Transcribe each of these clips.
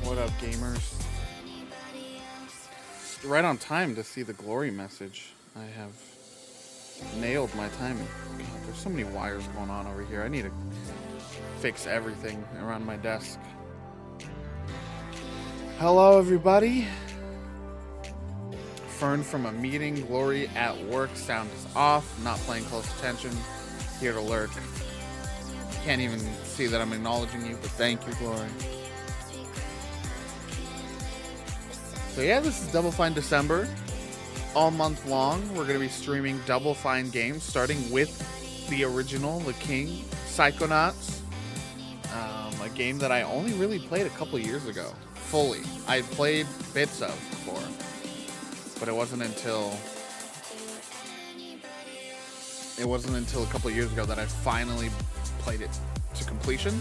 What up, gamers? Right on time to see the glory message. I have nailed my timing. God, there's so many wires going on over here. I need to fix everything around my desk. Hello, everybody. Fern from a meeting. Glory at work. Sound is off. Not paying close attention. Here to lurk. Can't even see that I'm acknowledging you, but thank you, Glory. So yeah, this is Double Fine December. All month long, we're going to be streaming Double Fine games, starting with the original, the king, Psychonauts. A game that I only really played a couple years ago, fully. I had played bits of before, but it wasn't until a couple years ago that I finally played it to completion.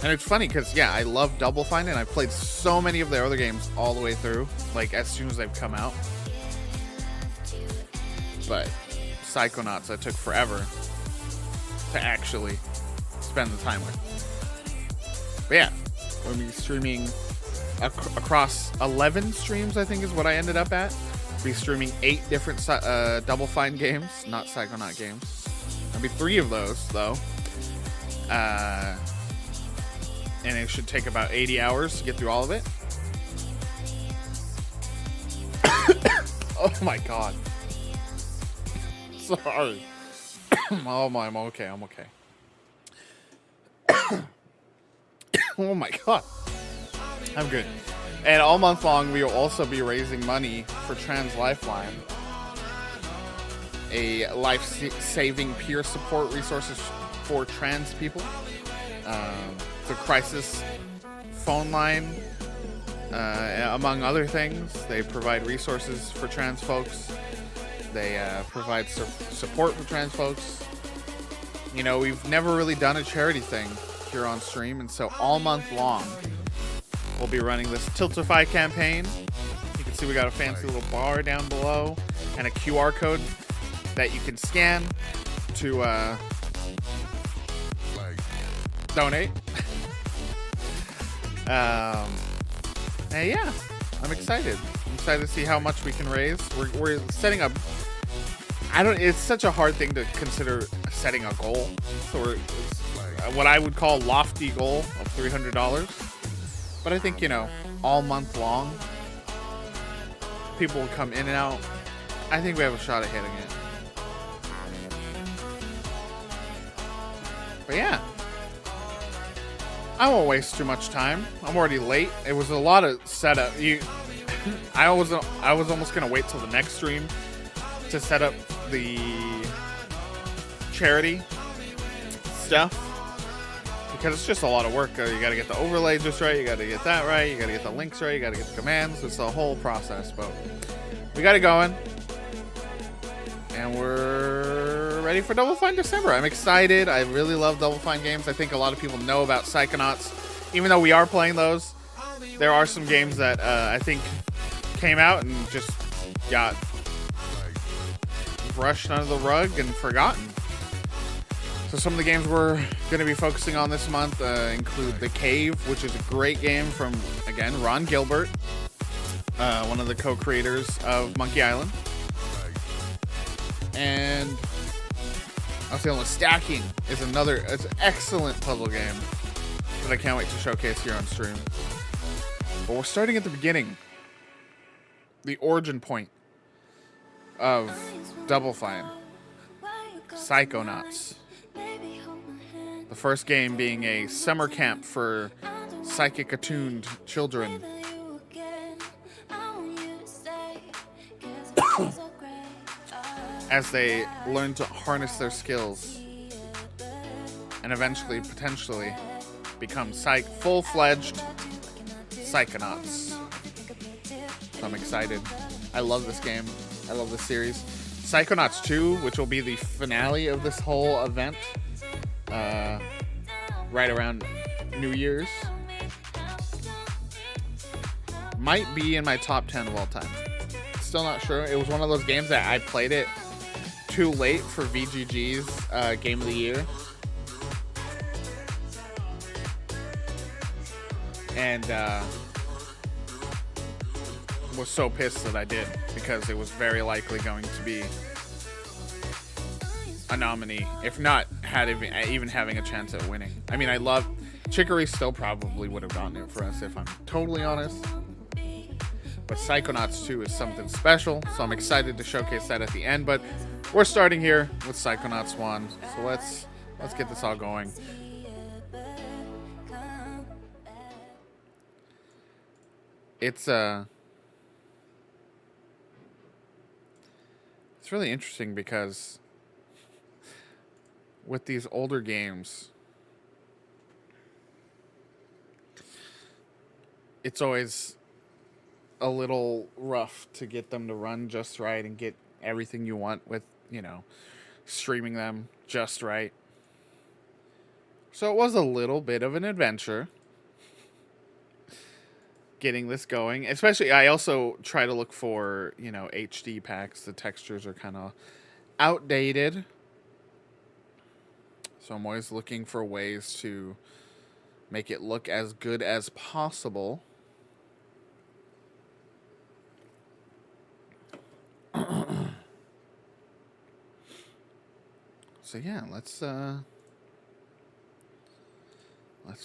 And it's funny because, yeah, I love Double Fine, and I've played so many of their other games all the way through, like, as soon as they've come out. But Psychonauts, I took forever to actually spend the time with. But yeah, we'll be streaming across 11 streams, I think is what I ended up at. We'll be streaming 8 different Double Fine games, not Psychonaut games. There'll be 3 of those, though. And it should take about 80 hours to get through all of it. Oh my god. Sorry. Oh my, I'm okay, I'm okay. Oh my god. I'm good. And all month long, we will also be raising money for Trans Lifeline, a life-saving peer support resources for trans people. The crisis phone line, among other things. They provide resources for trans folks. They provide support for trans folks. You know, we've never really done a charity thing here on stream, and so all month long, we'll be running this Tiltify campaign. You can see we got a fancy little bar down below and a QR code that you can scan to donate. And yeah, I'm excited. I'm excited to see how much we can raise. We're setting up. It's such a hard thing to consider setting a goal. So what I would call lofty goal of $300. But I think, you know, all month long, people will come in and out. I think we have a shot at hitting it. But yeah. I won't waste too much time. I'm already late. It was a lot of setup. I was almost gonna wait till the next stream to set up the charity stuff, because it's just a lot of work. You gotta get the overlay just right. You gotta get that right. You gotta get the links right. You gotta get the commands. It's a whole process, but we got it going, and we're ready for Double Fine December. I'm excited. I really love Double Fine games. I think a lot of people know about Psychonauts. Even though we are playing those, there are some games that I think came out and just got brushed under the rug and forgotten. So some of the games we're going to be focusing on this month include The Cave, which is a great game from, again, Ron Gilbert, one of the co-creators of Monkey Island. And I was feeling Stacking is it's an excellent puzzle game that I can't wait to showcase here on stream. But we're starting at the beginning, the origin point of Double Fine, Psychonauts. The first game being a summer camp for psychic attuned children. As they learn to harness their skills and eventually, potentially, become full-fledged Psychonauts. So I'm excited. I love this game. I love this series. Psychonauts 2, which will be the finale of this whole event, right around New Year's, might be in my top 10 of all time. Still not sure. It was one of those games that I played it too late for VGG's Game of the Year. and was so pissed that I did, because it was very likely going to be a nominee, if not even having a chance at winning. I mean, I love Chicory, still probably would have gotten it for us if I'm totally honest. But Psychonauts 2 is something special, so I'm excited to showcase that at the end. But we're starting here with Psychonauts 1, so let's get this all going. It's really interesting because with these older games, it's always a little rough to get them to run just right and get everything you want with, you know, streaming them just right. So it was a little bit of an adventure getting this going. Especially, I also try to look for, you know, HD packs. The textures are kind of outdated. So I'm always looking for ways to make it look as good as possible. So yeah, let's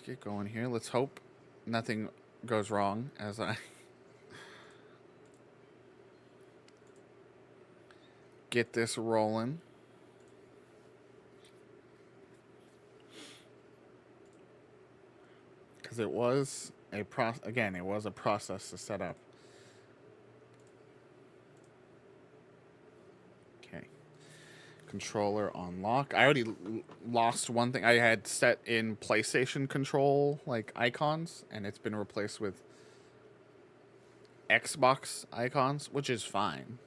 get going here. Let's hope nothing goes wrong as I get this rolling. Because it was a process to set up. Okay. Controller on lock. I already lost one thing. I had set in PlayStation control like icons, and it's been replaced with Xbox icons, which is fine.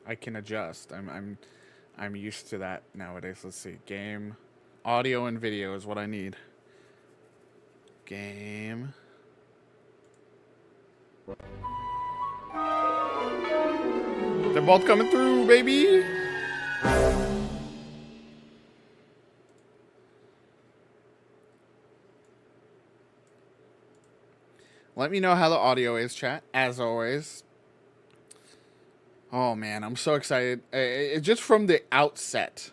I can adjust. I'm used to that nowadays. Let's see. Game, audio, and video is what I need. Game. They're both coming through, baby. Let me know how the audio is, chat, as always. Oh man, I'm so excited. Just from the outset,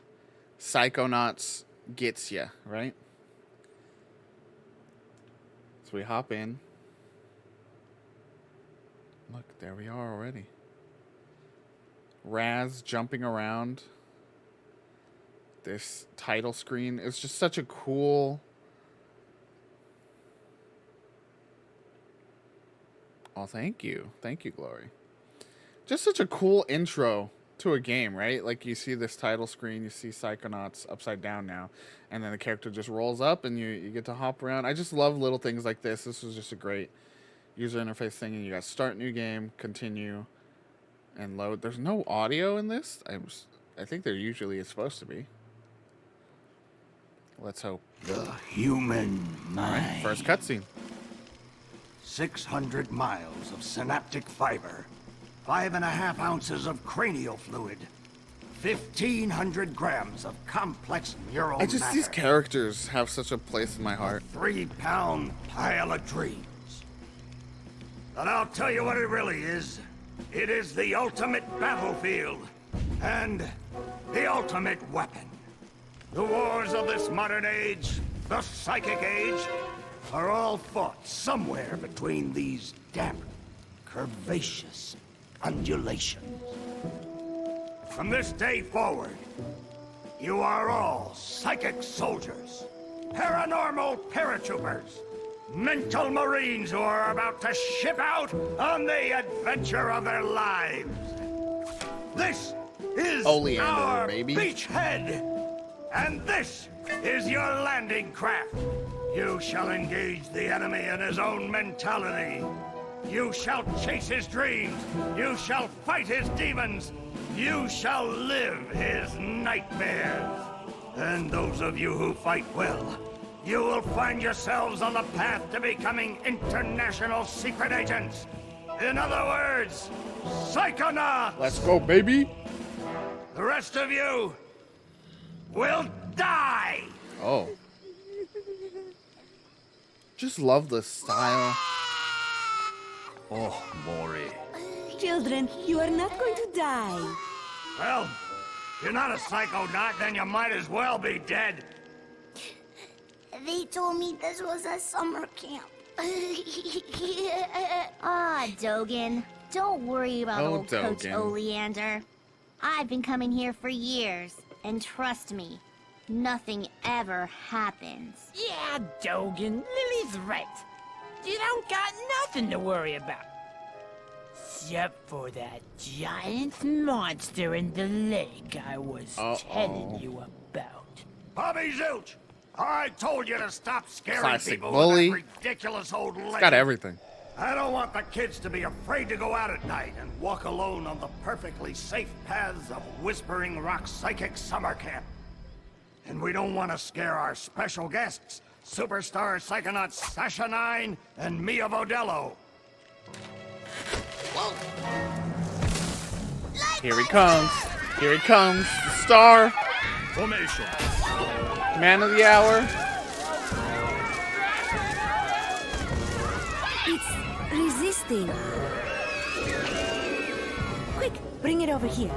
Psychonauts gets you, right? So we hop in. Look, there we are already. Raz jumping around. This title screen is just such a cool... Oh, thank you. Thank you, Glory. Just such a cool intro to a game, right? Like, you see this title screen, you see Psychonauts upside down now, and then the character just rolls up and you get to hop around. I just love little things like this. This was just a great user interface thing, and you got start new game, continue, and load. There's no audio in this. I think there usually is supposed to be. Let's hope. The human mind. All right, first cutscene. 600 miles of synaptic fiber, 5.5 ounces of cranial fluid, 1,500 grams of complex neural matter. These characters have such a place in my heart. A 3-pound pile of dreams. But I'll tell you what it really is. It is the ultimate battlefield and the ultimate weapon. The wars of this modern age, the psychic age, are all fought somewhere between these damp, curvaceous undulations. From this day forward, you are all psychic soldiers, paranormal paratroopers, mental marines who are about to ship out on the adventure of their lives. This is Oleander, our baby. beachhead, and this is your landing craft. You shall engage the enemy in his own mentality. You shall chase his dreams. You shall fight his demons. You shall live his nightmares. And those of you who fight well, you will find yourselves on the path to becoming international secret agents. In other words, Psychonauts! Let's go, baby! The rest of you will die! Oh. Just love the style. Oh, Maury. Children, you are not going to die. Well, if you're not a psychonaut, then you might as well be dead. They told me this was a summer camp. Ah, Dogen. Don't worry about Oh, old Coach Dogen. Oleander. I've been coming here for years, and trust me, nothing ever happens. Yeah, Dogen, Lily's right. You don't got nothing to worry about. Except for that giant monster in the lake I was telling you about. Bobby Zilch! I told you to stop scaring Classic people bully. with that ridiculous old legend. Got everything. I don't want the kids to be afraid to go out at night and walk alone on the perfectly safe paths of Whispering Rock Psychic Summer Camp. And we don't want to scare our special guests, superstar psychonauts Sasha 9 and Mia Vodello. Here he comes. Here he comes. The star. Formation. Man of the hour. It's resisting. Quick, bring it over here.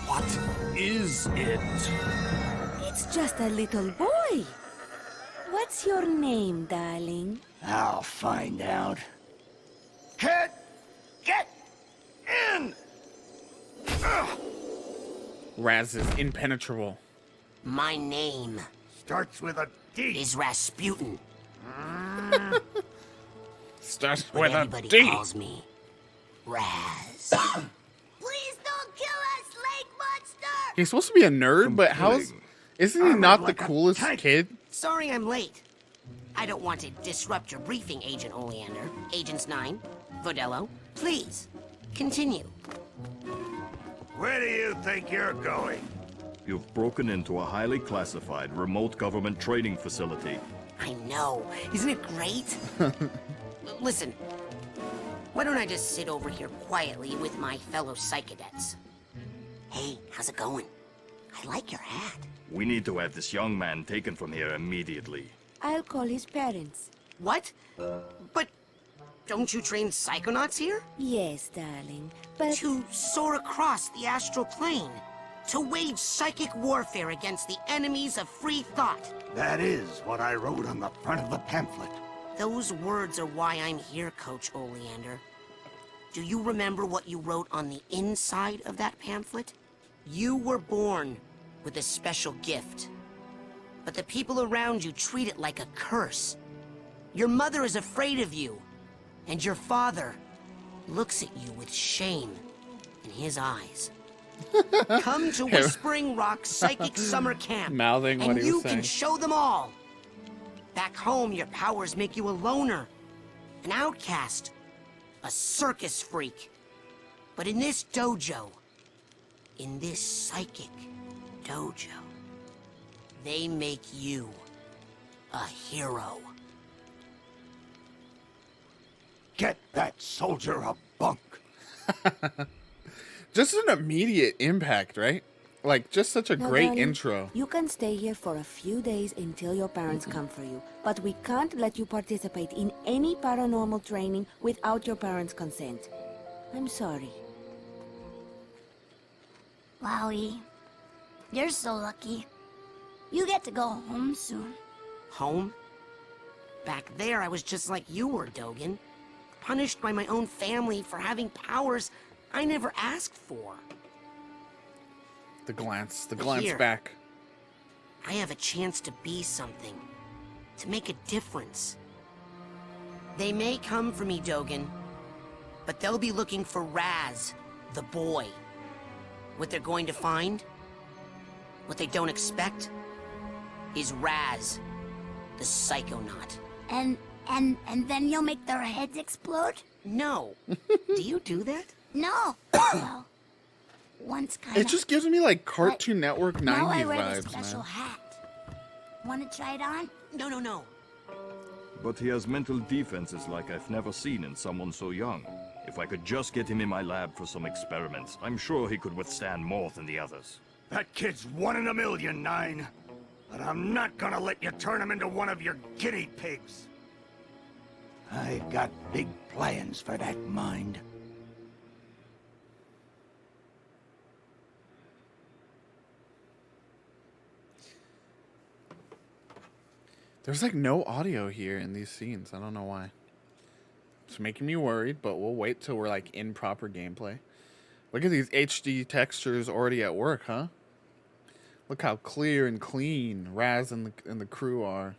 What is it? It's just a little boy. What's your name, darling? I'll find out. Kid, get in! Ugh. Raz is impenetrable. My name Starts with a D. is Rasputin, Starts but with a everybody D. calls me Raz. Please don't kill us, lake monster! He's supposed to be a nerd, but how's... Isn't he Armored not the like a coolest tank. kid? Sorry I'm late. I don't want to disrupt your briefing, Agent Oleander. Agents 9, Vodello, please, continue. Where do you think you're going? You've broken into a highly classified remote government training facility. I know, isn't it great? Listen, why don't I just sit over here quietly with my fellow psychedets? Hey, how's it going? I like your hat. We need to have this young man taken from here immediately. I'll call his parents. What? But don't you train psychonauts here? Yes, darling, but... To soar across the astral plane. To wage psychic warfare against the enemies of free thought. That is what I wrote on the front of the pamphlet. Those words are why I'm here, Coach Oleander. Do you remember what you wrote on the inside of that pamphlet? You were born with a special gift. But the people around you treat it like a curse. Your mother is afraid of you. And your father looks at you with shame in his eyes. Come to Whispering Rock Psychic Summer Camp, Mouthing what and he you was can saying. show them all. Back home, your powers make you a loner, an outcast, a circus freak. But in this dojo, in this psychic dojo, they make you a hero. Get that soldier a bunk. Just an immediate impact, right? Like, just such a Now, great darling, intro. You can stay here for a few days until your parents come for you, but we can't let you participate in any paranormal training without your parents' consent. I'm sorry. Wowie. You're so lucky. You get to go home soon. Home? Back there, I was just like you were, Dogen. Punished by my own family for having powers I never asked for. The glance Here. back. I have a chance to be something. To make a difference. They may come for me, Dogen. But they'll be looking for Raz, the boy. What they're going to find, what they don't expect, is Raz, the Psychonaut. And then you'll make their heads explode? No. Do you do that? No. Well, once kind of. It just gives me like Cartoon Network 90s Now I wear this vibes, special man. hat. Want to try it on? No. But he has mental defenses like I've never seen in someone so young. If I could just get him in my lab for some experiments, I'm sure he could withstand more than the others. That kid's 1 in a million, Nine. But I'm not gonna let you turn him into one of your guinea pigs. I've got big plans for that mind. There's like no audio here in these scenes. I don't know why. It's making me worried, but we'll wait till we're like in proper gameplay. Look at these HD textures already at work, huh? Look how clear and clean Raz and the crew are.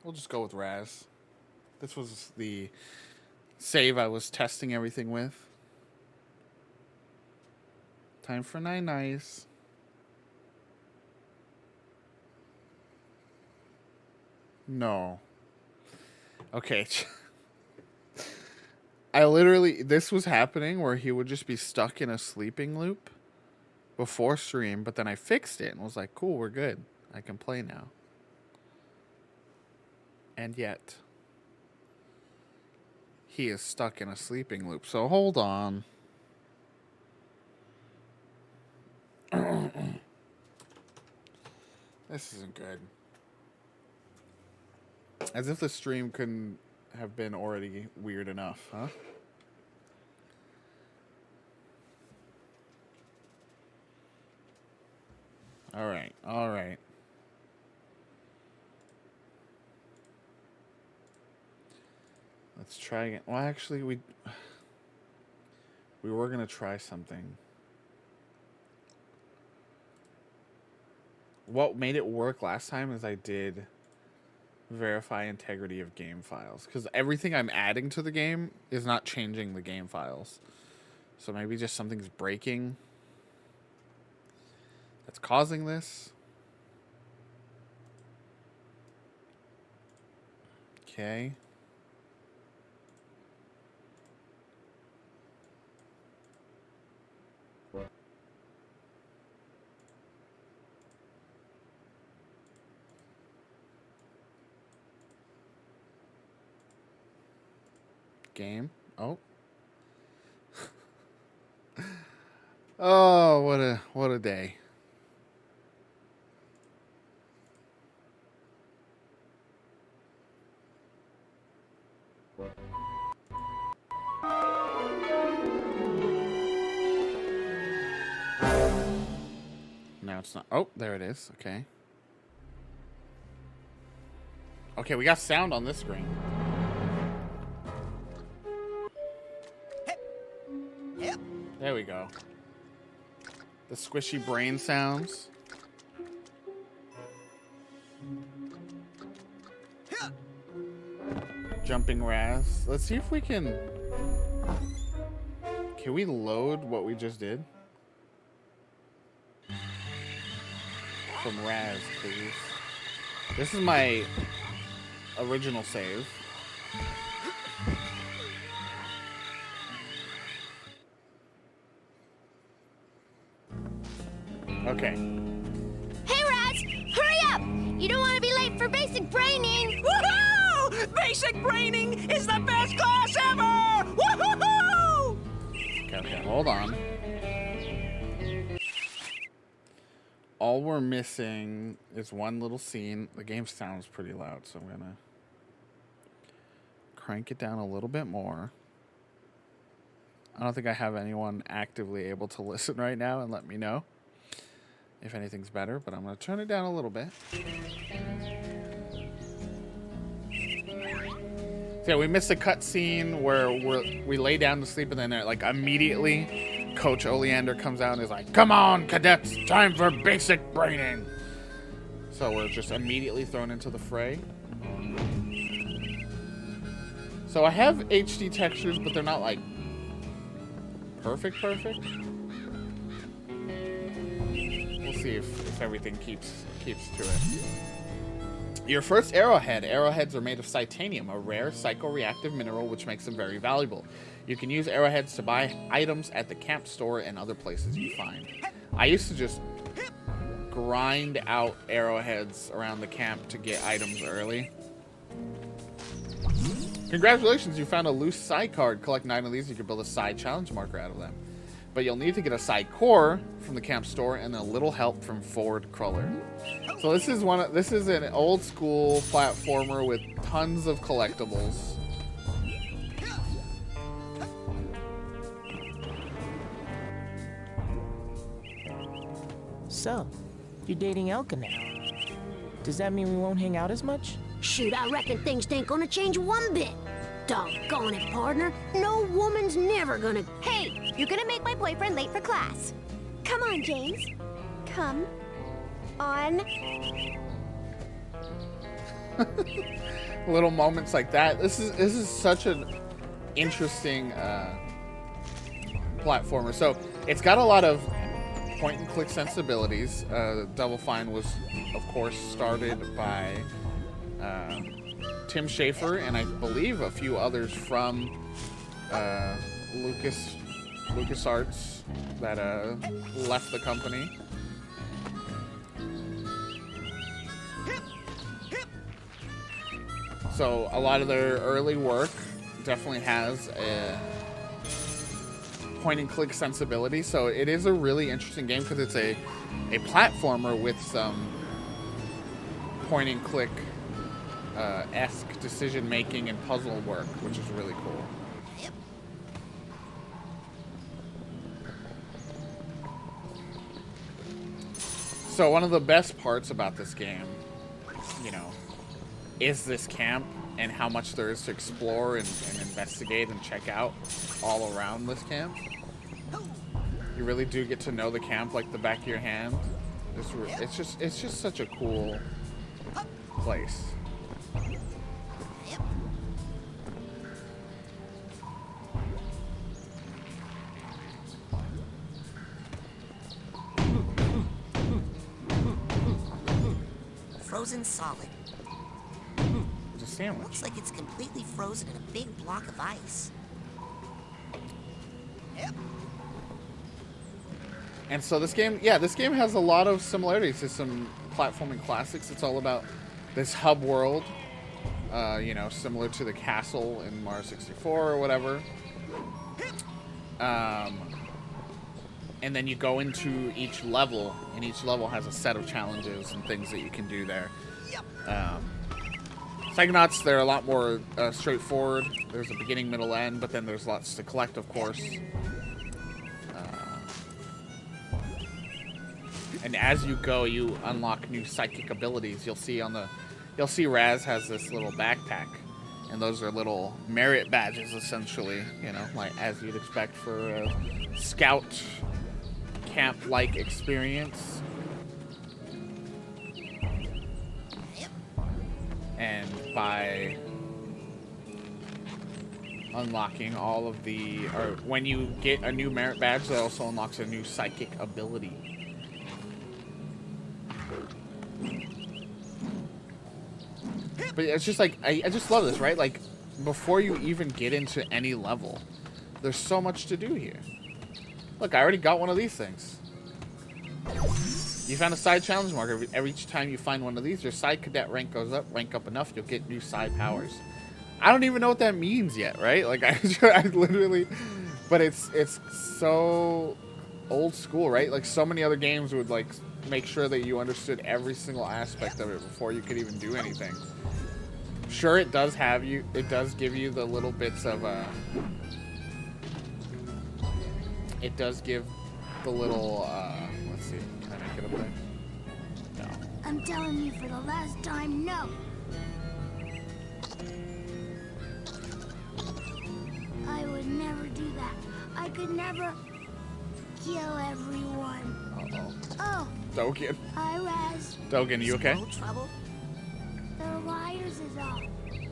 We'll just go with Raz. This was the save I was testing everything with. Time for nice. No. Okay. This was happening where he would just be stuck in a sleeping loop before stream, but then I fixed it and was like, cool, we're good. I can play now. And yet, he is stuck in a sleeping loop. So hold on. This isn't good. As if the stream couldn't have been already weird enough, huh? Alright, alright. Let's try again. Well, actually, we were going to try something. What made it work last time is I did verify integrity of game files, because everything I'm adding to the game is not changing the game files. So maybe just something's breaking that's causing this. Okay. Game. Oh. Oh, what a day. Now it's not. Oh, there it is. Okay. Okay, we got sound on this screen. There we go. The squishy brain sounds. Jumping Raz. Let's see if we can... Can we load what we just did? From Raz, please. This is my original save. Okay. Hey, Raz! Hurry up! You don't want to be late for basic braining! Woohoo! Basic braining is the best class ever! Woohoo! Okay, hold on. All we're missing is one little scene. The game sounds pretty loud, so I'm gonna crank it down a little bit more. I don't think I have anyone actively able to listen right now and let me know if anything's better, but I'm going to turn it down a little bit. So yeah, we missed a cutscene where we lay down to sleep, and then like immediately Coach Oleander comes out and is like, "Come on, cadets, time for basic braining." So we're just immediately thrown into the fray. So I have HD textures, but they're not like perfect. See if everything keeps to it. Your first arrowhead. Arrowheads are made of titanium, a rare psychoreactive mineral which makes them very valuable. You can use arrowheads to buy items at the camp store and other places you find. I used to just grind out arrowheads around the camp to get items early. Congratulations, you found a loose side card. Collect 9 of these, you can build a side challenge marker out of them. But you'll need to get a side core from the camp store and a little help from Ford Cruller. So this is an old school platformer with tons of collectibles. So, you're dating Elka now. Does that mean we won't hang out as much? Shoot, I reckon things ain't gonna change one bit. Doggone it, partner. No woman's never gonna... Hey, you're gonna make my boyfriend late for class. Come on, James. Come on. Little moments like that. This is such an interesting platformer. So it's got a lot of point and click sensibilities. Double Fine was, of course, started by Tim Schafer and I believe a few others from LucasArts that left the company. So a lot of their early work definitely has a point and click sensibility. So it is a really interesting game because it's a platformer with some point and click esque decision making and puzzle work, which is really cool. So one of the best parts about this game, you know, is this camp and how much there is to explore and investigate and check out all around this camp. You really do get to know the camp like the back of your hand. It's just such a cool place. Frozen solid. It's a sandwich. Looks like it's completely frozen in a big block of ice. And so this game has a lot of similarities to some platforming classics. It's all about this hub world, you know, similar to the castle in Mario 64 or whatever. And then you go into each level, and each level has a set of challenges and things that you can do there. Psychonauts, they're a lot more straightforward. There's a beginning, middle, end, but then there's lots to collect, of course. And as you go, you unlock new psychic abilities. You'll see Raz has this little backpack, and those are little merit badges, essentially. You know, like as you'd expect for a scout camp-like experience. And by unlocking all of the, or when you get a new merit badge, that also unlocks a new psychic ability. But it's just like, I just love this, right? Like, before you even get into any level, there's so much to do here. Look, I already got one of these things. You found a side challenge marker. Every time you find one of these, your side cadet rank goes up. Rank up enough, you'll get new side powers. I don't even know what that means yet, right? Like, I literally... But it's so old school, right? Like, so many other games would, like, make sure that you understood every single aspect of it before you could even do anything. Sure, it does give you the little bits of, it does give the little, let's see, can I make it up there? No. I'm telling you for the last time, no. I would never do that. I could never kill everyone. Uh-oh. Oh. Dogen. Hi, Raz. Dogen, you okay? No trouble? They're liars is all.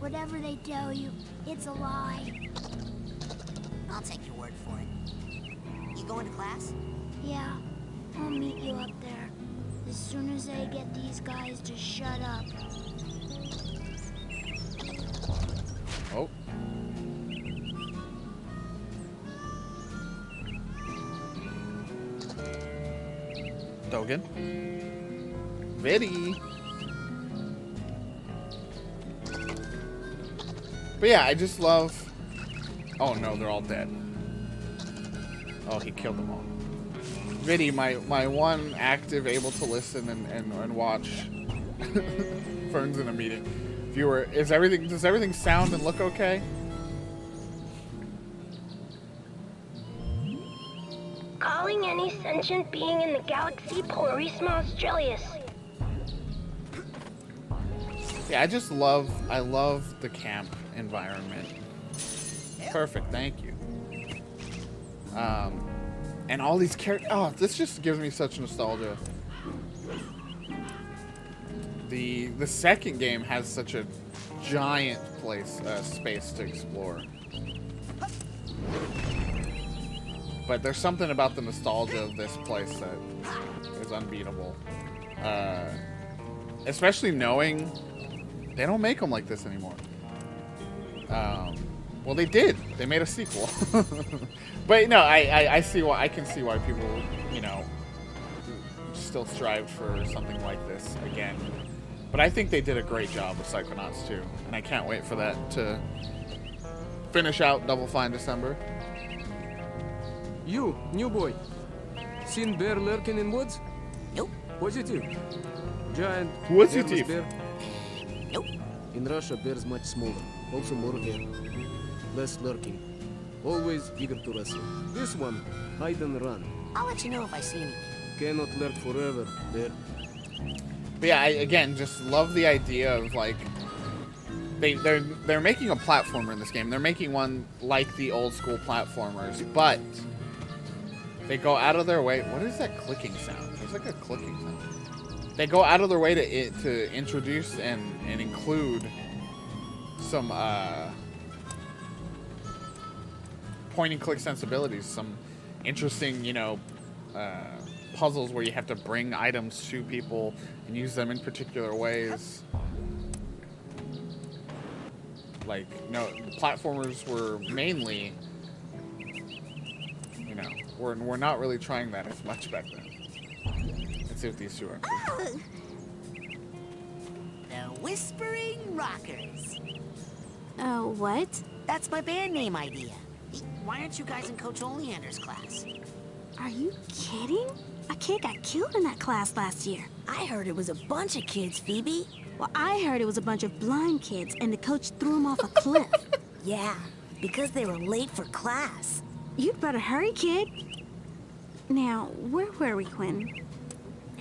Whatever they tell you, it's a lie. I'll take your word for it. You going to class? Yeah, I'll meet you up there. As soon as I get these guys to shut up. Oh. Dogen. Very. But yeah, I just love... Oh no, they're all dead. Oh, he killed them all. Vinny, my one active able to listen and watch. Fern's in a meeting. Viewer, does everything sound and look okay? Calling any sentient being in the galaxy Porisma Australis. Yeah, I love the camp environment. Perfect, thank you. And all these characters. Oh, this just gives me such nostalgia. The second game has such a giant space to explore. But there's something about the nostalgia of this place that is unbeatable. Especially knowing they don't make them like this anymore. Well, they did. They made a sequel. But no, I see why. I can see why people, you know, still strive for something like this again. But I think they did a great job with Psychonauts 2, and I can't wait for that to finish out Double Fine December. You, new boy. Seen bear lurking in woods? Nope. Positive. Giant. Positive. Bear. Nope. In Russia, bears much smaller. Also more hair. Less lurking. Always eager to wrestle. This one, hide and run. I'll let you know if I see anything. Cannot lurk forever, bear. But yeah, I again just love the idea of like they're making a platformer in this game. They're making one like the old school platformers, but they go out of their way. What is that clicking sound? There's like a clicking sound. They go out of their way to introduce and include some point and click sensibilities, some interesting, you know, puzzles where you have to bring items to people and use them in particular ways. Like, no, the platformers were mainly, you know, we're not really trying that as much back then. Let's see what these two are. The Whispering Rockers. Oh, what? That's my band name idea. Why aren't you guys in Coach Oleander's class? Are you kidding? A kid got killed in that class last year. I heard it was a bunch of kids, Phoebe. Well, I heard it was a bunch of blind kids, and the coach threw them off a cliff. Yeah, because they were late for class. You'd better hurry, kid. Now, where were we, Quinn?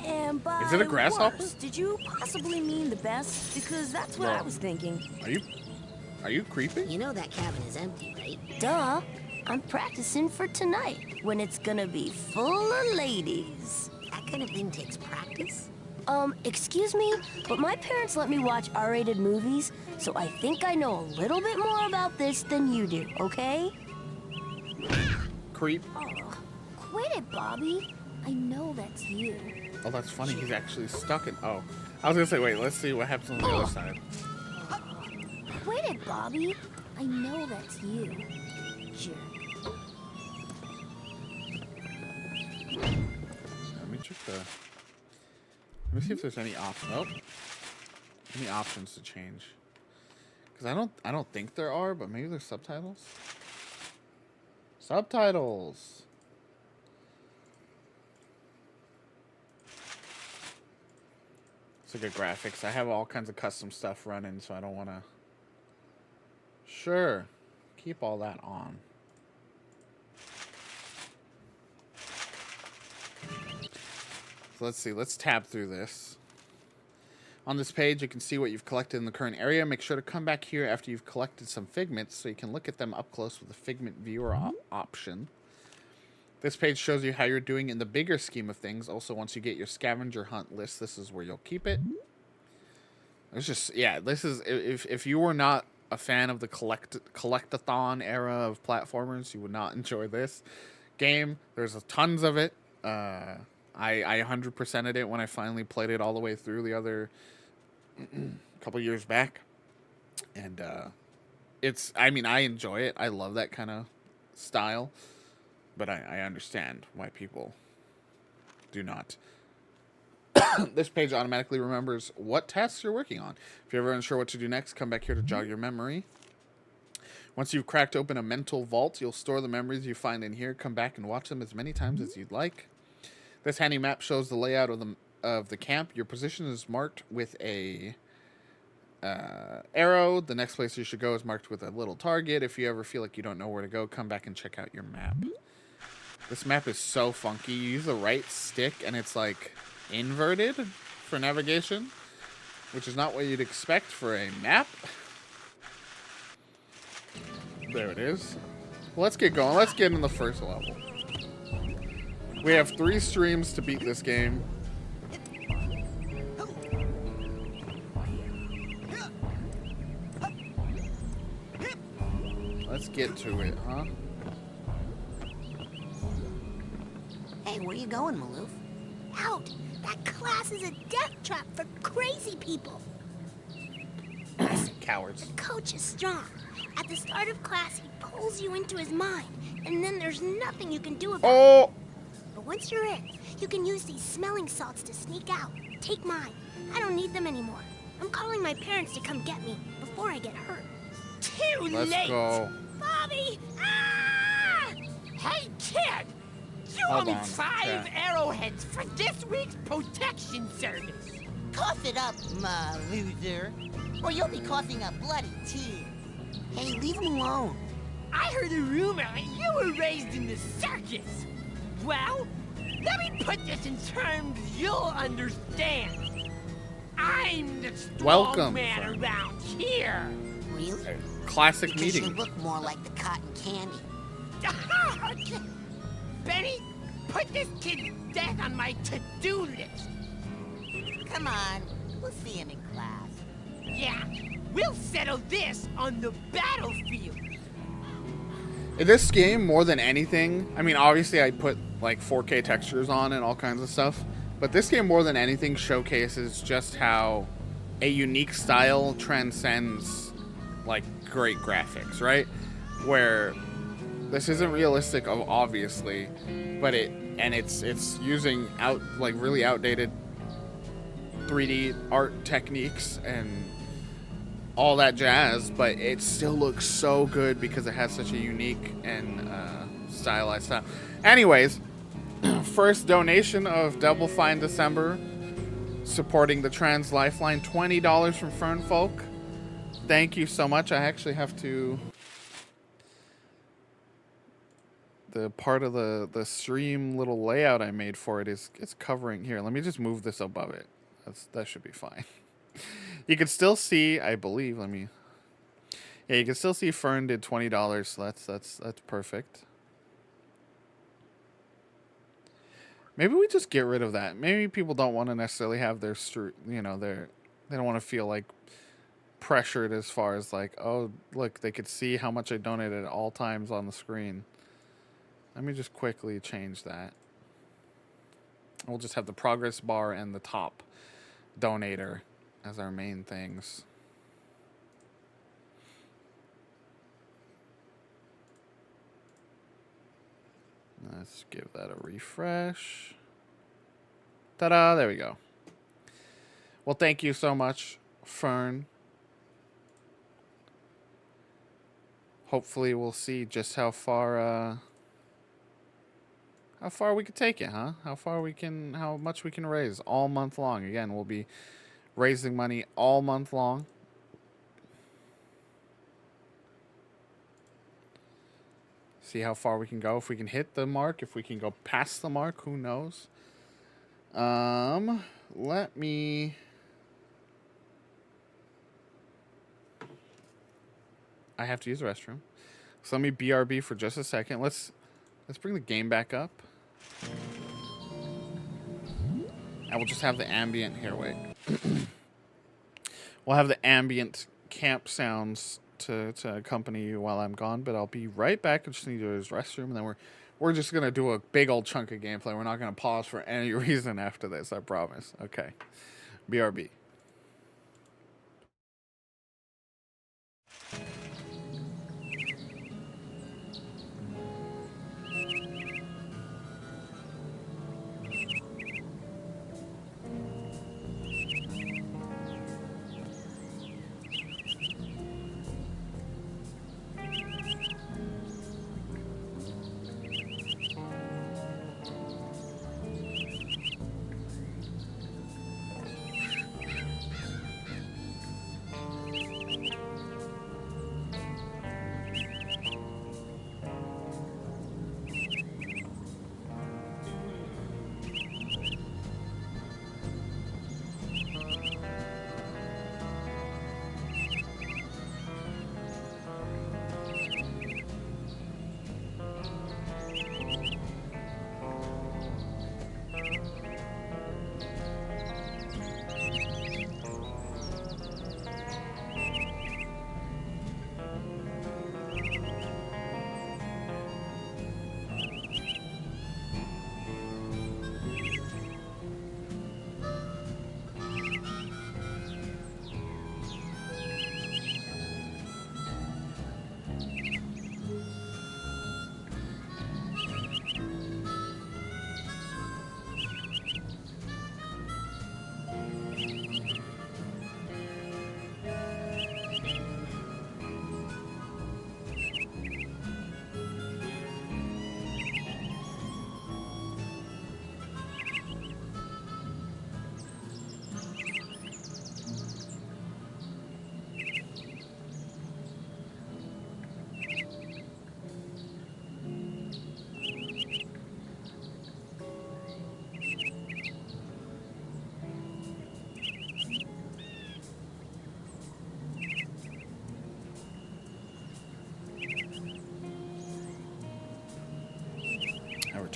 And by Is it a grasshopper? worst, did you possibly mean the best? Because that's what I was thinking. Are you creepy? You know that cabin is empty, right? Duh. I'm practicing for tonight, when it's gonna be full of ladies. That kind of thing takes practice. Excuse me, but my parents let me watch R-rated movies, so I think I know a little bit more about this than you do, okay? Creep. Oh, quit it, Bobby. I know that's you. Oh, that's funny. He's actually stuck in... Oh. I was gonna say, wait, let's see what happens on the other side. Quit it, Bobby. I know that's you. Jerk. Let me check the... Let me see if there's any options. Oh. Any options to change. Because I don't think there are, but maybe there's subtitles? Subtitles! Let's look at graphics. I have all kinds of custom stuff running, so I don't want to... Sure. Keep all that on. So let's see. Let's tab through this. On this page, you can see what you've collected in the current area. Make sure to come back here after you've collected some figments so you can look at them up close with the figment viewer option. This page shows you how you're doing in the bigger scheme of things. Also, once you get your scavenger hunt list, this is where you'll keep it. It's just, yeah, this is, if you were not a fan of the collectathon era of platformers, you would not enjoy this game. There's tons of it. I 100%ed it when I finally played it all the way through the other couple years back. And it's, I mean, I enjoy it. I love that kind of style. But I understand why people do not. This page automatically remembers what tasks you're working on. If you're ever unsure what to do next, come back here to jog your memory. Once you've cracked open a mental vault, you'll store the memories you find in here, come back and watch them as many times as you'd like. This handy map shows the layout of the camp. Your position is marked with a arrow. The next place you should go is marked with a little target. If you ever feel like you don't know where to go, come back and check out your map. This map is so funky. You use the right stick and it's like inverted for navigation, which is not what you'd expect for a map. There it is. Let's get going. Let's get in the first level. We have 3 streams to beat this game. Let's get to it, huh? Hey, where you going, Maloof? Out! That class is a death trap for crazy people. Cowards. Coach is strong. At the start of class, he pulls you into his mind, and then there's nothing you can do about it. But once you're in, you can use these smelling salts to sneak out. Take mine. I don't need them anymore. I'm calling my parents to come get me before I get hurt. Too Let's late! go. Bobby! Ah! Hey, kid! You owe Hold me on, 5 chat. arrowheads for this week's protection service. Cough it up, my loser, or you'll be coughing up bloody tears. Hey, leave him alone. I heard a rumor that you were raised in the circus. Well, let me put this in terms you'll understand. I'm the strong Welcome, man friend. around here. Really? Classic Because you meeting. look more like the cotton candy. Benny, put this kid's death on my to-do list. Come on, we'll see him in class. Yeah, we'll settle this on the battlefield. In this game, more than anything, I mean, obviously I put like 4K textures on and all kinds of stuff, but this game more than anything showcases just how a unique style transcends like great graphics, right? Where this isn't realistic, obviously, but it's using really outdated 3D art techniques and all that jazz, but it still looks so good because it has such a unique and stylized style. Anyways, first donation of Double Fine December, supporting the Trans Lifeline, $20 from Fernfolk. Thank you so much. I actually have to... The part of the stream little layout I made for it is covering here. Let me just move this above it. That should be fine. You can still see, I believe. Yeah, you can still see Fern did $20, so that's perfect. Maybe we just get rid of that. Maybe people don't want to necessarily have their they don't want to feel like pressured as far as like, oh, look, they could see how much I donated at all times on the screen. Let me just quickly change that. We'll just have the progress bar and the top donator as our main things. Let's give that a refresh. Ta-da, there we go. Well, thank you so much, Fern. Hopefully we'll see just how far we can take it, huh? How much we can raise all month long. Again, we'll be raising money all month long. See how far we can go. If we can hit the mark, if we can go past the mark, who knows? Let me... I have to use the restroom. So let me BRB for just a second. Let's bring the game back up. And we'll just have the ambient here. Wait. We'll have the ambient camp sounds to accompany you while I'm gone, but I'll be right back. I just need to use the restroom, and then we're just gonna do a big old chunk of gameplay. We're not gonna pause for any reason after this, I promise. Okay. BRB.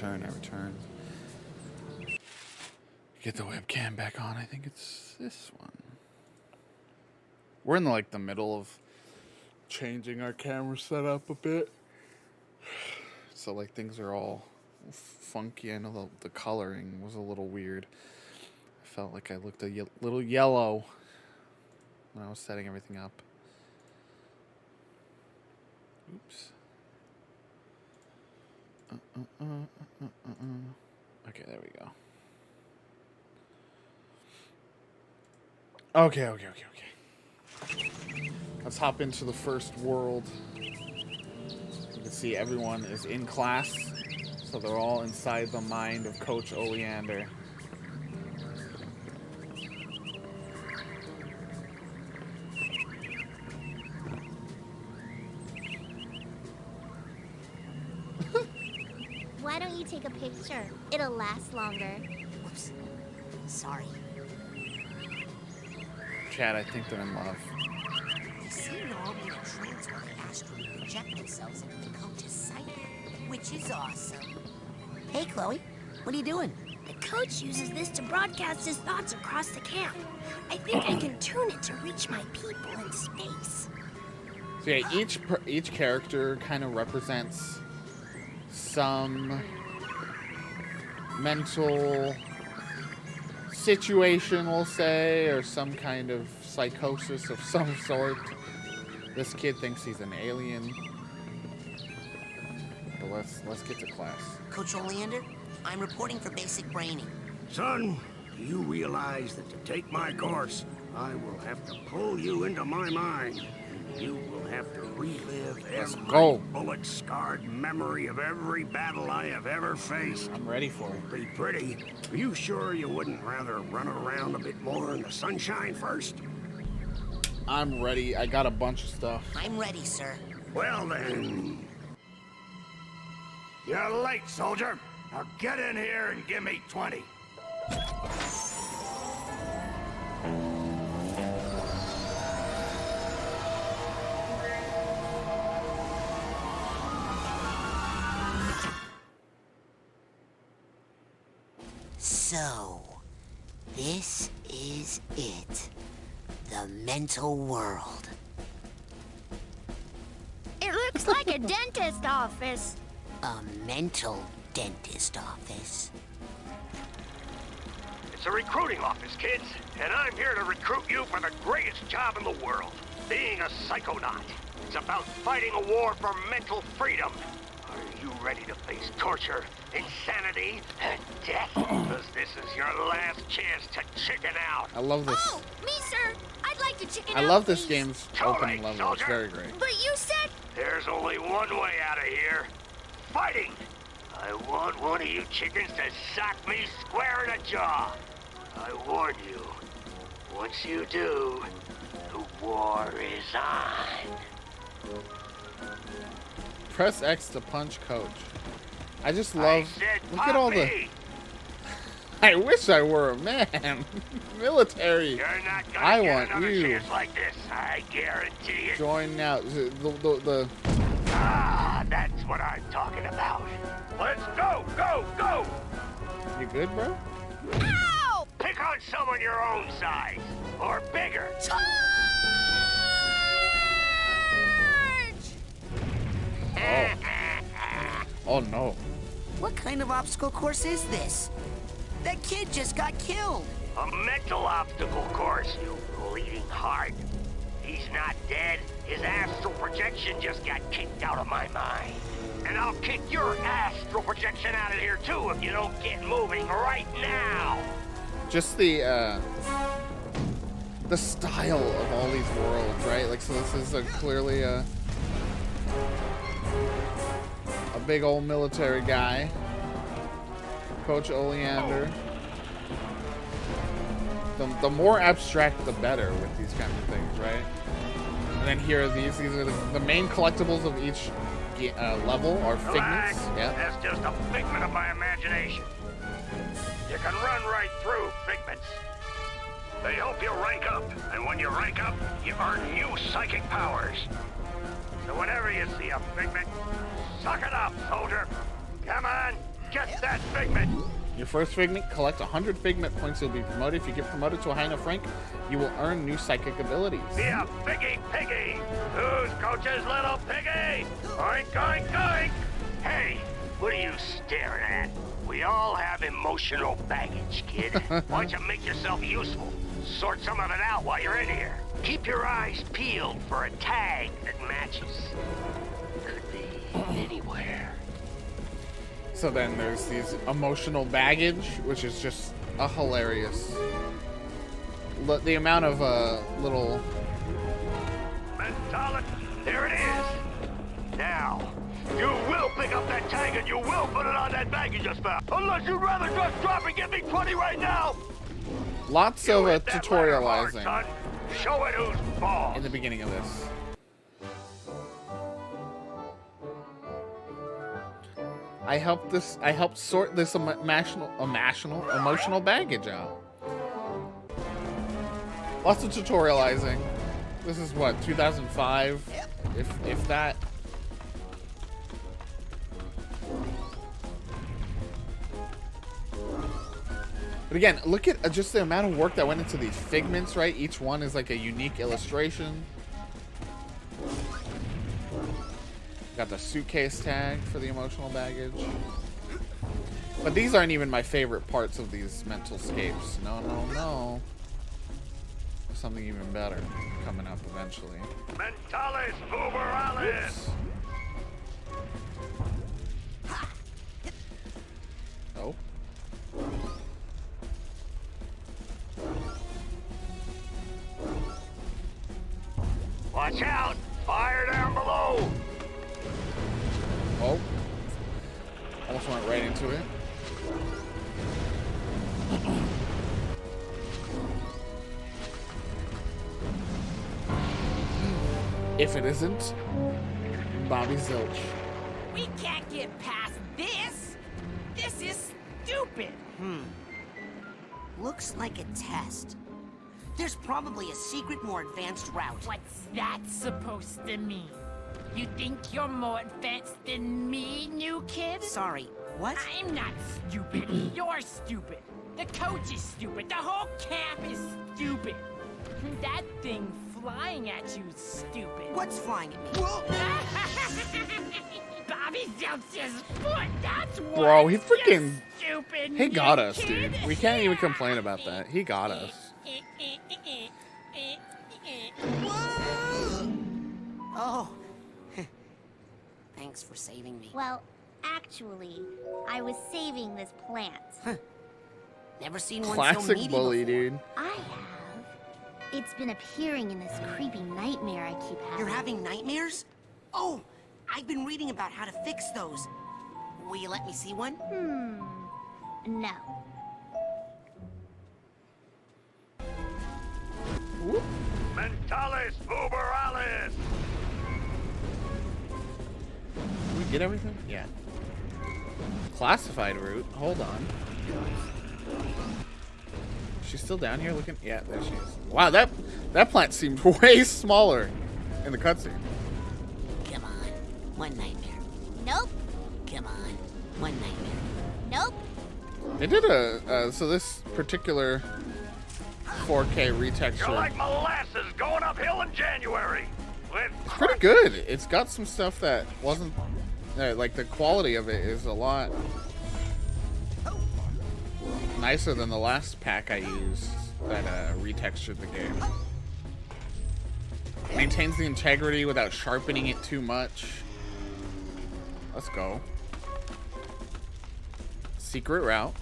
return. Get the webcam back on. I think it's this one. We're in like the middle of changing our camera setup a bit. So like things are all funky. I know the coloring was a little weird. I felt like I looked a little yellow when I was setting everything up. Oops. Okay, there we go. Okay. Let's hop into the first world. You can see everyone is in class, so they're all inside the mind of Coach Oleander. Why don't you take a picture? It'll last longer. Whoops. Sorry. Chad, I think they're in love. They seem to all be in a trance where they astrally project themselves into the coach's psyche, which is awesome. Hey, Chloe. What are you doing? The coach uses this to broadcast his thoughts across the camp. I think I can tune it to reach my people in space. So yeah, each character kind of represents some mental situation, we'll say, or some kind of psychosis of some sort. This kid thinks he's an alien. But let's get to class. Coach Oleander, I'm reporting for basic braining. Son, do you realize that to take my course, I will have to pull you into my mind? You will have to relive every bullet-scarred memory of every battle I have ever faced. I'm ready for it. Be pretty. Are you sure you wouldn't rather run around a bit more in the sunshine first? I'm ready. I got a bunch of stuff. I'm ready, sir. Well then. You're late, soldier. Now get in here and give me 20. So, this is it. The mental world. It looks like a dentist office. A mental dentist office. It's a recruiting office, kids, and I'm here to recruit you for the greatest job in the world, being a psychonaut. It's about fighting a war for mental freedom. Are you ready to face torture, insanity, and death? Because this is your last chance to chicken out. I love this. Oh, me, sir. I'd like to chicken out. I love this please. game's opening level. It's very great. But you said... There's only one way out of here. Fighting! I want one of you chickens to sock me square in the jaw. I warn you, once you do, the war is on. Press X to punch Coach. I just love... Look at all the... I wish I were a man. Military. You're not gonna I get want another you. chance like this, I guarantee it. Join now. Ah, that's what I'm talking about. Let's go, go, go! You good, bro? Ow! Pick on someone your own size, or bigger. Charge! Oh no. What kind of obstacle course is this? That kid just got killed. A mental obstacle course, you bleeding heart. He's not dead. His astral projection just got kicked out of my mind. And I'll kick your astral projection out of here too if you don't get moving right now. Just the style of all these worlds, right? Like, so this is clearly a big old military guy. Coach Oleander. The more abstract, the better with these kinds of things, right? And then here are these are the main collectibles of each level are figments. Yeah. That's just a figment of my imagination. You can run right through figments. They help you rank up, and when you rank up, you earn new psychic powers. So whenever you see a figment, suck it up, soldier. Come on, get that figment. Your first figment, collect 100 figment points. You'll be promoted. If you get promoted to a high enough rank, you will earn new psychic abilities. Be a piggy piggy. Who's Coach's little piggy? Oink, oink, oink. Hey, what are you staring at? We all have emotional baggage, kid. Why don't you make yourself useful? Sort some of it out while you're in here. Keep your eyes peeled for a tag that matches. Could be anywhere. So then there's these emotional baggage, which is just a hilarious. The amount of little. Mentality. There it is. Now, you will pick up that tag and you will put it on that bag you just found. Unless you'd rather just drop and give me 20 right now. Lots of tutorializing hard, show it who's boss. In the beginning of this. I helped sort this emotional baggage out. Lots of tutorializing. This is what, 2005, if that. But again, look at just the amount of work that went into these figments, right? Each one is like a unique illustration. Got the suitcase tag for the emotional baggage. But these aren't even my favorite parts of these mental scapes. No, no, no. There's something even better coming up eventually. Mentalis Uberalis. Oh. Watch out! Fire down below! Oh. Almost went right into it. If it isn't Bobby Zilch. We can't get past this. This is stupid. Looks like a test. There's probably a secret, more advanced route. What's that supposed to mean? You think you're more advanced than me, new kid? Sorry, what? I'm not stupid. You're stupid. The coach is stupid. The whole camp is stupid. That thing flying at you is stupid. What's flying at me? Bobby Zeltz's foot, that's what. Bro, he freaking... Stupid. He got us, dude. We can't even complain about that. He got us. Oh. Thanks for saving me. Well, actually, I was saving this plant. Never seen one so Classic meaty bully, before. dude. I have. It's been appearing in this creepy nightmare I keep having. You're having nightmares? Oh, I've been reading about how to fix those. Will you let me see one? No. Whoop. Mentalis Uberalis. Did we get everything? Yeah. Classified route. Hold on. She's still down here looking? Yeah, there she is. Wow, that plant seemed way smaller in the cutscene. Come on. One nightmare. Nope. Come on. One nightmare. Nope. They did so this particular 4K retexture. You're like molasses going uphill in January. It's pretty good. It's got some stuff that wasn't like the quality of it is a lot nicer than the last pack I used that retextured the game. Maintains the integrity without sharpening it too much. Let's go. Secret route.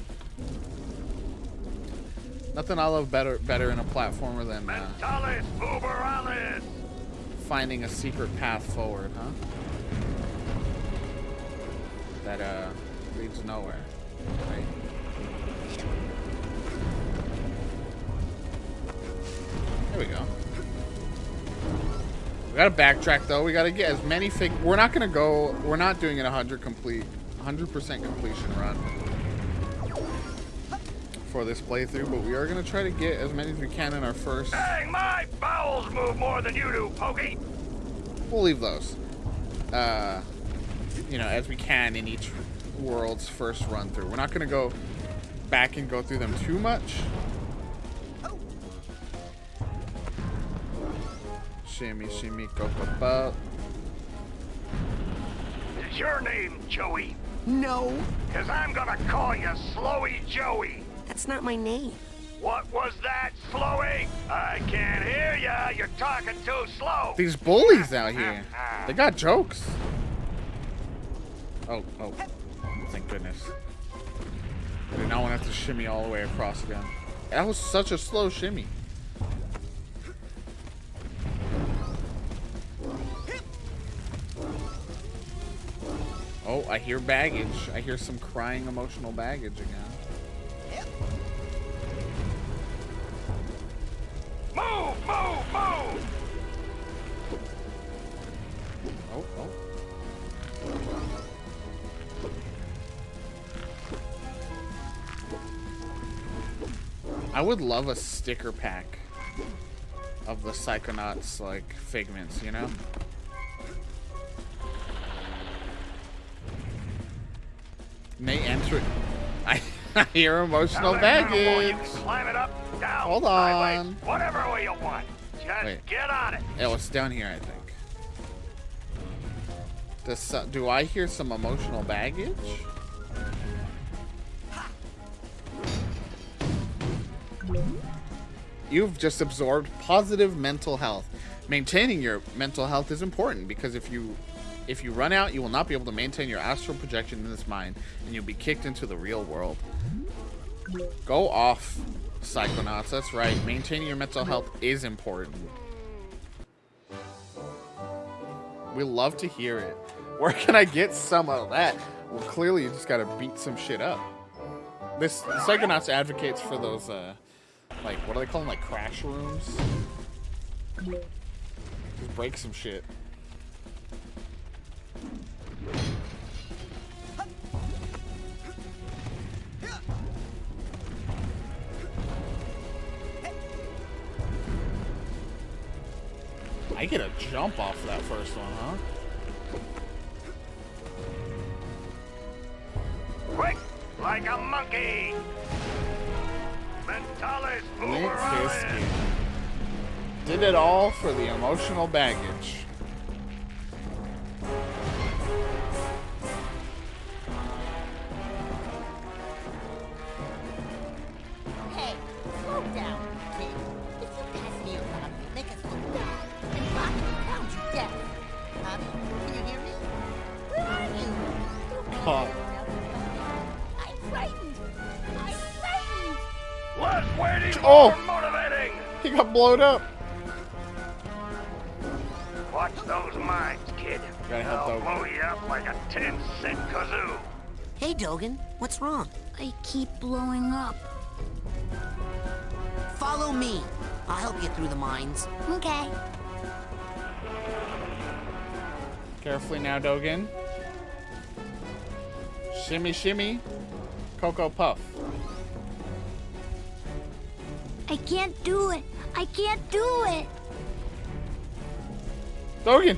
Nothing I love better in a platformer than Mentalis Uberalis. finding a secret path forward, huh? That leads nowhere, right? There we go. We gotta backtrack though. We gotta get as many we're not doing it 100% completion run for this playthrough, but we are gonna try to get as many as we can in our first. Dang, my bowels move more than you do, Pokey. We'll leave those, you know, as we can in each world's first run through. We're not gonna go back and go through them too much. Shimmy, shimmy, cocoa puff. Is your name Joey? No. Cause I'm gonna call you Slowy Joey. That's not my name. What was that, Slowy? I can't hear ya. You're talking too slow. These bullies out here. They got jokes. Oh. Thank goodness. I did not want to have to shimmy all the way across again. That was such a slow shimmy. Oh, I hear baggage. I hear some crying emotional baggage again. Move, move, move! Oh. I would love a sticker pack of the Psychonauts, like, figments, you know? May enter. I hear emotional baggage. Climb it up, down, hold sideways, on. whatever way you want. Just Wait. get on it. Oh, it's down here, I think. Do I hear some emotional baggage? You've just absorbed positive mental health. Maintaining your mental health is important because if you run out, you will not be able to maintain your astral projection in this mind, and you'll be kicked into the real world. Go off, Psychonauts. That's right. Maintaining your mental health is important. We love to hear it. Where can I get some of that? Well, clearly you just gotta beat some shit up. The Psychonauts advocates for those, like, what do they call them? Like, crash rooms? Just break some shit. I get a jump off that first one, huh? Quick, like a monkey. Mentalis Limp Uberale. Bizkit. Did it all for the emotional baggage. Hey, slow down, kid. If you pass me around, you make us look bad. And rock and pound you dead. Tommy, can you hear me? Where are you? God. I'm frightened. I'm frightened. Less waiting, Oh! more motivating. He got blown up. Watch those mines, kid. Gotta help They'll Dogen. blow you up like a 10-cent kazoo. Hey, Dogen, what's wrong? I keep blowing up. Follow me. I'll help you through the mines. Okay. Carefully now, Dogen. Shimmy, shimmy. Cocoa Puff. I can't do it. I can't do it. Dogen!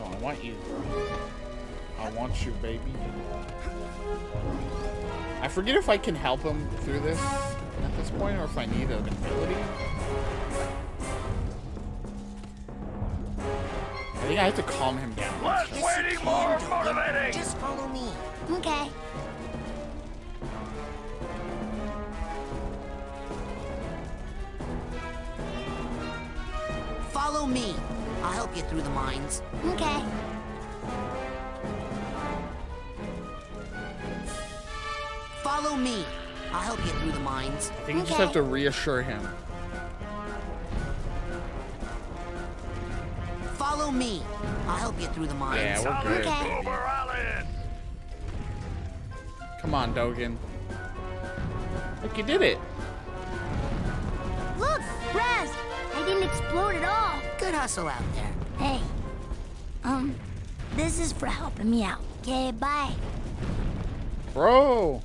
Oh, I want you. I want you, baby. I forget if I can help him through this at this point, or if I need an ability. I think I have to calm him down. Less waiting, more motivating. Just follow me. Okay. Follow me. I'll help you through the mines. Okay. Follow me. I'll help you through the mines. I think you just have to reassure him. Follow me. I'll help you through the mines. Yeah, we're good. Okay. Uberale. Come on, Dogen. Look, you did it. Look, Raz. I didn't explode at all. Good hustle out there. Hey. This is for helping me out. Okay, bye. Bro.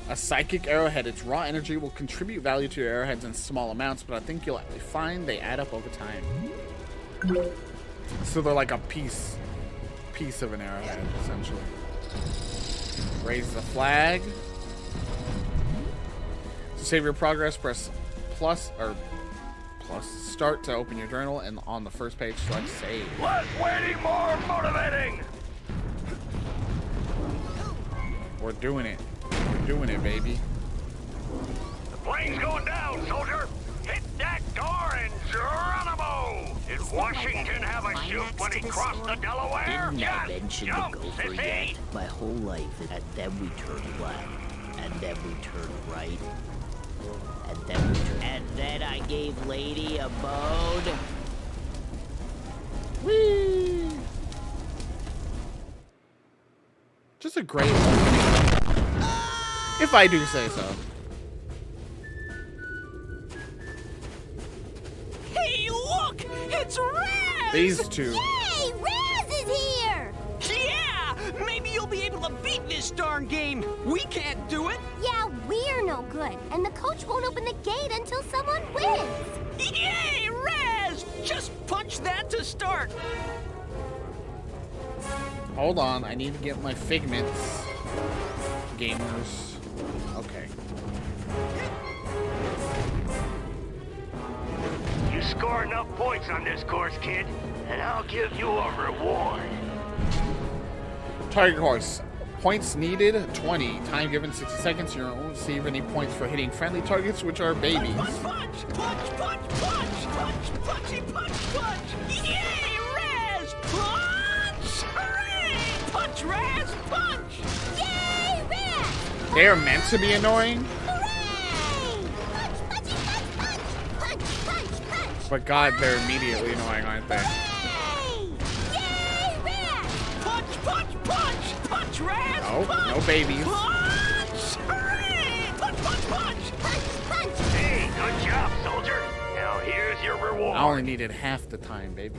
A psychic arrowhead. Its raw energy will contribute value to your arrowheads in small amounts, but I think you'll find they add up over time. So they're like a piece of an arrowhead, essentially. Raise the flag. To save your progress, press plus start to open your journal, and on the first page, select save. Less waiting, more motivating. We're doing it. We're doing it, baby. The plane's going down, soldier. Hit that door and Geronimo. Did Washington have a shoot when he crossed the Delaware? Didn't I mention to Jump, go for sissy. yet? My whole life, and then we turn left, and then we turn right, and then we turn, and then I gave Lady a bone. Whee! Just a great opening, if I do say so. Hey, look! It's Raz! These two. Hey, Raz is here! Yeah! Maybe you'll be able to beat this darn game. We can't do it. Yeah, we're no good, and the coach won't open the gate until someone wins. Yay, Raz! Just punch that to start. Hold on, I need to get my figments. Gamers. Okay. You score enough points on this course, kid, and I'll give you a reward. Target course. Points needed, 20. Time given, 60 seconds. You won't receive any points for hitting friendly targets, which are babies. Punch, punch, punch, punch, punch, punchy, punch, punch. Yay, Raz! Punch! Hooray! Punch, Raz, punch! Yay, Raz! They are meant to be annoying, Hooray! Punch, punchy, punch, punch! Punch, punch, punch! but God, they're immediately annoying, aren't they? Hooray! Yay, Raz! Punch, punch, punch! Punch, Raz! No, punch! no babies. Punch! Hooray! Punch, punch, punch! Punch, punch! Hey, good job, soldier. Now here's your reward. I only needed half the time, baby.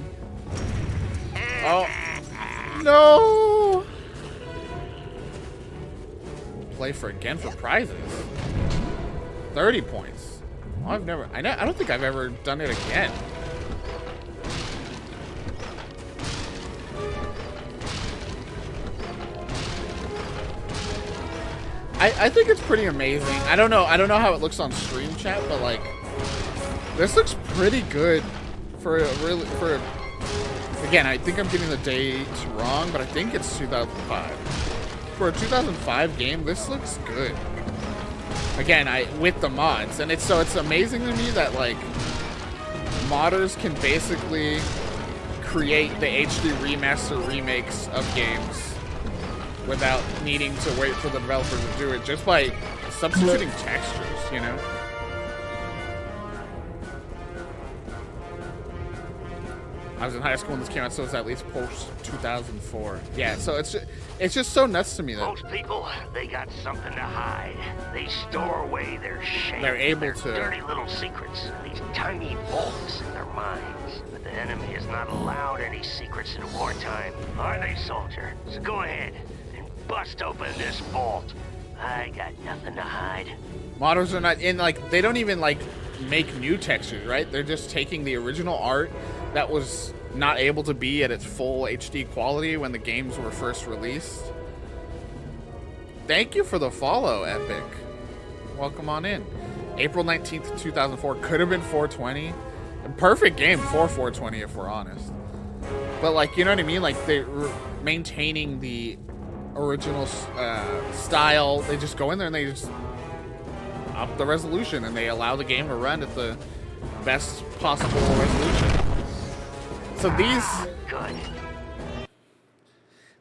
Oh. No! Play for again for prizes. 30 points. Oh, I don't think I've ever done it again. I think it's pretty amazing. I don't know how it looks on stream chat, but like this looks pretty good for again, I think I'm getting the dates wrong, but I think it's 2005. For a 2005 game, this looks good. Again, with the mods, and it's amazing to me that like modders can basically create the HD remaster remakes of games without needing to wait for the developer to do it, just by substituting textures, you know? I was in high school when this came out, so it's at least post 2004. Yeah, so it's just so nuts to me that Most people, they got something to hide. They store away their shame. They're able their to- dirty little secrets, these tiny vaults in their minds. But the enemy has not allowed any secrets in wartime, are they, soldier? So go ahead and bust open this vault. I got nothing to hide. modders are not in, like, they don't even like make new textures, right? They're just taking the original art that was not able to be at its full HD quality when the games were first released. Thank you for the follow, Epic. Welcome on in. April 19th, 2004. Could have been 420. A perfect game for 420 if we're honest. But like, you know what I mean? Like, they're maintaining the original style. They just go in there and they just up the resolution and they allow the game to run at the best possible resolution. So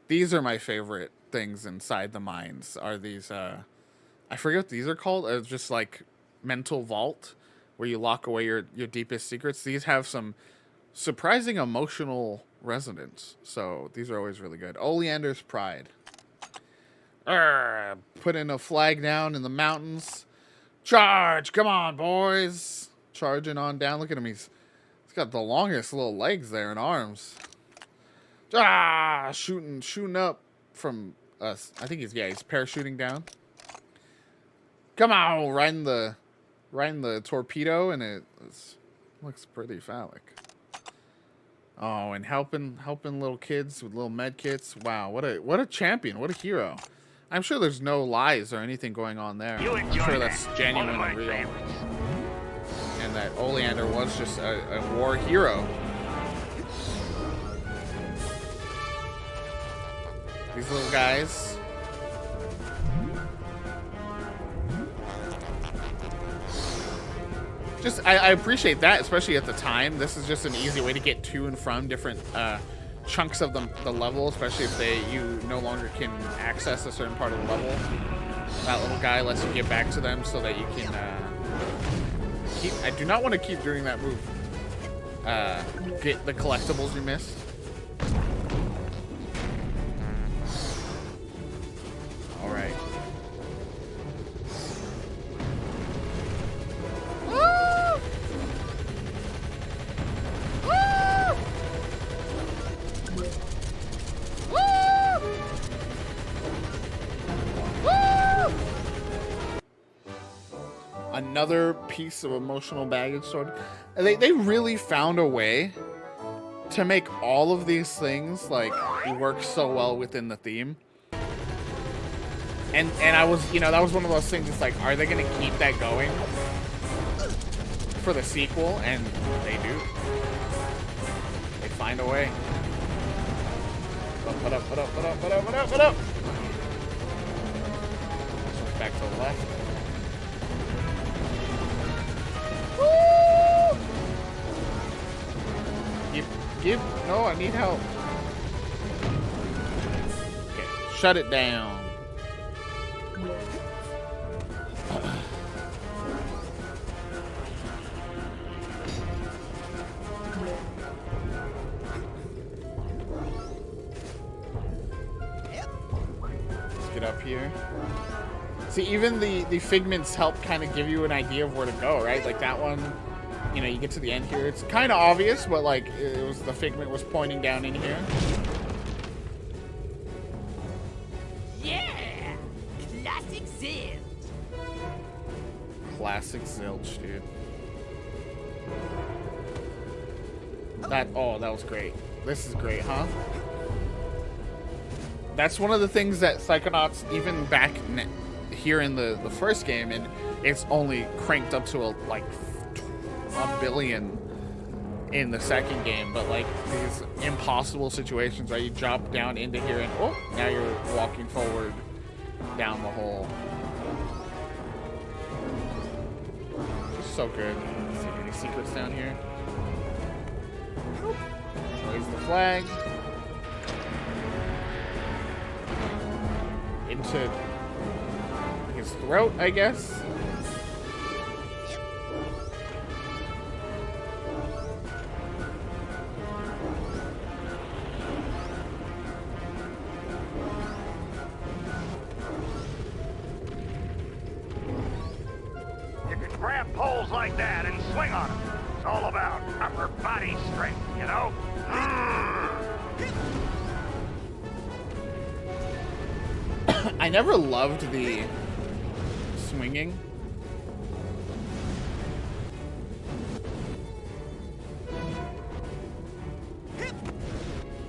these are my favorite things inside the mines. Are these I forget what these are called. It's just like mental vault where you lock away your deepest secrets. These have some surprising emotional resonance. So these are always really good. Oleander's Pride. Putting a flag down in the mountains. Charge! Come on, boys! Charging on down. Look at him. He's got the longest little legs there and arms. Shooting up from us. I think he's parachuting down. Come on, riding the torpedo, and it looks pretty phallic. Oh, and helping little kids with little med kits. Wow, what a champion, what a hero. I'm sure there's no lies or anything going on there. I'm sure that's genuine and real. And that Oleander was just a war hero. These little guys. I appreciate that, especially at the time. This is just an easy way to get to and from different chunks of the level, especially if you no longer can access a certain part of the level. That little guy lets you get back to them so that you can keep. I do not want to keep doing that move. Get the collectibles you missed. All right. Another piece of emotional baggage sword. They really found a way to make all of these things like work so well within the theme. And I was, that was one of those things. It's like, are they gonna keep that going for the sequel? And they do. They find a way. Put up. Back to the left. Woo! No, I need help. Okay, shut it down. Let's get up here. See, even the figments help kind of give you an idea of where to go, right? Like that one, you get to the end here. It's kind of obvious, but like the figment was pointing down in here. Yeah! Classic zilch! Classic zilch, dude. That was great. This is great, huh? That's one of the things that Psychonauts, even back here in the first game, and it's only cranked up to like 1 billion in the second game, but like these impossible situations, right? You drop down into here and now you're walking forward down the hole. Just so good. Let's see any secrets down here. Raise the flag. Into his throat, I guess. You can grab poles like that and swing on them. It's all about upper body strength, you know? I never loved the swinging.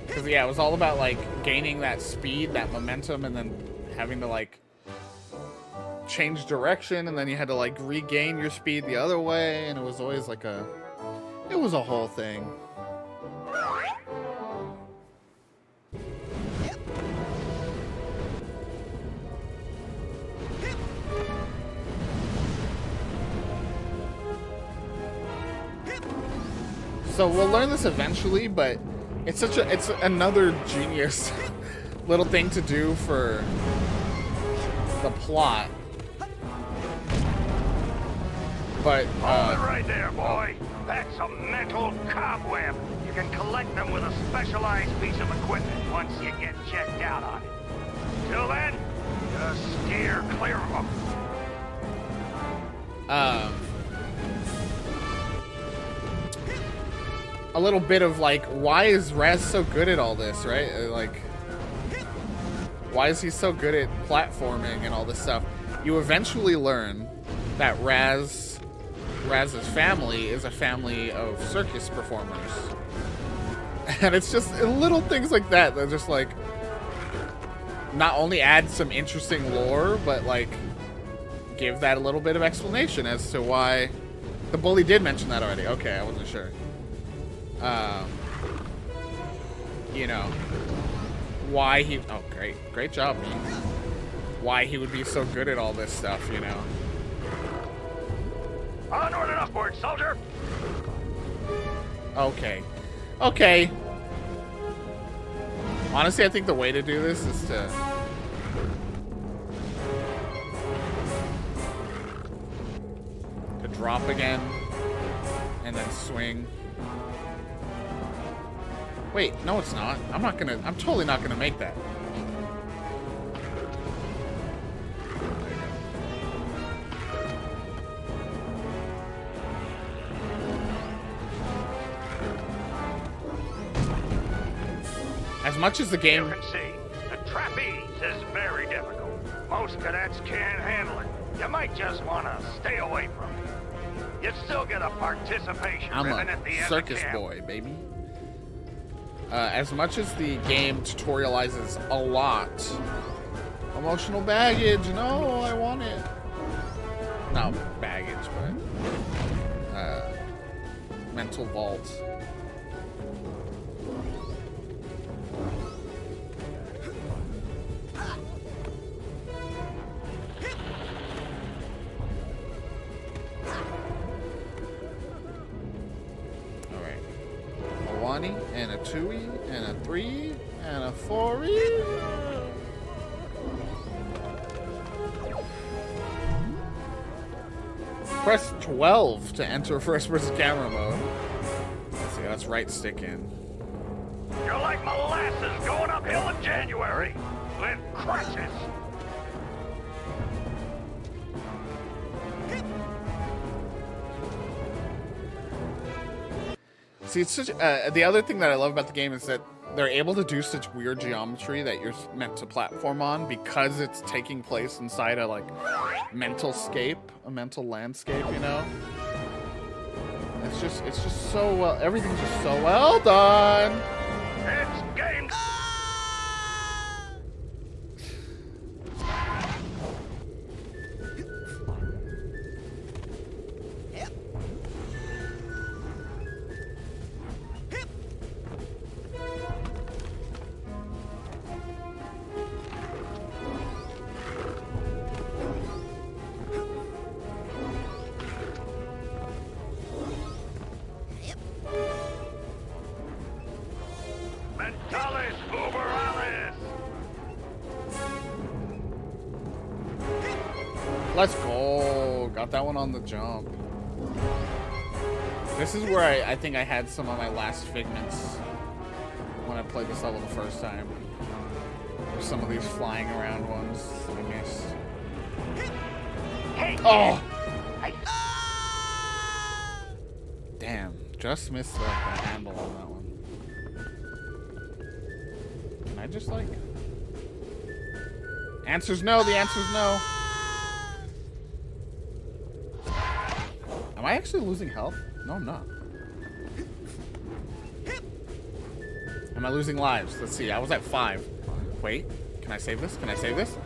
Because, yeah, it was all about, like, gaining that speed, that momentum, and then having to, like, change direction, and then you had to, like, regain your speed the other way, and it was always, like, it was a whole thing. So we'll learn this eventually, but it's another genius little thing to do for the plot. But hold it right there, boy. That's a mental cobweb. You can collect them with a specialized piece of equipment once you get checked out on it. Till then, just steer clear of them. A little bit of like, why is Raz so good at all this, right? Like, Why is he so good at platforming and all this stuff? You eventually learn that Raz's family is a family of circus performers. And it's just little things like that that just like not only add some interesting lore, but like give that a little bit of explanation as to why the bully did mention that already. Okay, I wasn't sure. You know, why he, oh great job, man. Why he would be so good at all this stuff, you know. Onward and upward, soldier. Okay. Okay. Honestly, I think the way to do this is to drop again and then swing. Wait, no it's not. I'm totally not gonna make that. As much as the game... You can see, the trapeze is very difficult. Most cadets can't handle it. You might just want to stay away from it. You still get a participation ribbon at the end of circus camp. boy, baby. As much as the game tutorializes a lot, emotional baggage, no, I want it. Not baggage, but mental vault. And a 2-y, and a 3, and a 4-y. Press 12 to enter first-person camera mode. Let's see, that's right stick in. You're like molasses going uphill in January with crutches. See, it's such. The other thing that I love about the game is that they're able to do such weird geometry that you're meant to platform on because it's taking place inside a like mental scape, a mental landscape. You know, it's just so well. Everything's just so well done. It's game. Let's go. Got that one on the jump. This is where I think I had some of my last figments when I played this level the first time. There's some of these flying around ones I missed. Oh! Damn. Just missed the handle on that one. Can I just like... Answer's no. The answer's no. Am I actually losing health? No, I'm not. Am I losing lives? Let's see. I was at 5. Wait. Can I save this? Can I save this?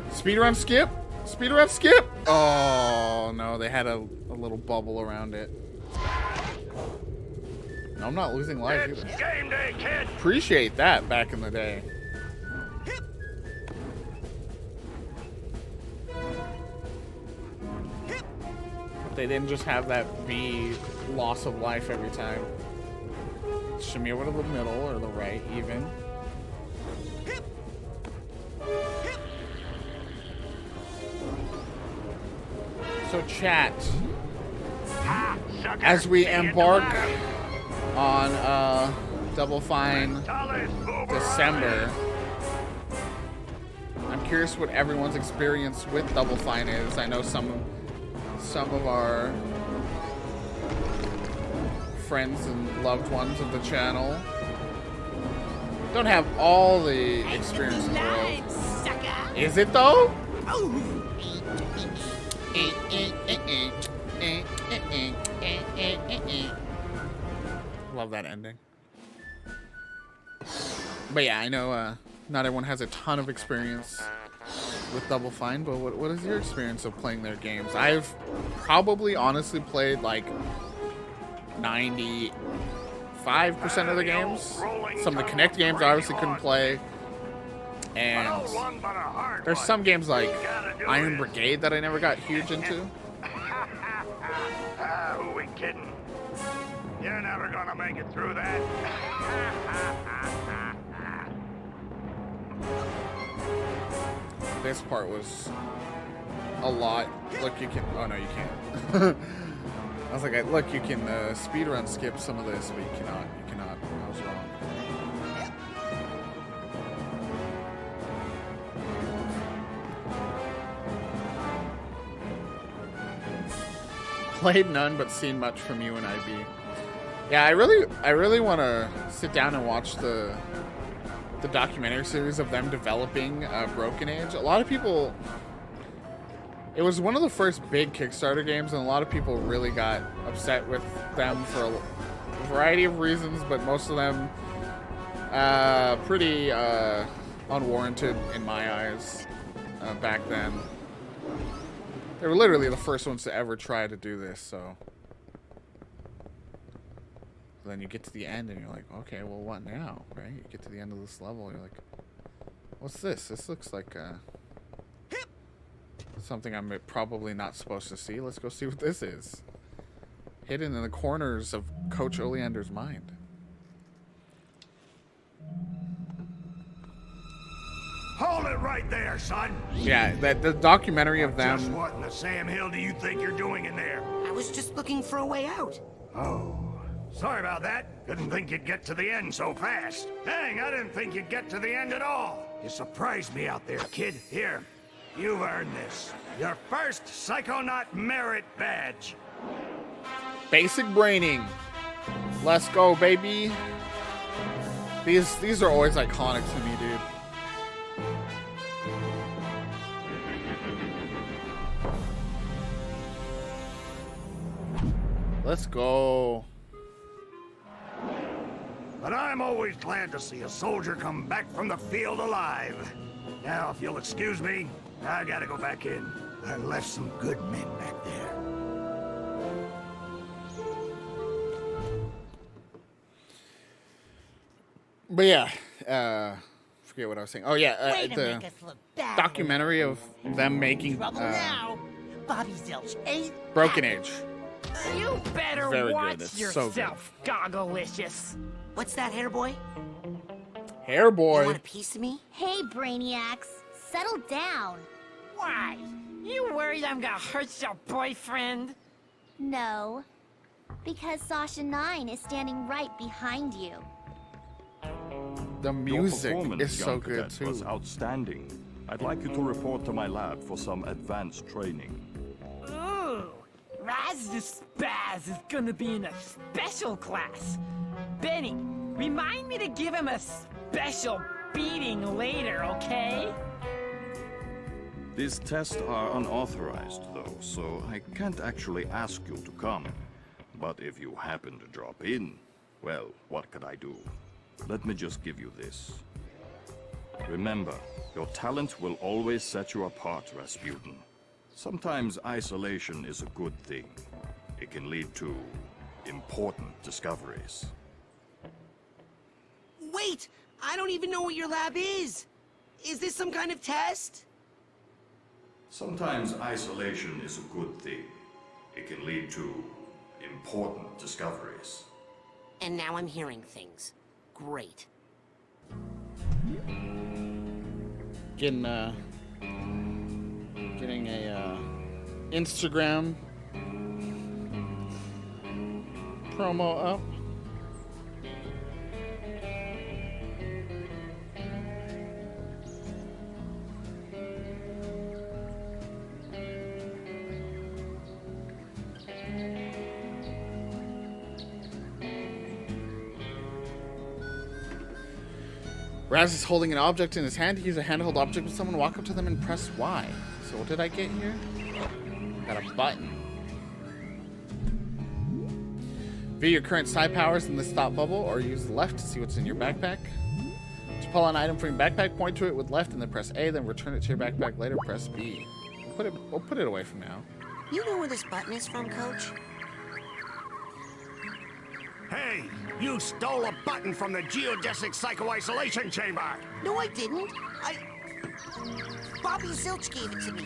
Speedrun skip? Speedrun skip? Oh, no. They had a little bubble around it. No, I'm not losing lives either. Game day, kid. Appreciate that back in the day. They didn't just have that be loss of life every time. Shimmy over to the middle or the right, even. So chat, as we embark on Double Fine December, I'm curious what everyone's experience with Double Fine is. I know some of our friends and loved ones of the channel Don't have all the experience in the world. Is it though? Love that ending. But yeah, I know not everyone has a ton of experience with Double Fine, but what is your experience of playing their games? I've probably honestly played like 95% of the games. Some of the Kinect games I obviously couldn't play. And there's some games like Iron Brigade that I never got huge into. Who we kidding? You're never gonna make it through that. This part was a lot. Look, you can. Oh no, you can't. I was like, look, you can speedrun skip some of this, but you cannot. You cannot. I was wrong. Played none, but seen much from you and IB. Yeah, I really want to sit down and watch the documentary series of them developing Broken Age. A lot of people. It was one of the first big Kickstarter games, and a lot of people really got upset with them for a variety of reasons, but most of them pretty unwarranted in my eyes back then. They were literally the first ones to ever try to do this, so. Then you get to the end and you're like, okay, well, what now, right? You get to the end of this level, you're like, what's this? This looks like something I'm probably not supposed to see. Let's go see what this is. Hidden in the corners of Coach Oleander's mind. Hold it right there, son. Yeah, the documentary of them. Just what in the Sam Hill do you think you're doing in there? I was just looking for a way out. Oh, sorry about that. Didn't think you'd get to the end so fast. Dang, I didn't think you'd get to the end at all. You surprised me out there, kid. Here, you've earned this. Your first Psychonaut merit badge. Basic braining. Let's go, baby. These are always iconic to me, dude. Let's go. But I'm always glad to see a soldier come back from the field alive. Now, if you'll excuse me, I gotta go back in. I left some good men back there. But yeah, forget what I was saying. Oh yeah, the documentary of them making Bobby Zilch ain't Broken Age. You better Very watch good. It's yourself, Gogglelicious. What's that, hair boy? Hair boy. You want a piece of me? Hey, Brainiacs, settle down. Why? You worried I'm gonna hurt your boyfriend? No, because Sasha 9 is standing right behind you. The music Your performance, is so young good cadet, too. was outstanding. I'd like you to report to my lab for some advanced training. Ooh, Raz the Spaz is gonna be in a special class. Benny, remind me to give him a special beating later, okay? These tests are unauthorized, though, so I can't actually ask you to come. But if you happen to drop in, well, what could I do? Let me just give you this. Remember, your talent will always set you apart, Rasputin. Sometimes isolation is a good thing. It can lead to important discoveries. Wait! I don't even know what your lab is! Is this some kind of test? Sometimes isolation is a good thing. It can lead to important discoveries. And now I'm hearing things. Great. Getting a Instagram promo up. Raz is holding an object in his hand. He uses a handheld object with someone. Walk up to them and press Y. So what did I get here? Got a button. View your current psi powers in this thought bubble, or use the left to see what's in your backpack. To pull an item from your backpack, point to it with left and then press A, then return it to your backpack later, press B. We'll put it away from now. You know where this button is from, Coach? Hey, you stole a button from the geodesic psycho-isolation chamber. No, I didn't. Bobby Zilch gave it to me.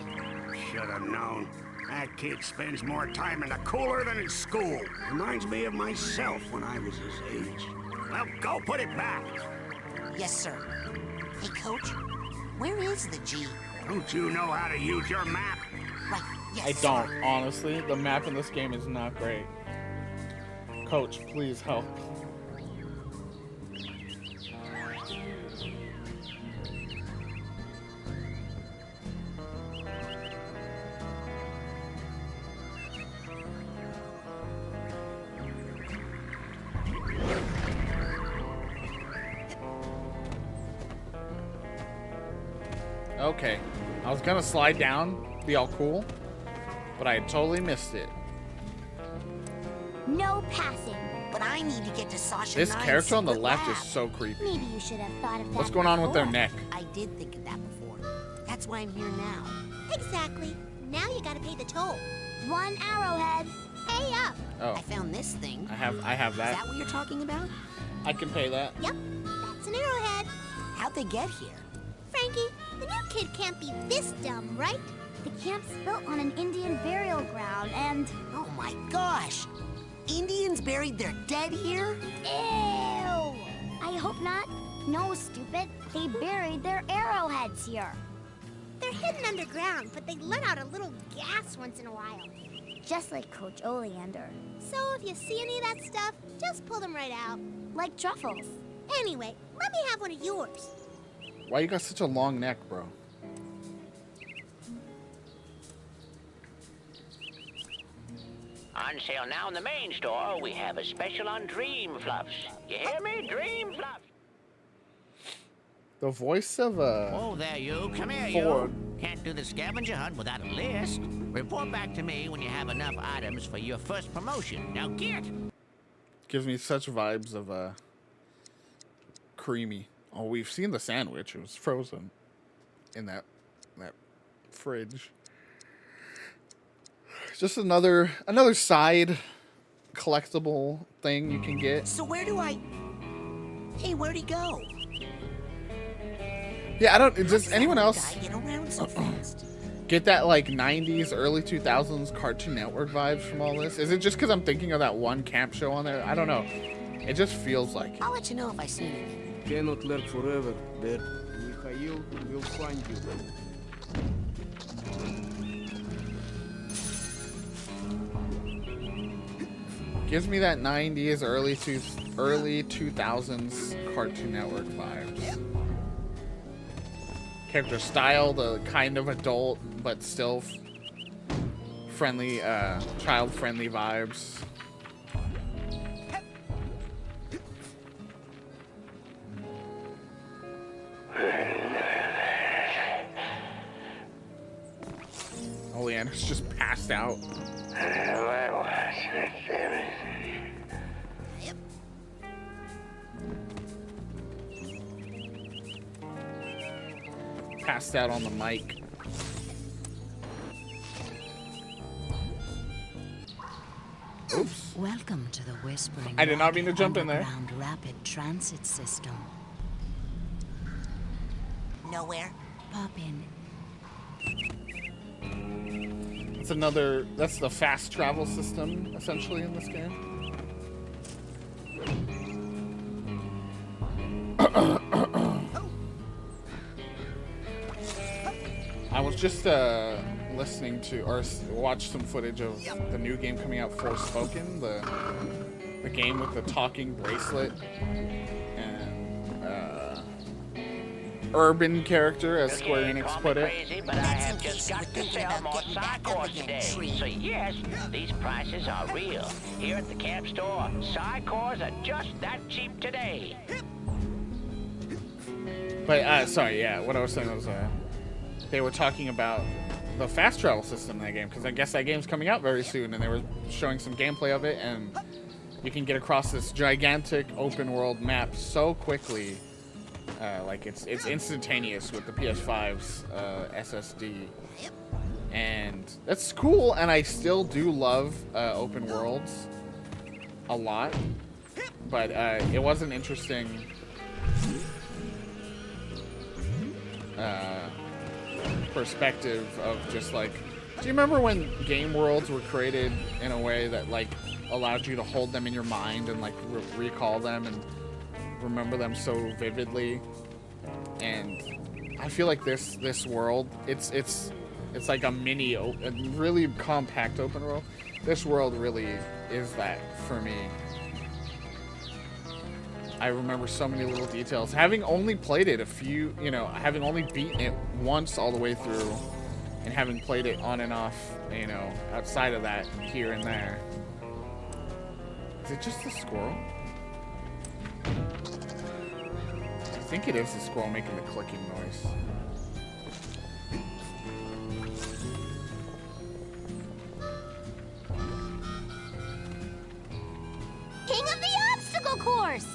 Should have known. That kid spends more time in the cooler than in school. Reminds me of myself when I was his age. Well, go put it back. Yes, sir. Hey, Coach, where is the G? Don't you know how to use your map? Right, yes, I don't, honestly. The map in this game is not great. Coach, please help. Okay, I was gonna slide down, be all cool, but I totally missed it. No passing. But I need to get to Sasha. This character on the left is so creepy. Maybe you should have thought of that. What's going on with their before. neck? I did think of that before. That's why I'm here now. Exactly. Now you gotta pay the toll. 1 arrowhead. Pay up. Oh, I found this thing. I have Is that. that what you're talking about? I can pay that. Yep, that's an arrowhead. How'd they get here? Frankie, the new kid can't be this dumb, right? The camp's built on an Indian burial ground, and... Oh my gosh! Indians buried their dead here? Ew! I hope not. No, stupid. They buried their arrowheads here. They're hidden underground, but they let out a little gas once in a while. Just like Coach Oleander. So if you see any of that stuff, just pull them right out. Like truffles. Anyway, let me have one of yours. Why you got such a long neck, bro? On sale now in the main store, we have a special on Dream Fluffs. You hear me? Dream Fluffs. The voice of Oh, there you. Come here, Ford. you. Can't do the scavenger hunt without a list. Report back to me when you have enough items for your first promotion. Now get! Gives me such vibes of creamy. Oh, we've seen the sandwich. It was frozen in that fridge. Just another side collectible thing you can get. So where do I... Hey, where'd he go? Yeah, I don't... Does anyone else Get around so fast. get that, like, 90s, early 2000s Cartoon Network vibes from all this? Is it just because I'm thinking of that one camp show on there? I don't know. It just feels like it. I'll let you know if I see it. Cannot lurk forever, there. Mikhail will find you. Gives me that 90s, early 2000s Cartoon Network vibes. Character style, the kind of adult, but still friendly, child-friendly vibes. Oleander's just passed out. Passed out on the mic. Oops. Welcome to the Whispering I did not mean to Rock jump in there. Underground Rapid Transit System. Nowhere. Pop in. That's the fast travel system, essentially, in this game. I was just listening to, or watched some footage of the new game coming out, Forspoken, the game with the talking bracelet and urban character, as Square Enix put it. Crazy, but I have just got to sell more Psychors today. So yes, these prices are real. Here at the camp store, Psychors are just that cheap today. But sorry, yeah. What I was saying was they were talking about the fast travel system in that game, because I guess that game's coming out very soon, and they were showing some gameplay of it, and you can get across this gigantic open world map so quickly. Like it's instantaneous with the PS5's SSD, and that's cool. And I still do love open worlds a lot, but it was an interesting perspective of just like, do you remember when game worlds were created in a way that like allowed you to hold them in your mind and like recall them and remember them so vividly? And I feel like this world, it's like a mini, a really compact open world. This world really is that for me. I remember so many little details. Having only played it a few, you know, having only beaten it once all the way through, and having played it on and off, you know, outside of that, here and there. Is it just the squirrel? I think it is the squirrel making the clicking noise. King of the obstacle course!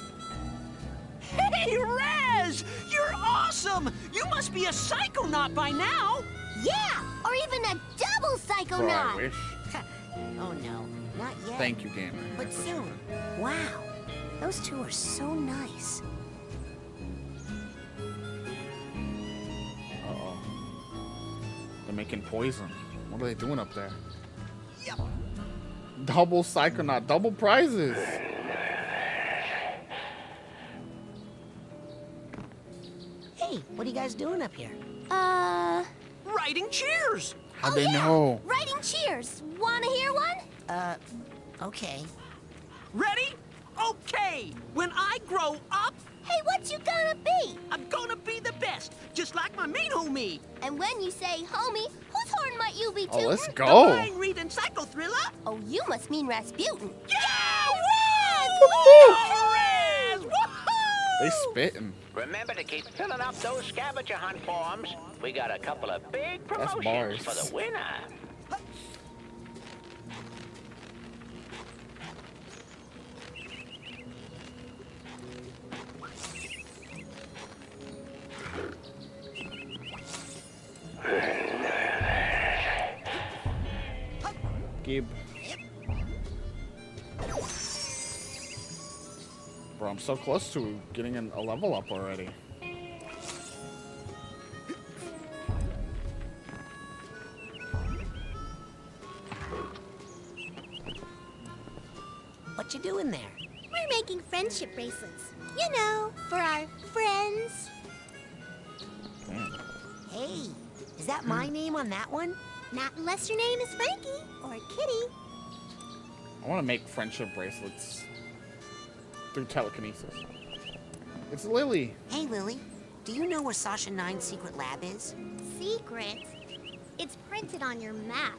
Hey, Raz! You're awesome! You must be a psychonaut by now! Yeah! Or even a double psychonaut! Bro, I wish. Oh no, not yet. Thank you, gamer. But soon. Wow, those two are so nice. Uh-oh. They're making poison. What are they doing up there? Yep. Double Psychonaut, double prizes! Hey, what are you guys doing up here? Writing cheers! How'd they know? Writing cheers! Wanna hear one? Okay. Ready? Okay! When I grow up, Hey, what you gonna be? I'm gonna be the best, just like my main homie. And when you say homie, whose horn might you be tootin'? Oh, let's The go! mind-reading psycho thriller. Oh, you must mean Rasputin. Yeah! Raz! Woohoo! They spitting. Remember to keep filling up those scavenger hunt forms. We got a couple of big That's promotions bars. for the winner. Gib. Bro, I'm so close to getting a level up already. What you doing there? We're making friendship bracelets. You know, for our friends. Hey, is that my name on that one? Not unless your name is Frankie or Kitty. I want to make friendship bracelets through telekinesis. It's Lily. Hey, Lily. Do you know where Sasha 9's secret lab is? Secret? It's printed on your map.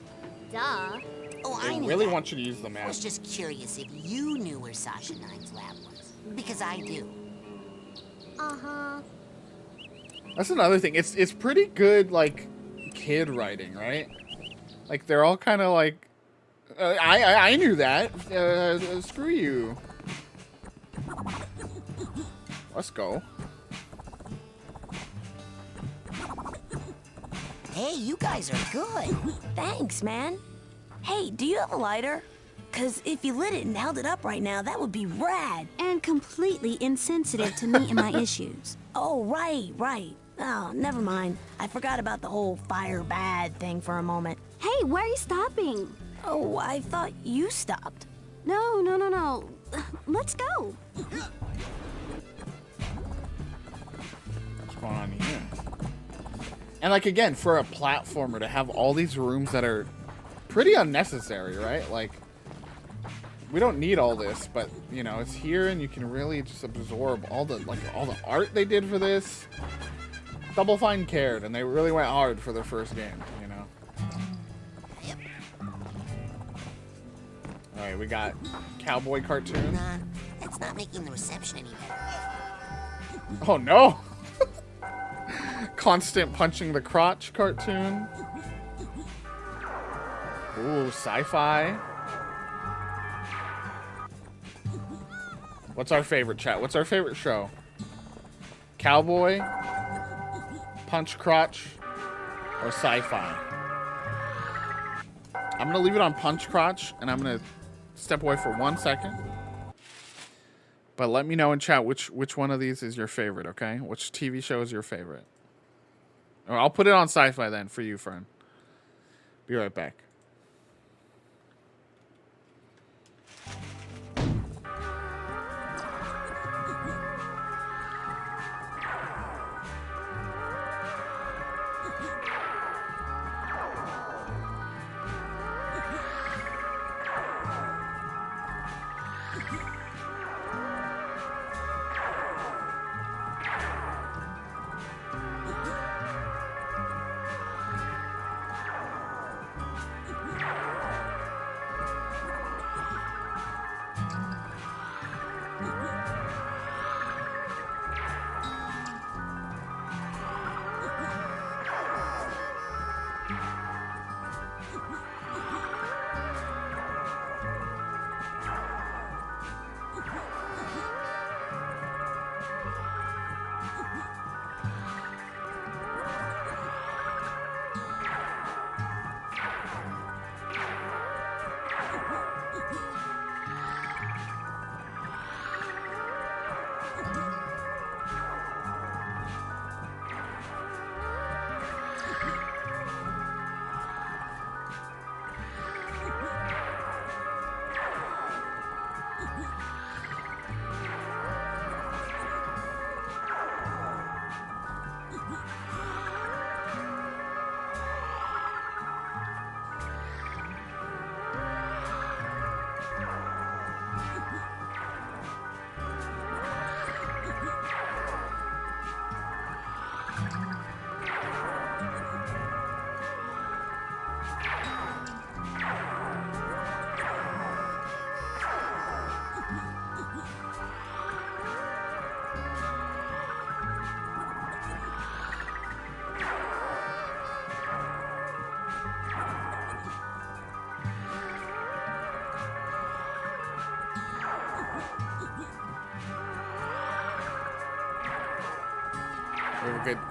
Duh. Oh, They I knew really that. want you to use the I map. was just curious if you knew where Sasha 9's lab was. Because I do. Uh-huh. That's another thing. It's pretty good, like, kid writing, right? Like, they're all kind of like, I knew that. Screw you. Let's go. Hey, you guys are good. Thanks, man. Hey, do you have a lighter? Cause if you lit it and held it up right now, that would be rad. And completely insensitive to me and my issues. Oh, right. Oh, never mind. I forgot about the whole fire bad thing for a moment. Hey, where are you stopping? Oh, I thought you stopped. No. Let's go. What's going on here? And like, again, for a platformer to have all these rooms that are pretty unnecessary, right? Like, we don't need all this, but you know, it's here and you can really just absorb all the art they did for this. Double Fine cared, and they really went hard for their first game, you know. All right, we got cowboy cartoon. Nah, that's not making the reception any better. Oh no! Constant punching the crotch cartoon. Ooh, sci-fi. What's our favorite, chat? What's our favorite show? Cowboy, punch crotch, or sci-fi? I'm gonna leave it on punch crotch, and I'm gonna step away for 1 second. But let me know in chat which one of these is your favorite, okay? Which TV show is your favorite? Or I'll put it on sci-fi then for you, friend. Be right back.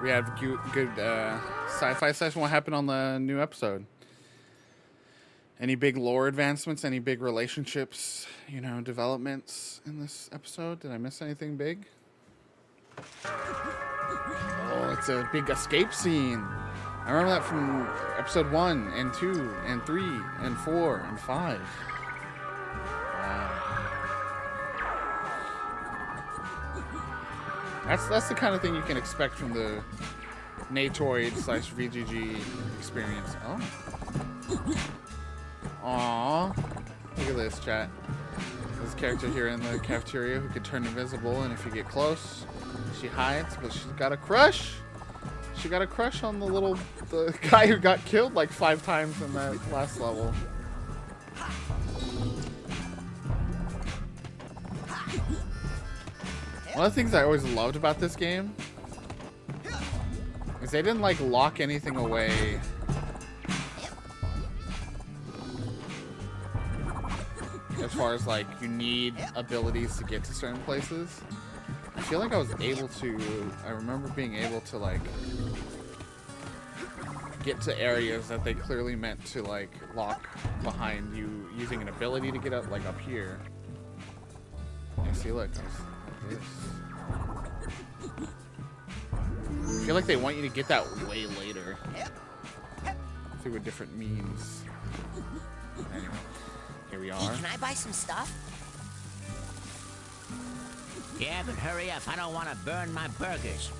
We had good sci-fi session. What happened on the new episode? Any big lore advancements? Any big relationships, developments in this episode? Did I miss anything big? Oh, it's a big escape scene. I remember that from episode 1 and 2 and 3 and 4 and 5. That's the kind of thing you can expect from the Natoid/VGG experience. Oh. Aww. Look at this, chat. This character here in the cafeteria who can turn invisible, and if you get close, she hides, but she's got a crush. She got a crush on the guy who got killed like 5 times in that last level. One of the things I always loved about this game is they didn't lock anything away. As far as you need abilities to get to certain places. I feel like I was able to, I remember being able to get to areas that they clearly meant to lock behind you using an ability to get up, up here. Yeah, see, look, this. I feel like they want you to get that way later through a different means. Anyway, here we are. Hey, can I buy some stuff? Yeah, but hurry up. I don't want to burn my burgers.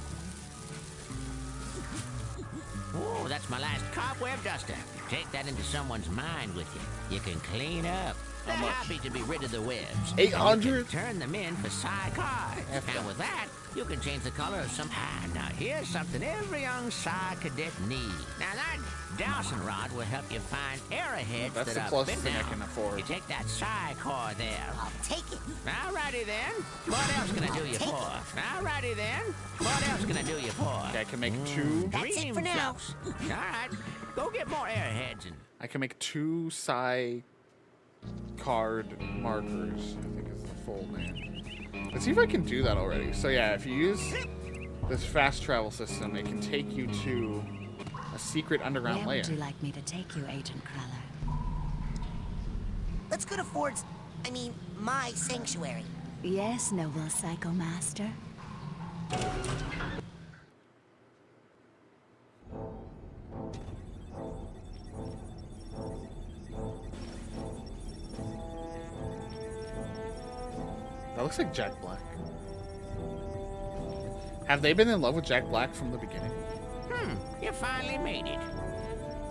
Oh, that's my last cobweb duster. Take that into someone's mind with you. You can clean up. They're happy to be rid of the webs. 800? Turn them in for Psy cards. And with that, You can change the color of some... now here's something every young Psy cadet needs. Now that dowsing rod will help you find arrowheads That's that the are closest bent thing I down. can afford. You take that Psy core there. I'll take it. Alrighty then. What else can I do you for? Alrighty then. What else can I do you for? Okay, I can make two. That's it for now. Alright. Go get more arrowheads and... I can make 2 Psy card markers. I think is the full name. Let's see if I can do that already. So yeah, if you use this fast travel system, it can take you to a secret underground Where layer. would you like me to take you, Agent Cruller? Let's go to Ford's, my sanctuary. Yes, noble Psycho Master. That looks like Jack Black. Have they been in love with Jack Black from the beginning? You finally made it.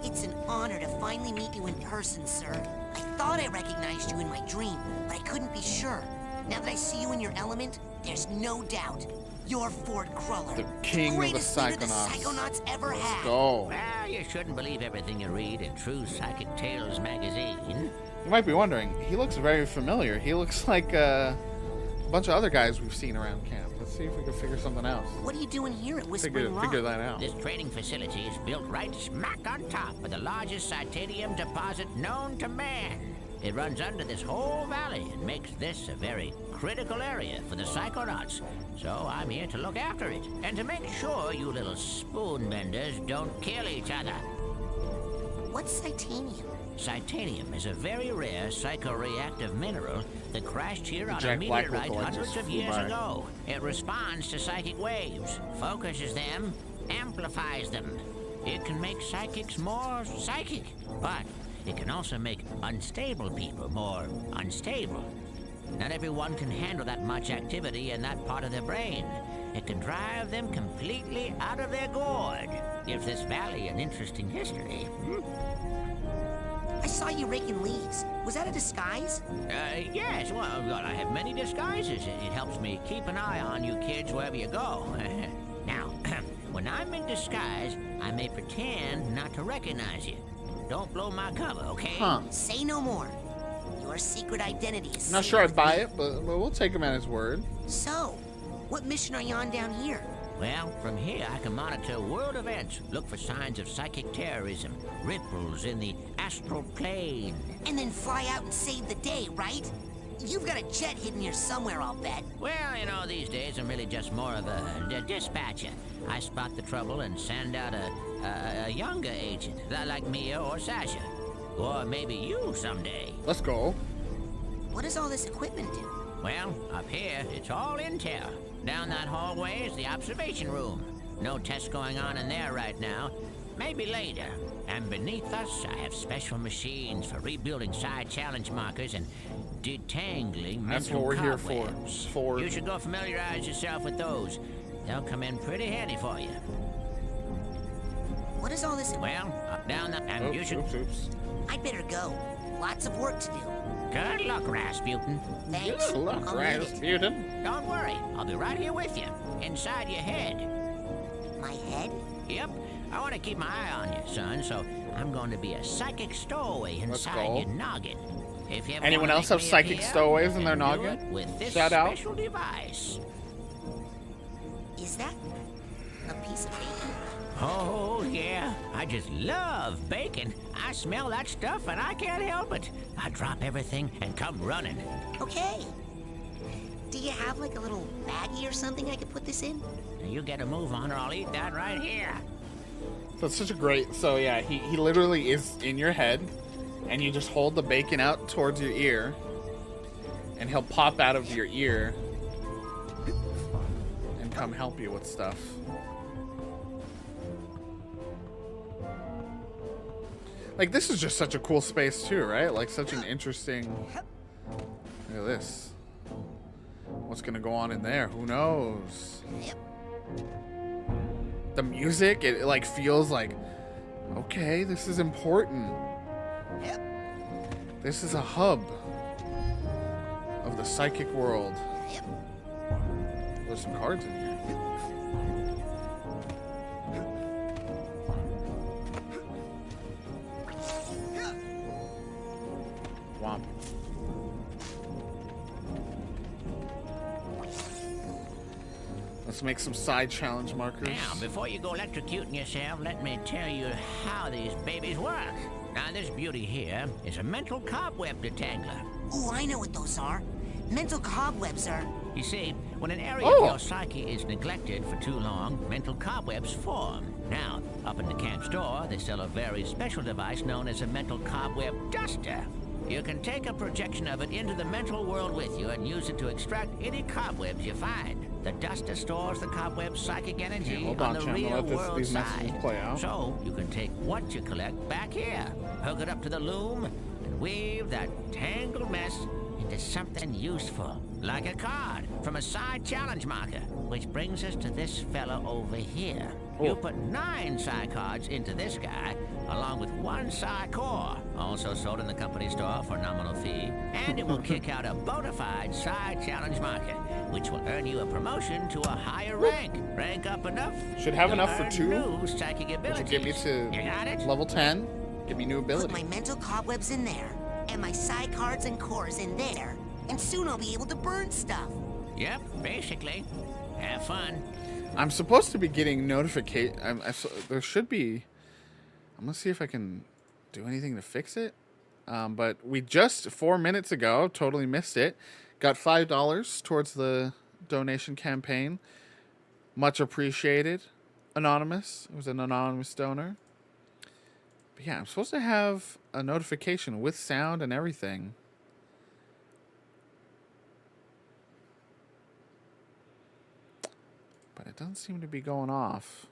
It's an honor to finally meet you in person, sir. I thought I recognized you in my dream, but I couldn't be sure. Now that I see you in your element, there's no doubt. You're Ford Cruller. The king of the greatest leader the Psychonauts. Psychonauts ever had. Go. Well, you shouldn't believe everything you read in True Psychic Tales magazine. You might be wondering, he looks very familiar. He looks like a bunch of other guys we've seen around camp. Let's see if we can figure something else. What are you doing here at Whispering Rock? Figure that out. This training facility is built right smack on top of the largest titanium deposit known to man. It runs under this whole valley and makes this a very critical area for the Psychonauts. So I'm here to look after it and to make sure you little spoon benders don't kill each other. What's titanium? Titanium is a very rare psychoreactive mineral that crashed here on a Jack Black meteorite lookalike hundreds just of flew years by. ago. It responds to psychic waves, focuses them, amplifies them. It can make psychics more psychic, but it can also make unstable people more unstable. Not everyone can handle that much activity in that part of their brain. It can drive them completely out of their gourd. Gives this valley an interesting history. I saw you raking leaves. Was that a disguise? Yes, well, I have many disguises. It helps me keep an eye on you kids wherever you go. Now, when I'm in disguise, I may pretend not to recognize you. Don't blow my cover, okay? Huh. Say no more. Your secret identity is Not safe sure I'd with buy me. it, but we'll take him at his word. So, what mission are you on down here? Well, from here I can monitor world events, look for signs of psychic terrorism, ripples in the astral plane. And then fly out and save the day, right? You've got a jet hidden here somewhere, I'll bet. Well, these days I'm really just more of a dispatcher. I spot the trouble and send out a younger agent, like Mia or Sasha. Or maybe you someday. Let's go. What does all this equipment do? Well, up here, it's all intel. Down that hallway is the observation room. No tests going on in there right now. Maybe later. And beneath us, I have special machines for rebuilding side challenge markers and detangling That's mental what we're here for. cobwebs. Ford. You should go familiarize yourself with those. They'll come in pretty handy for you. What is all this? Well, up down the... And you should... Oops. I'd better go. Lots of work to do. Good luck, Rasputin. Thanks. Good luck, I'll need it. Rasputin. Don't worry. I'll be right here with you. Inside your head. My head? Yep. I want to keep my eye on you, son, so I'm going to be a psychic stowaway inside go. your noggin. If you ever Anyone wanna else make have me psychic appear, stowaways in you their can do noggin? it With this Shout out. special device. Is that a piece of bacon? Oh, yeah. I just love bacon. I smell that stuff and I can't help it. I drop everything and come running. Okay. Do you have like a little baggie or something I could put this in? Now you get a move on or I'll eat that right here. So it's such a great... So yeah, he literally is in your head, and you just hold the bacon out towards your ear, and he'll pop out of your ear and come help you with stuff. Like, this is just such a cool space too, right? Like, such an interesting... Look at this. What's gonna go on in there? Who knows? The music, it like feels like, okay, this is important. This is a hub of the psychic world. There's some cards in here. Let's make some side challenge markers. Now, before you go electrocuting yourself, let me tell you how these babies work. Now, this beauty here is a mental cobweb detangler. Oh, I know what those are. Mental cobwebs are... You see, when an area of your psyche is neglected for too long, mental cobwebs form. Now, up in the camp store, they sell a very special device known as a mental cobweb duster. You can take a projection of it into the mental world with you and use it to extract any cobwebs you find. The duster stores the cobweb's psychic energy on the real world side. So you can take what you collect back here, hook it up to the loom, and weave that tangled mess into something useful, like a card from a side challenge marker, which brings us to this fella over here. You put 9 psi cards into this guy, along with 1 psi core, also sold in the company store for a nominal fee, and it will kick out a bona fide side challenge marker, which will earn you a promotion to a higher rank. Rank up enough. Should have enough for 2. New psychic abilities. Which will get me to level 10. Give me new ability. Put my mental cobwebs in there, and my psi cards and cores in there, and soon I'll be able to burn stuff. Yep, basically. Have fun. I'm supposed to be getting notification. There should be. I'm gonna see if I can do anything to fix it. But we just 4 minutes ago totally missed it. Got $5 towards the donation campaign. Much appreciated. Anonymous. It was an anonymous donor. But yeah, I'm supposed to have a notification with sound and everything. But it doesn't seem to be going off.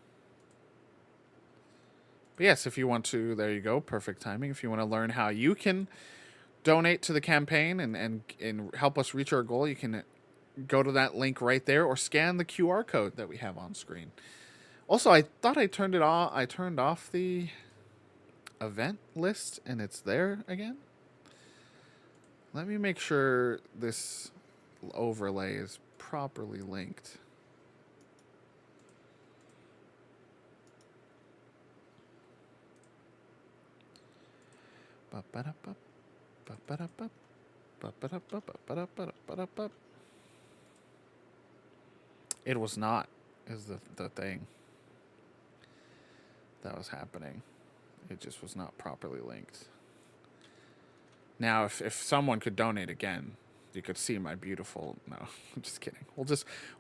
But yes, if you want to, there you go, perfect timing. If you want to learn how you can donate to the campaign and help us reach our goal, you can go to that link right there or scan the QR code that we have on screen. Also, I thought I turned it off. I turned off the event list and it's there again. Let me make sure this overlay is properly linked. It was not, is the thing that was happening. It just was not properly linked. Now, if someone could donate again, you could see my beautiful... No, I'm just kidding.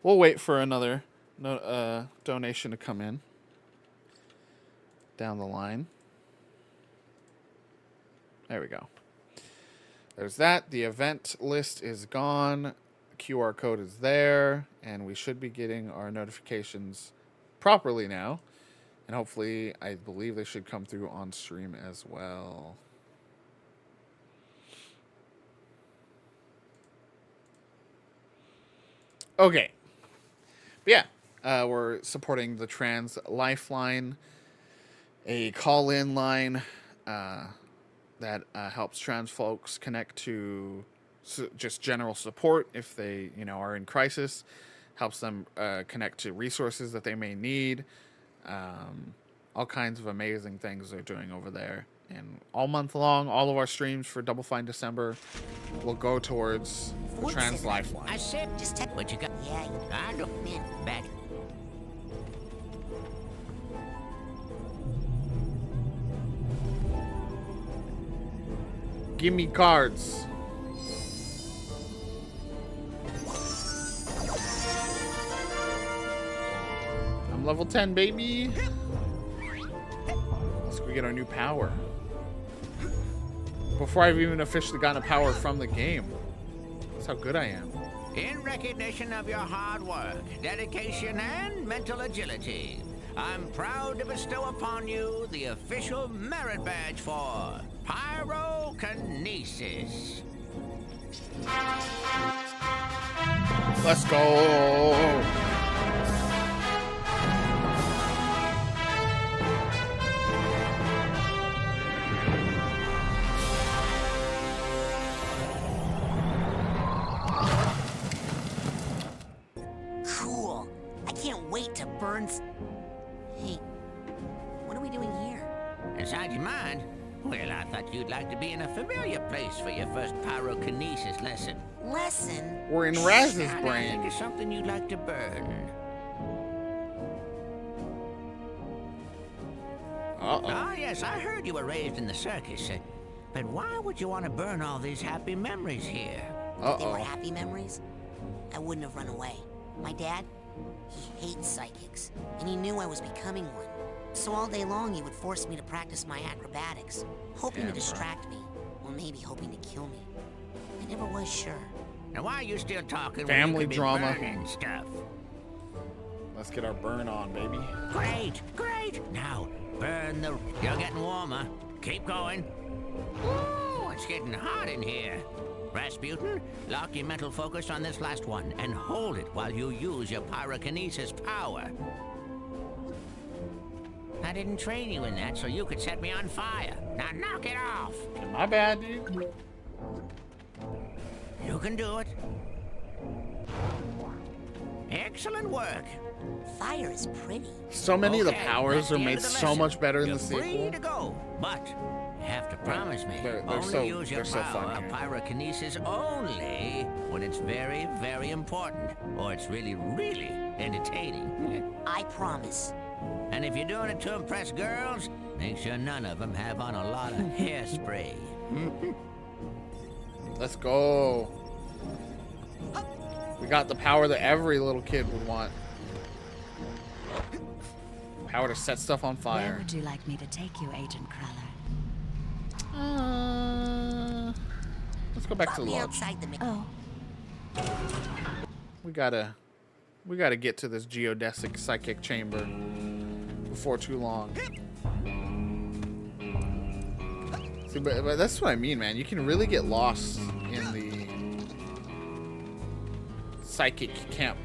We'll wait for another donation to come in down the line. There we go. There's that. The event list is gone. The QR code is there. And we should be getting our notifications properly now. And hopefully, I believe they should come through on stream as well. Okay. But yeah. We're supporting the Trans Lifeline. A call-in line. That helps trans folks connect to just general support if they, are in crisis. Helps them connect to resources that they may need. All kinds of amazing things they're doing over there. And all month long, all of our streams for Double Fine December will go towards the Trans Lifeline. I said, just take what you got. Yeah, I don't mean back. Give me cards. I'm level 10, baby. Let's go get our new power. Before I've even officially gotten a power from the game. That's how good I am. In recognition of your hard work, dedication, and mental agility, I'm proud to bestow upon you the official merit badge for Pyrokinesis. Let's go. Cool. I can't wait to burn... Hey, what are we doing here? Inside your mind? Well, I thought you'd like to be in a familiar place for your first pyrokinesis lesson. Lesson? We're in Raz's I brain. think it's something you'd like to burn. Ah, yes, I heard you were raised in the circus. But why would you want to burn all these happy memories here? If they were happy memories, I wouldn't have run away. My dad, he hates psychics, and he knew I was becoming one. So all day long, he would force me to practice my acrobatics, hoping to distract me, or maybe hoping to kill me. I never was sure. Now why are you still talking Family when you could be drama. burning stuff? Let's get our burn on, baby. Great, great. Now, burn the... You're getting warmer. Keep going. Ooh, it's getting hot in here. Rasputin, lock your mental focus on this last one and hold it while you use your pyrokinesis power. I didn't train you in that so you could set me on fire. Now knock it off. My bad, dude. You can do it. Excellent work. Fire is pretty. So many of the Okay, powers that's are the end made of the so lesson. much better in You're the free sequel. to go, but you have to promise me They're only so- use your they're so power fun of here. pyrokinesis only when it's very, very important, or it's really, really entertaining. I promise. And if you're doing it to impress girls, make sure none of them have on a lot of hairspray. Let's go. We got the power that every little kid would want. Power to set stuff on Where fire. would you like me to take you, Agent Cruller? Let's go back to the lodge. Outside the Oh, We gotta get to this geodesic psychic chamber before too long. See, but that's what I mean, man. You can really get lost in the psychic camp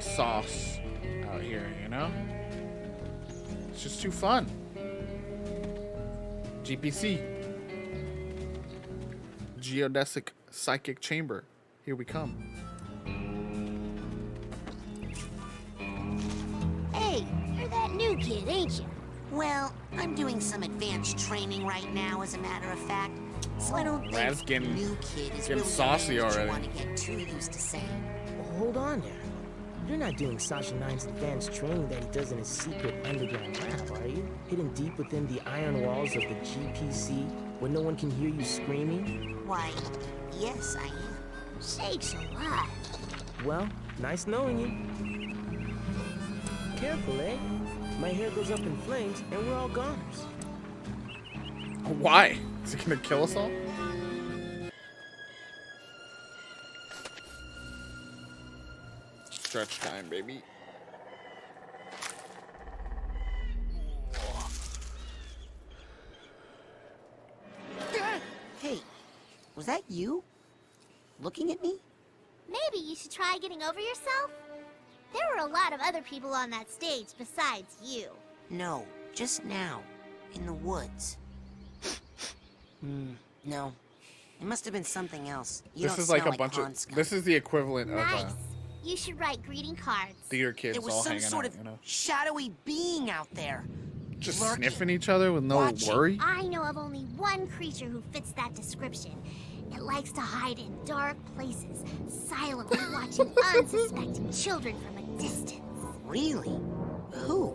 sauce out here, you know? It's just too fun. GPC. Geodesic psychic chamber. Here we come. Hey, you're that new kid, ain't you? Well, I'm doing some advanced training right now, as a matter of fact. So I don't think Raz getting- new kid is getting really saucy what you already. want to get too used to saying. Hold on there. You're not doing Sasha Nine's advanced training that he does in his secret underground lab, are you? Hidden deep within the iron walls of the GPC, where no one can hear you screaming? Why, yes, I am. Sakes alive. Well, nice knowing you. Careful, eh? My hair goes up in flames, and we're all goners. Why? Is he gonna kill us all? Stretch time, baby. Hey, was that you? Looking at me? Maybe you should try getting over yourself? There were a lot of other people on that stage besides you. No, just now. In the woods. No. It must have been something else. You This don't is like smell a bunch pond of. skunk. This is the equivalent Nice. of You should write greeting cards. theater kids There was all some hanging sort out, of you know, shadowy being out there. just lurking. sniffing each other with no Watching. worry. I know of only one creature who fits that description. It likes to hide in dark places, silently watching unsuspecting children from a distance. Really? Who?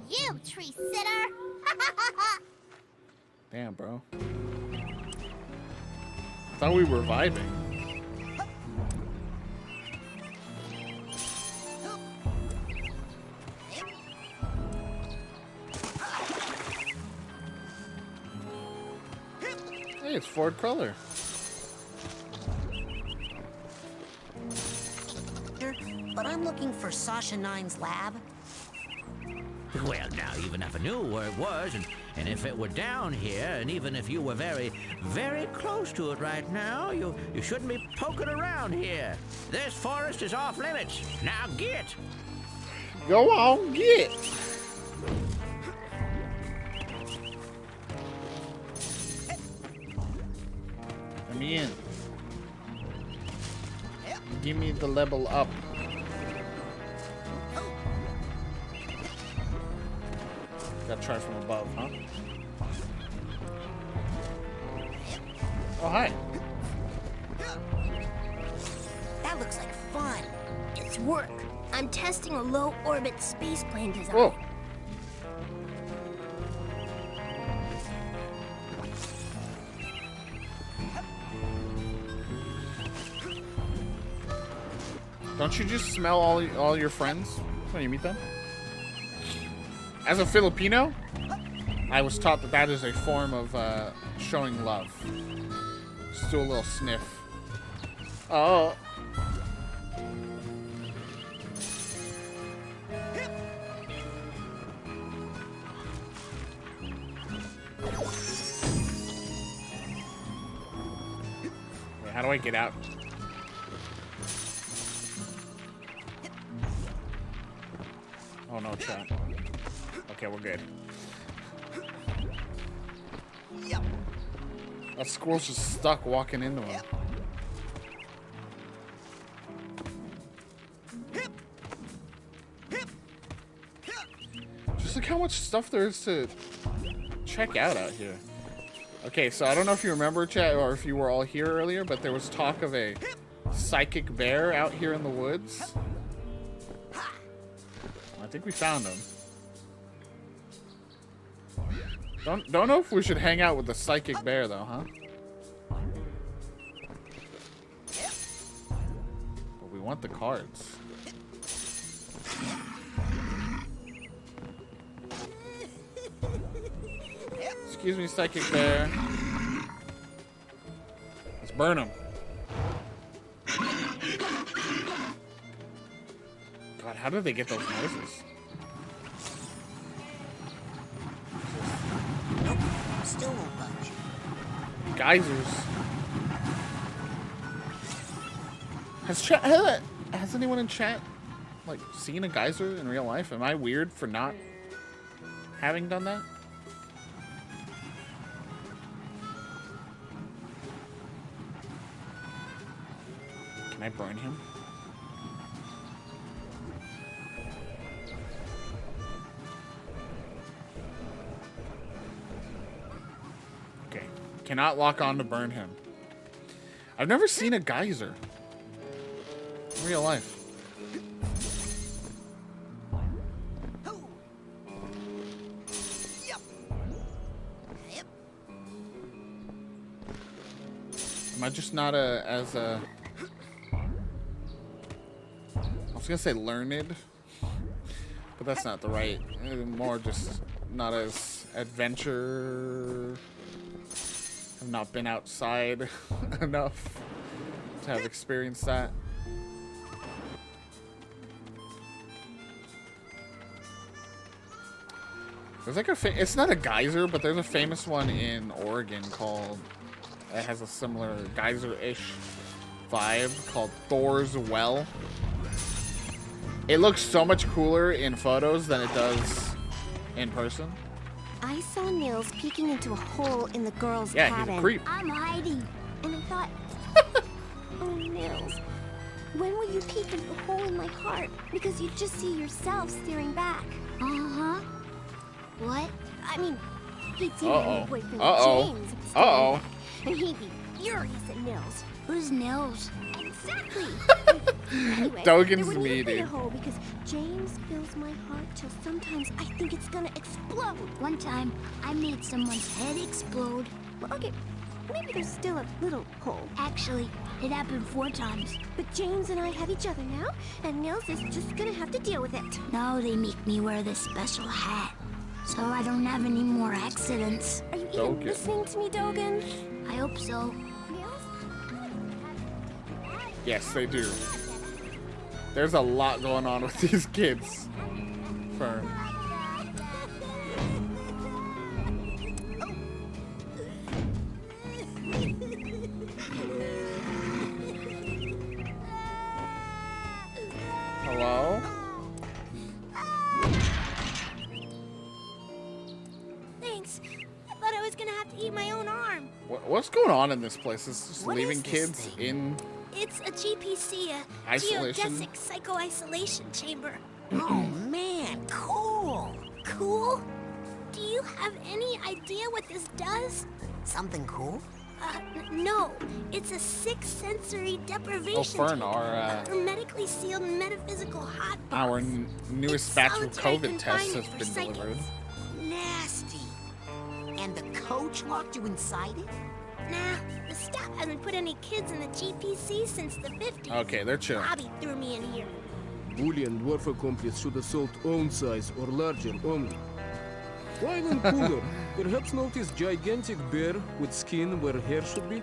You, tree sitter! Damn, bro. I thought we were vibing. Hey, it's Ford Cruller. But I'm looking for Sasha Nine's lab. Well, now, even if I knew where it was, and if it were down here, and even if you were very, very close to it right now, you shouldn't be poking around here. This forest is off limits. Now get! Go on, get! I'm in. Give me the level up. Gotta try from above, huh? Oh, hi. That looks like fun. It's work. I'm testing a low-orbit spaceplane design. Whoa. Don't you just smell all your friends when you meet them? As a Filipino, I was taught that that is a form of showing love. Just do a little sniff. Oh. Wait, how do I get out? Oh no, chat. Okay, we're good. That squirrel's just stuck walking into him. Just look how much stuff there is to check out here. Okay, so I don't know if you remember, chat, or if you were all here earlier, but there was talk of a psychic bear out here in the woods. I think we found him. Don't know if we should hang out with the psychic bear though, huh? But we want the cards. Excuse me, psychic bear. Let's burn him. God, how did they get those noises? Still won't budge. Geysers. Has anyone in chat like seen a geyser in real life? Am I weird for not having done that? Can I burn him? Cannot lock on to burn him. I've never seen a geyser in real life. Am I just not as I was gonna say learned, but that's not the right. More just not as adventure. I've not been outside enough to have experienced that. There's like it's not a geyser, but there's a famous one in Oregon called, it has a similar geyser-ish vibe called Thor's Well. It looks so much cooler in photos than it does in person. I saw Nils peeking into a hole in the girl's Yeah, cabin. he's a creep. I'm hiding. And I thought, oh, Nils, when will you peek into the hole in my heart? Because you just see yourself staring back. Uh-huh. What? I mean, he'd see my boyfriend James. Uh-oh. And he'd be furious at Nils. Who's Nils? Exactly. Anyway, Dogan's there me, wouldn't be a dude. hole because James fills my heart till sometimes I think it's gonna explode. One time, I made someone's head explode. Well, okay, maybe there's still a little hole. Actually, it happened 4 times. But James and I have each other now, and Nils is just gonna have to deal with it. Now they make me wear this special hat, so I don't have any more accidents. Are you even listening to me, Dogan? I hope so. Yes, they do. There's a lot going on with these kids. Fern. Hello? Thanks. I thought I was gonna have to eat my own arm. What's going on in this place? It's just What leaving is this kids thing? in It's a GPC, a Isolation? geodesic psycho-isolation chamber. Oh man, cool. Cool? Do you have any idea what this does? Something cool? No. It's a 6-sensory deprivation Oh, Fern, tank, our, a hermetically sealed metaphysical hotbox. our newest batch of solitary COVID tests has confinement been for psychics. delivered. Nasty. And the coach locked you inside it? Nah, the staff hasn't put any kids in the GPC since the 50s. Okay, they're chill. Bobby threw me in here. Bully and dwarf accomplice should assault own size or larger only. While in cooler, perhaps notice gigantic bear with skin where hair should be?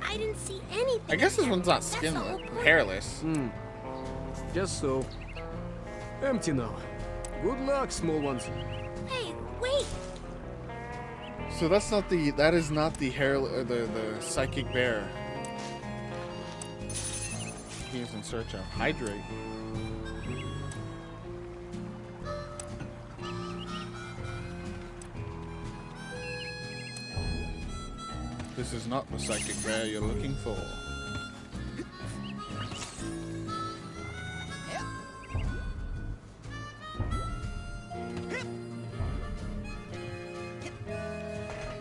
I didn't see anything. I guess this one's not That's the whole skinless, point. hairless. Just so. Empty now. Good luck, small ones. Hey, wait. So that is not the the psychic bear. He's in search of hydrate. This is not the psychic bear you're looking for.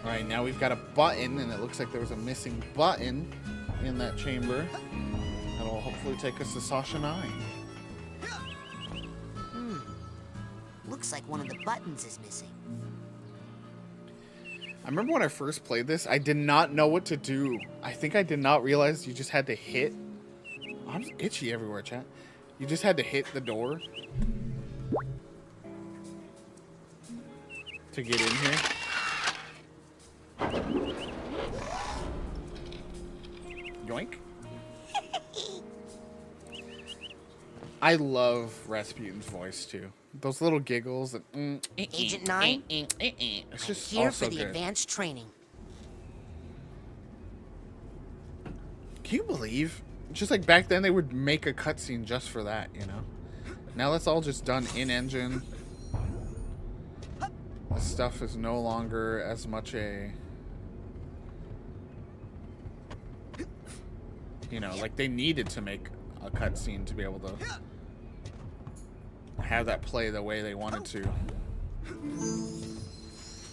Alright, now we've got a button, and it looks like there was a missing button in that chamber. That'll hopefully take us to Sasha 9. Looks like one of the buttons is missing. I remember when I first played this, I did not know what to do. I think I did not realize you just had to hit. I'm itchy everywhere, chat. You just had to hit the door to get in here. Yoink. I love Rasputin's voice too. Those little giggles. And, Agent 9? It's just Here also for the good. advanced training. Can you believe? Just like back then, they would make a cutscene just for that, you know? Now that's all just done in-engine. This stuff is no longer as much a... You know, like they needed to make a cutscene to be able to have that play the way they wanted to.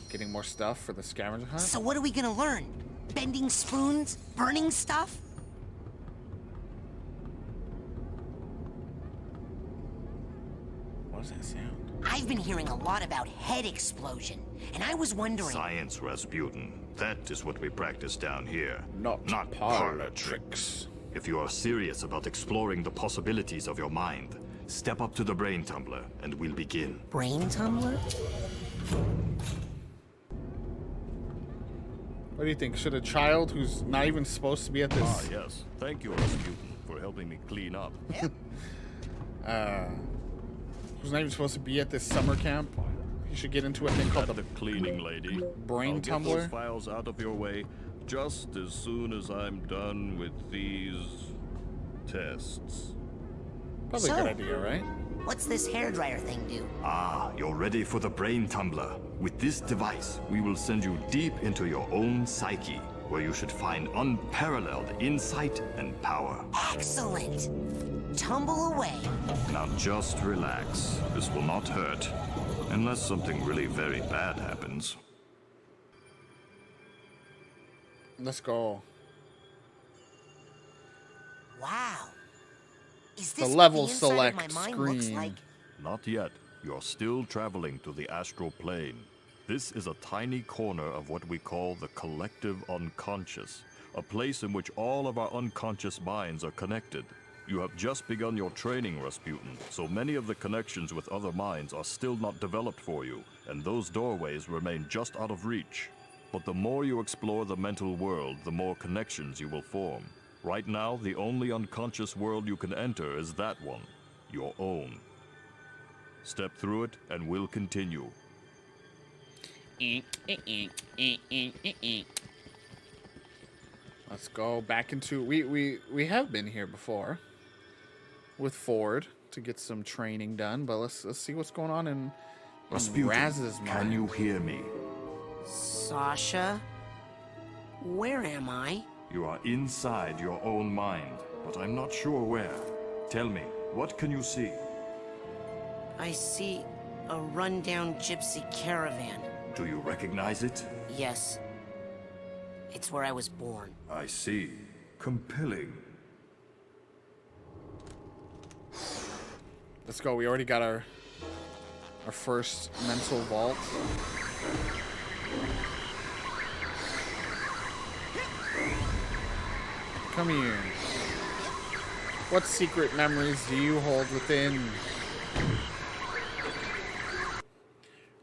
Getting more stuff for the scavenger hunt. So what are we gonna learn? Bending spoons? Burning stuff? What does that sound? I've been hearing a lot about head explosion, and I was wondering... Science, Rasputin. That is what we practice down here. Not parlor tricks. If you are serious about exploring the possibilities of your mind, step up to the brain tumbler and we'll begin. Brain tumbler? What do you think? Should a child who's not even supposed to be at this... Ah, yes. Thank you, Rasputin, for helping me clean up. Who's not even supposed to be at this summer camp? You should get into a thing called the cleaning lady. Brain I'll tumbler. Get those files out of your way just as soon as I'm done with these tests. Probably a good idea, right? What's this hairdryer thing do? Ah, you're ready for the brain tumbler. With this device, we will send you deep into your own psyche, where you should find unparalleled insight and power. Excellent! Tumble away. Now just relax. This will not hurt. Unless something really very bad happens. Let's go. Wow. Is The this what level the inside select of my mind looks screen. like? Not yet. You're still traveling to the astral plane. This is a tiny corner of what we call the collective unconscious, a place in which all of our unconscious minds are connected. You have just begun your training, Rasputin, so many of the connections with other minds are still not developed for you, and those doorways remain just out of reach. But the more you explore the mental world, the more connections you will form. Right now, the only unconscious world you can enter is that one, your own. Step through it, and we'll continue. Let's go back into... We have been here before with Ford to get some training done, but let's see what's going on in Raz's mind. Can you hear me? Sasha? Where am I? You are inside your own mind, but I'm not sure where. Tell me, what can you see? I see a rundown gypsy caravan. Do you recognize it? Yes. It's where I was born. I see. Compelling. Let's go. We already got our first mental vault. come here. What secret memories do you hold within?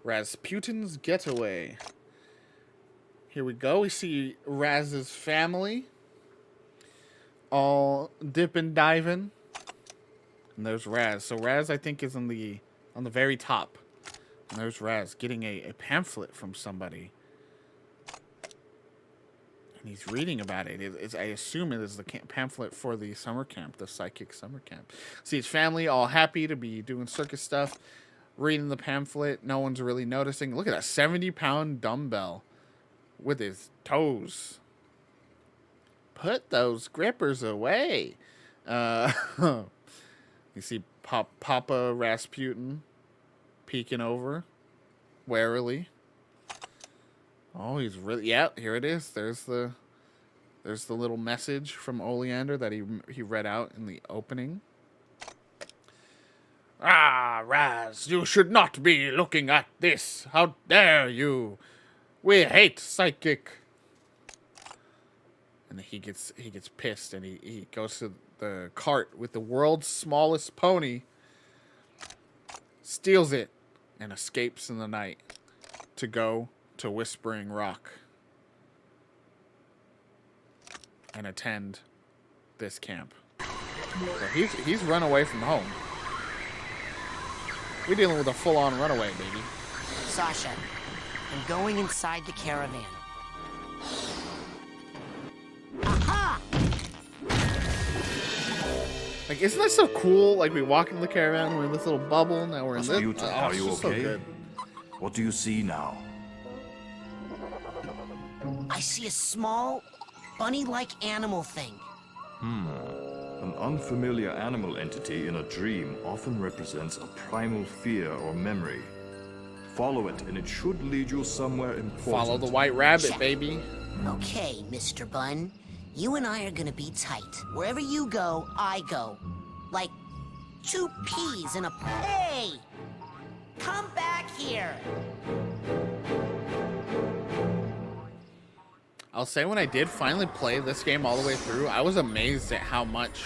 Rasputin's getaway. Here we go. We see Raz's family all dipping, diving. And there's Raz. So Raz, I think, is on the very top. And there's Raz getting a pamphlet from somebody. And he's reading about it. I assume it is the pamphlet for the summer camp, the psychic summer camp. See his family all happy to be doing circus stuff, reading the pamphlet. No one's really noticing. Look at that 70-pound dumbbell with his toes. Put those grippers away. You see Papa Rasputin peeking over warily. Oh, he's really... Yeah, here it is. There's the little message from Oleander that he read out in the opening. Ah, Raz, you should not be looking at this. How dare you? We hate psychic. And he gets pissed, and he goes to the cart with the world's smallest pony, steals it, and escapes in the night to go to Whispering Rock and attend this camp. So he's run away from home. We're dealing with a full-on runaway, baby. Sasha, I'm going inside the caravan. Aha! Like, isn't that so cool? Like, we walk into the caravan, we're in this little bubble, now we're in this. Are you so okay? good. What do you see now? I see a small, bunny-like animal thing. An unfamiliar animal entity in a dream often represents a primal fear or memory. Follow it, and it should lead you somewhere important. Follow the white rabbit, Check. baby. Okay, Mr. Bun. You and I are gonna be tight. Wherever you go, I go. Like two peas in a... Hey! Come back here! I'll say when I did finally play this game all the way through, I was amazed at how much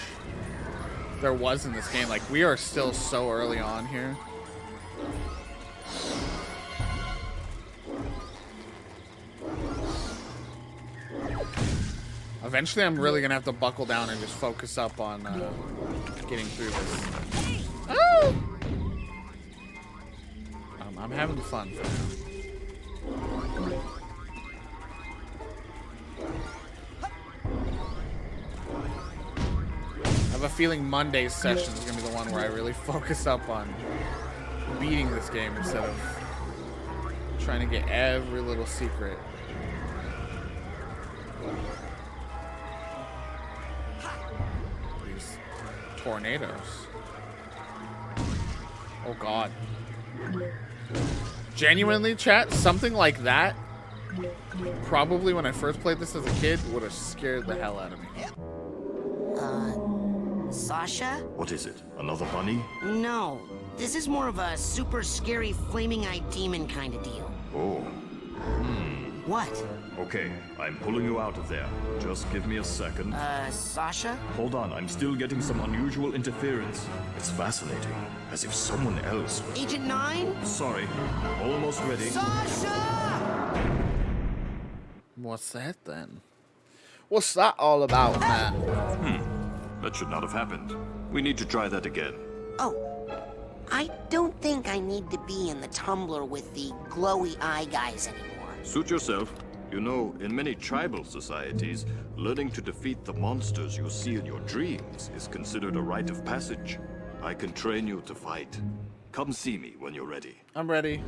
there was in this game. Like, we are still so early on here. Eventually, I'm really going to have to buckle down and just focus up on getting through this. Oh! I'm having fun for now. I have a feeling Monday's session is going to be the one where I really focus up on beating this game instead of trying to get every little secret. These tornadoes. Oh God. Genuinely, chat, something like that, probably when I first played this as a kid, would have scared the hell out of me. Sasha? What is it? Another bunny? No. This is more of a super scary flaming-eyed demon kind of deal. Oh. What? Okay, I'm pulling you out of there. Just give me a second. Sasha? Hold on, I'm still getting some unusual interference. It's fascinating, as if someone else was... Agent 9? Sorry, almost ready. Sasha! What's that then? What's that all about, man? That should not have happened. We need to try that again. Oh, I don't think I need to be in the tumbler with the glowy eye guys anymore. Suit yourself. You know, in many tribal societies, learning to defeat the monsters you see in your dreams is considered a rite of passage. I can train you to fight. Come see me when you're ready. I'm ready.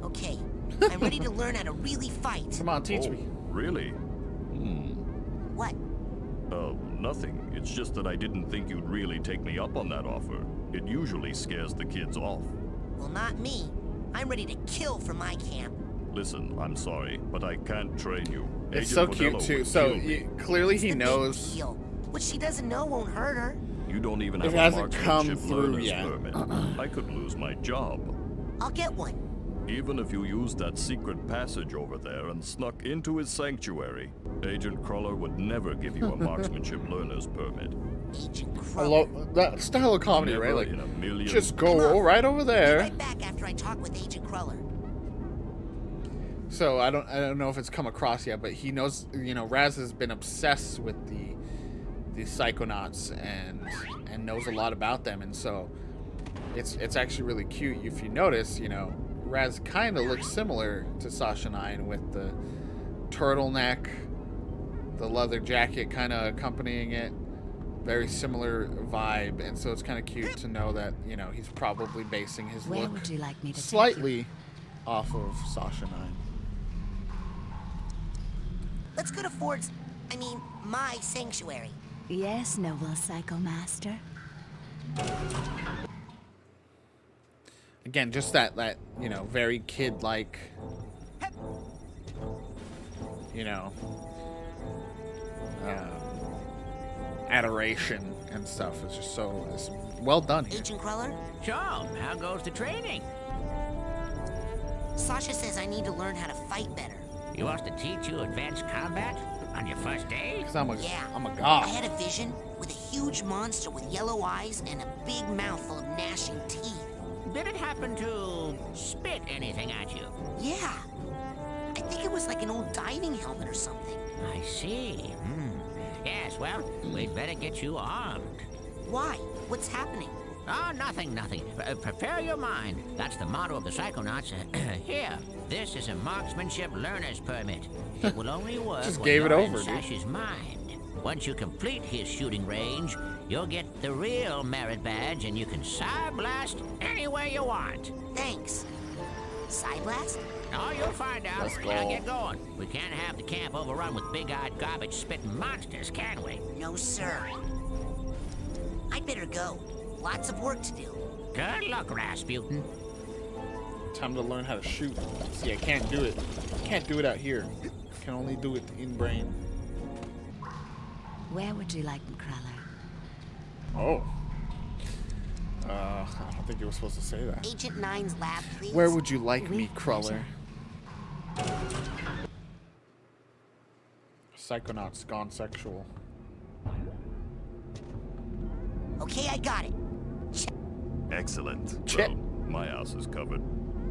Okay, I'm ready to learn how to really fight. Come on, teach me. Really? What? Nothing. It's just that I didn't think you'd really take me up on that offer. It usually scares the kids off. Well, not me. I'm ready to kill for my camp. Listen, I'm sorry, but I can't train you. It's Agent so cute Modello too. would So kill me. clearly he It's the knows. big deal. What she doesn't know won't hurt her. You don't even It have a hasn't come marksmanship through learner's yet. permit. I could lose my job. I'll get one. Even if you used that secret passage over there and snuck into his sanctuary, Agent Cruller would never give you a marksmanship learner's permit. Agent I Cruller. love that style of comedy, Never right? Like, in a million- just go right over Be there. right back after I talk with Agent Cruller. So I don't know if it's come across yet, but he knows, you know, Raz has been obsessed with the Psychonauts and knows a lot about them, and so it's actually really cute. If you notice, you know, Raz kind of looks similar to Sasha 9 with the turtleneck, the leather jacket kind of accompanying it. Very similar vibe, and so it's kind of cute to know that, you know, he's probably basing his Where look would you like me to take slightly off of Sasha 9. Let's go to Ford's, my sanctuary. Yes, noble Psycho Master. Again, just that you know, very kid-like, you know, adoration and stuff. It's just it's well done here. Agent Cruller? So, how goes the training? Sasha says I need to learn how to fight better. He wants to teach you advanced combat on your first day? 'Cause I'm a I god. had a vision with a huge monster with yellow eyes and a big mouth full of gnashing teeth. Did it happen to spit anything at you? Yeah. I think it was like an old diving helmet or something. I see. Yes, well, we'd better get you armed. Why? What's happening? Oh, nothing. Prepare your mind. That's the motto of the Psychonauts. Here, this is a marksmanship learner's permit. It will only work Just when gave it you're over, in dude. Sash's mind. Once you complete his shooting range, you'll get the real merit badge, and you can Psy-blast anywhere you want. Thanks. Psy-blast? Oh, you'll find out. Let's go. Now get going. We can't have the camp overrun with big-eyed garbage-spitting monsters, can we? No, sir. I'd better go. Lots of work to do. Good luck, Rasputin. Time to learn how to shoot. See, I can't do it. Can't do it out here. I can only do it in brain. Where would you like me, Cruller? Oh. I don't think you were supposed to say that. Agent 9's lab, please. Where would you like me, Cruller? Psychonauts gone sexual. Okay, I got it. Excellent. Check. Well, my ass is covered.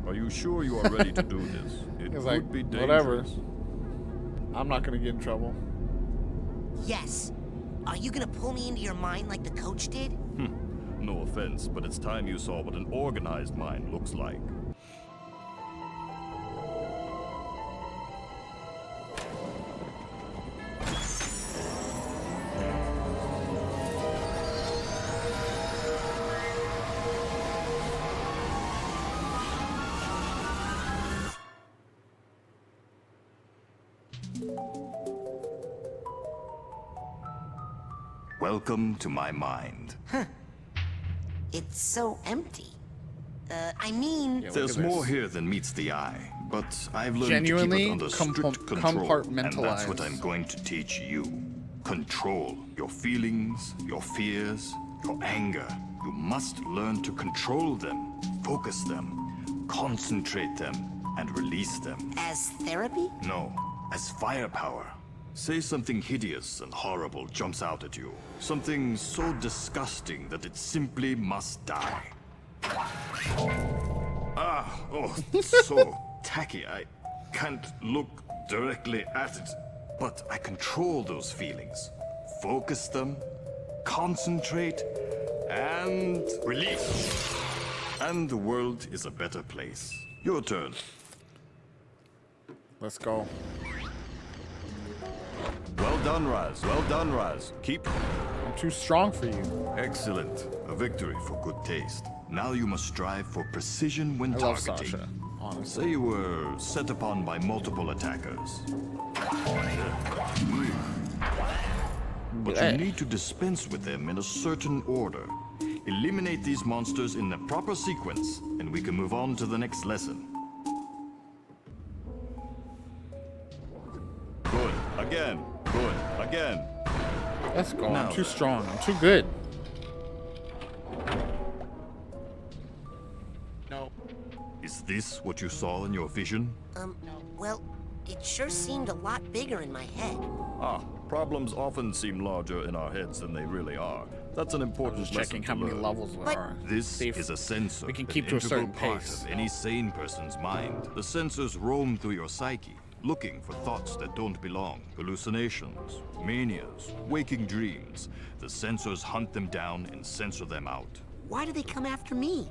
Are you sure you are ready to do this? It He's could like, be dangerous. whatever. I'm not gonna get in trouble. Yes. Are you gonna pull me into your mind like the coach did? No offense, but it's time you saw what an organized mind looks like. Welcome to my mind. It's so empty. I mean... Yeah, There's more here than meets the eye, but I've learned Genuinely to keep it under strict control, and that's what compartmentalized. I'm going to teach you. Control your feelings, your fears, your anger. You must learn to control them, focus them, concentrate them, and release them. As therapy? No, as firepower. Say something hideous and horrible jumps out at you. Something so disgusting that it simply must die. So tacky. I can't look directly at it, but I control those feelings. Focus them, concentrate, and release. And the world is a better place. Your turn. Let's go. Well done, Raz. Well done, Raz. Keep... I'm too strong for you. Excellent. A victory for good taste. Now you must strive for precision when I love targeting. Sasha, honestly. Say you were set upon by multiple attackers. But you need to dispense with them in a certain order. Eliminate these monsters in the proper sequence, and we can move on to the next lesson. Good. Again. Good. Again. Let's go. Now I'm too then. strong. I'm too good. No. Is this what you saw in your vision? Well, it sure seemed a lot bigger in my head. Ah, problems often seem larger in our heads than they really are. That's an important Just checking how lesson to many learn. levels there are. This is a sensor. We can an keep to a integral certain part pace. of any sane person's mind. The sensors roam through your psyche, looking for thoughts that don't belong. Hallucinations, manias, waking dreams. The sensors hunt them down and censor them out. Why do they come after me?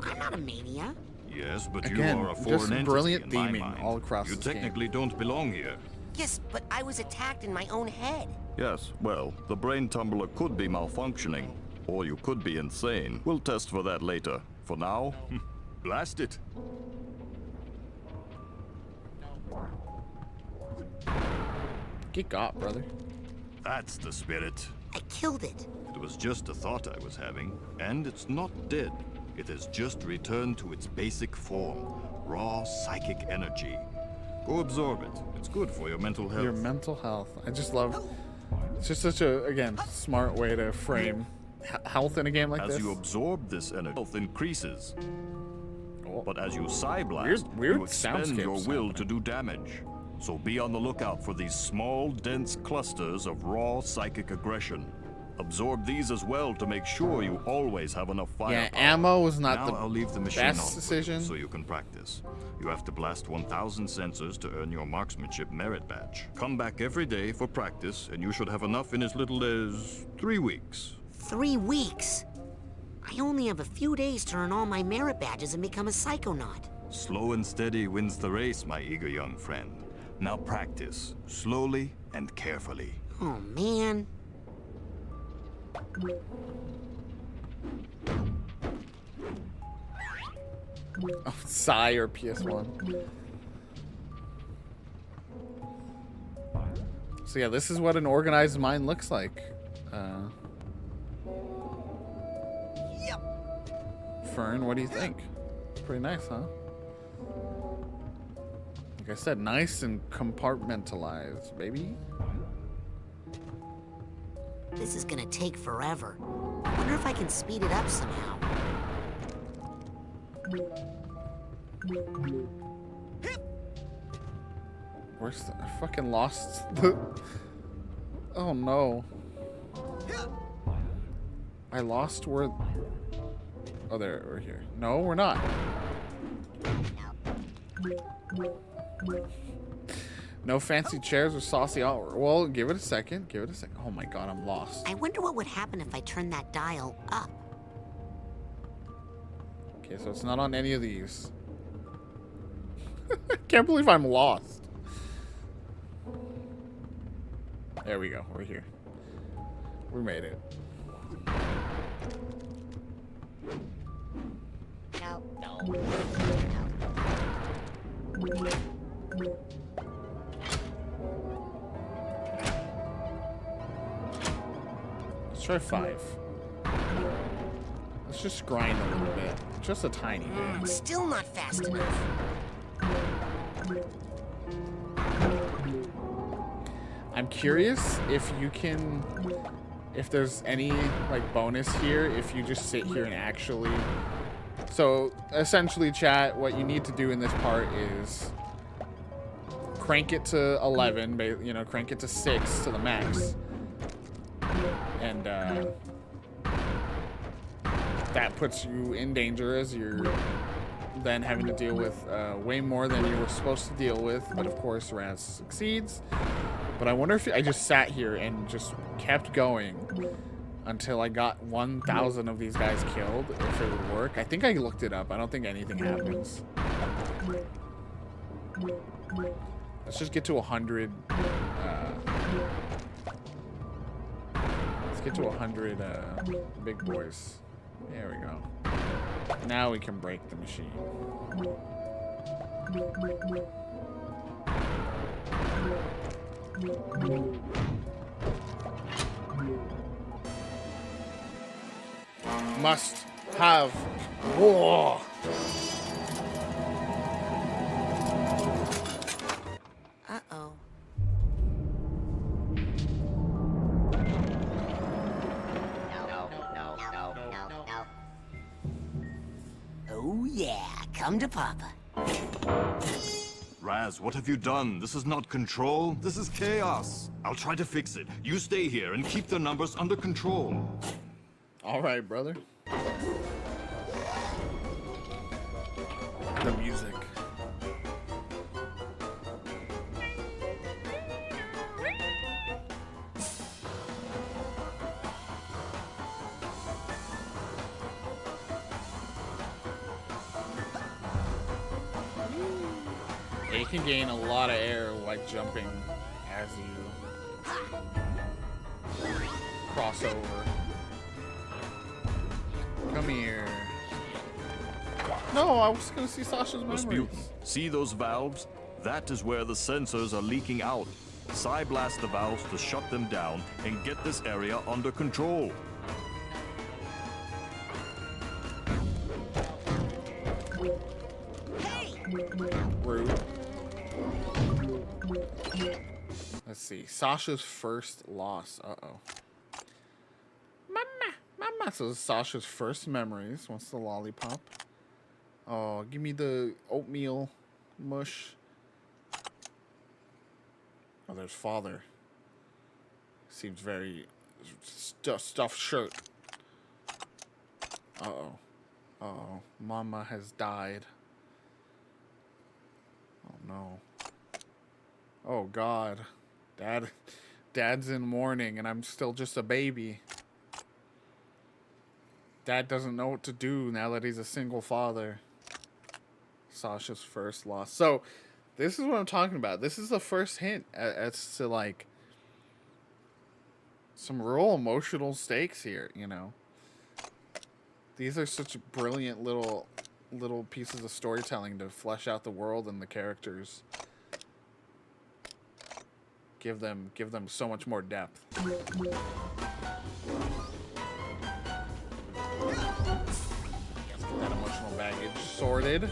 I'm not a mania. Yes, but Again, you are a just foreign entity brilliant in my theming mind. all across You this game. technically don't belong here. Yes, but I was attacked in my own head. Yes, well, the brain tumbler could be malfunctioning, or you could be insane. We'll test for that later. For now, blast it. Get got, brother. That's the spirit. I killed it. It was just a thought I was having, and it's not dead. It has just returned to its basic form, raw psychic energy. Go absorb it. It's good for your mental health. Your mental health. I just love. It's just such a, again, smart way to frame health in a game like as this. As you absorb this energy, health increases. But as you psyblast, weird you expend soundscapes your will happening. to do damage. So be on the lookout for these small, dense clusters of raw psychic aggression. Absorb these as well to make sure you always have enough firepower. Yeah, ammo was not now the I'll leave the machine best on for you decision. so you can practice. You have to blast 1,000 sensors to earn your marksmanship merit badge. Come back every day for practice, and you should have enough in as little as 3 weeks. 3 weeks? I only have a few days to earn all my merit badges and become a psychonaut. Slow and steady wins the race, my eager young friend. Now practice, slowly and carefully. Oh, man. Oh, Psy or PS1. So yeah, this is what an organized mind looks like. Fern, what do you think? It's pretty nice, huh? Like I said, nice and compartmentalized, baby. This is gonna take forever. I wonder if I can speed it up somehow. Where's the... I fucking lost the... Oh no. I lost where... Oh, there, we're here. No, we're not. No fancy chairs or saucy art. Well, give it a second. Give it a second. Oh my god, I'm lost. I wonder what would happen if I turned that dial up. Okay, so it's not on any of these. I can't believe I'm lost. There we go. We're here. We made it. Let's try 5. Let's just grind a little bit. Just a tiny bit. Still not fast enough. I'm curious if you can... If there's any, like, bonus here if you just sit here and actually... So, essentially, chat, what you need to do in this part is crank it to 11, you know, crank it to 6 to the max. And, that puts you in danger as you're then having to deal with way more than you were supposed to deal with. But, of course, Raz succeeds. But I wonder if I just sat here and just kept going until I got 1,000 of these guys killed, if it would work. I think I looked it up. I don't think anything happens. Let's just get to 100. Let's get to 100 big boys. There we go. Now we can break the machine. Must have war. Uh-oh. Oh yeah, Come to Papa. Raz, what have you done? This is not control. This is chaos. I'll try to fix it. You stay here and keep the numbers under control. All right, brother. The music. Yeah, you can gain a lot of air like jumping as you cross over. Come here. No, I was gonna see Sasha's memories. Rasputin, see those valves? That is where the sensors are leaking out. Psy-blast the valves to shut them down and get this area under control. Rude. Let's see. Sasha's first loss. Uh-oh. Mama. So this is Sasha's first memories. Wants the lollipop. Oh, give me the oatmeal mush. Oh, there's father. Seems very stuffed shirt. Uh-oh. Uh-oh. Mama has died. Oh, no. Oh, God. Dad's in mourning, and I'm still just a baby. Dad doesn't know what to do now that he's a single father. Sasha's first loss. So, this is what I'm talking about. This is the first hint as to, like, some real emotional stakes here, you know. These are such brilliant little pieces of storytelling to flesh out the world and the characters. Give them so much more depth. Get that emotional baggage sorted.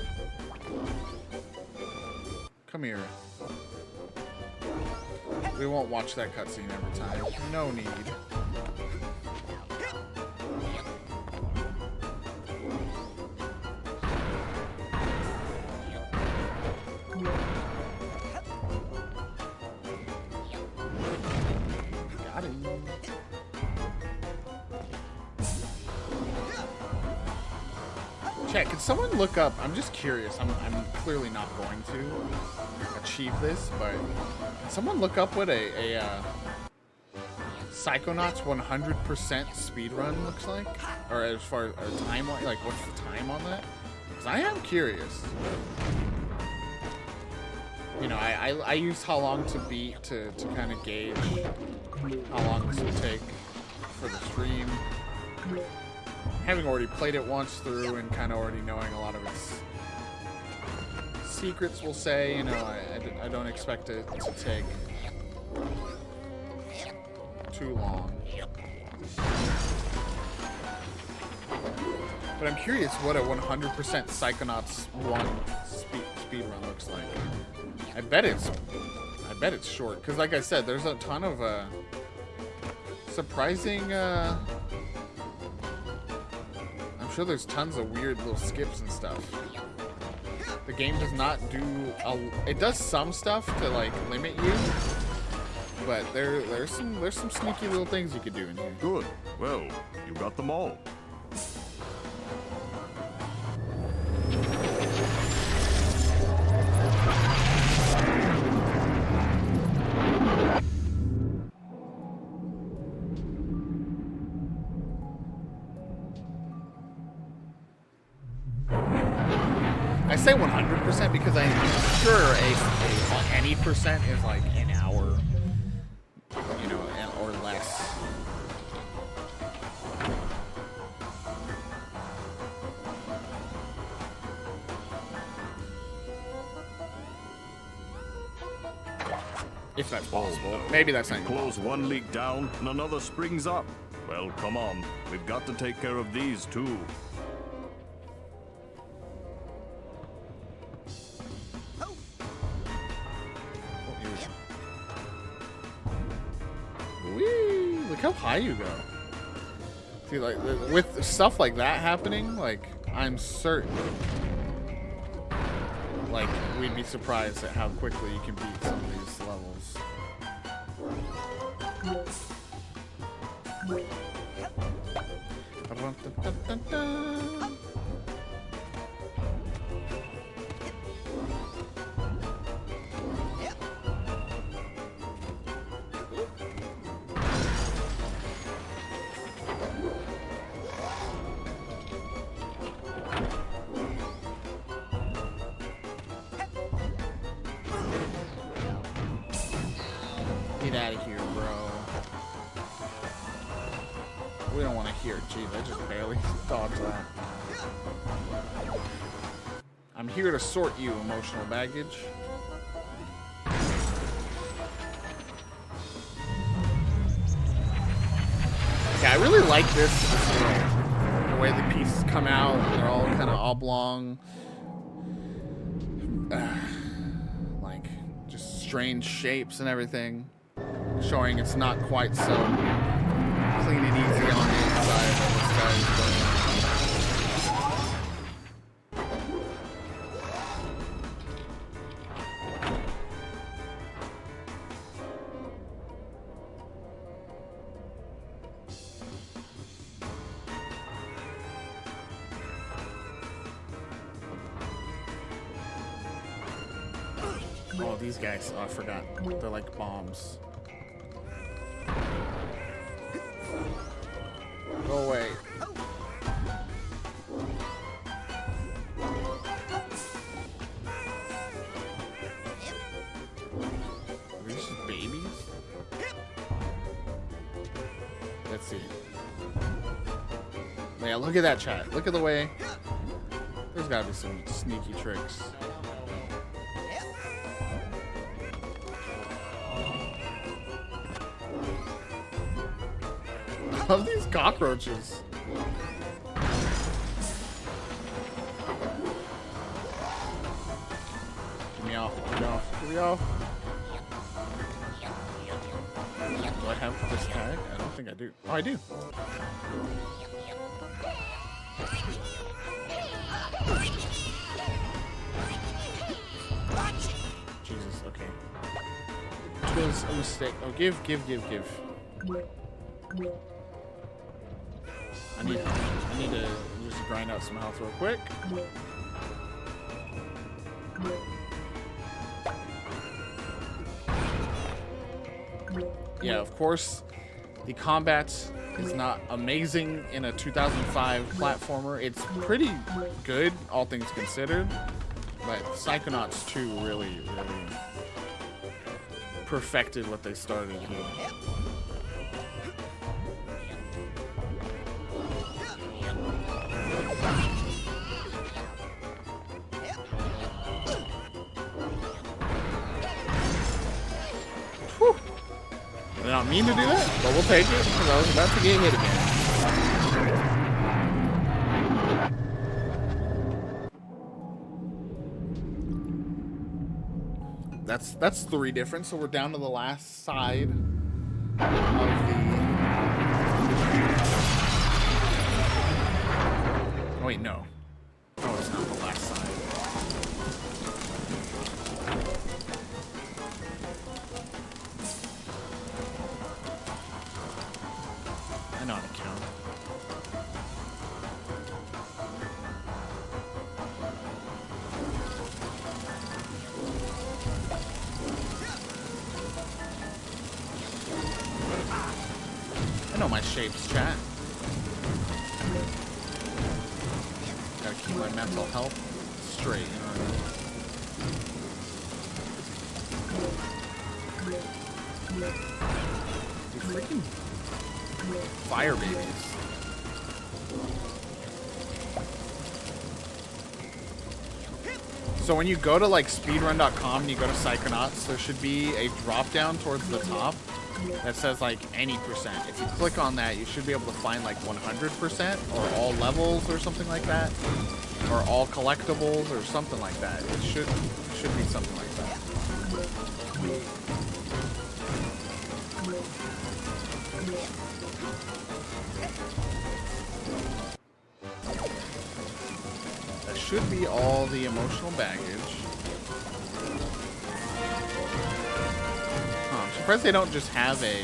Come here. We won't watch that cutscene every time. No need. Got him. Chat, can someone look up? I'm just curious. I'm clearly not going to achieve this, but can someone look up what a Psychonauts 100% speedrun looks like? Or as far as time, like what's the time on that? Because I am curious. You know, I use how long to beat to kind of gauge how long this will take for the stream. Having already played it once through and kind of already knowing a lot of its secrets, we'll say, you know, I don't expect it to take too long. But I'm curious what a 100% Psychonauts 1 speedrun looks like. I bet it's short, because like I said, there's a ton of surprising I'm sure there's tons of weird little skips and stuff. The game does not do it does some stuff to like limit you, but there's some sneaky little things you could do in here. Good. Well, you got them all. I say 100% because I'm sure any percent is like an hour, you know, or less. If that's possible. Maybe that's not. Close one leak down and another springs up. Well, come on. We've got to take care of these too. Whee! Look how high you go. See, like, with stuff like that happening, like, I'm certain like, we'd be surprised at how quickly you can beat some of these levels. Get out of here, bro. We don't want to hear it. Jeez, I just barely dodged that. I'm here to sort you, emotional baggage. Yeah, I really like this. The way the pieces come out, they're all kind of oblong. Like, just strange shapes and everything. Showing it's not quite so clean and easy on the inside of this guy's doing. Oh, these guys. Oh, I forgot. They're like bombs. Go away. Are these just babies? Let's see. Yeah, look at that chat. Look at the way. There's gotta be some sneaky tricks. I love these cockroaches. Get me off, get me off, get me off. Do I have this tag? I don't think I do. Oh, I do. Jesus, okay. It was a mistake. Oh, give. I need to just grind out some health real quick. Yeah, of course, the combat is not amazing in a 2005 platformer. It's pretty good, all things considered, but Psychonauts 2 really perfected what they started here. I did not mean to do that, but we'll take it because I was about to get hit again. That's 3 different, so we're down to the last side of the... Oh wait, no. No, it's not the last side. I know how to count. I know my shapes, chat. Gotta keep my mental health straight, you know what I mean? Dude, freaking fire babies. So when you go to like speedrun.com and you go to Psychonauts, there should be a drop down towards the top that says like any percent. If you click on that, you should be able to find like 100% or all levels or something like that, or all collectibles or something like that. It should be something like that. That should be all the emotional baggage. surprised they don't just have a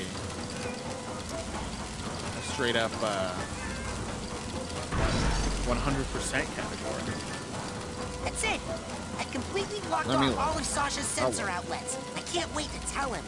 straight up 100% category. That's it. I completely blocked off all of Sasha's sensor outlets. I can't wait to tell him.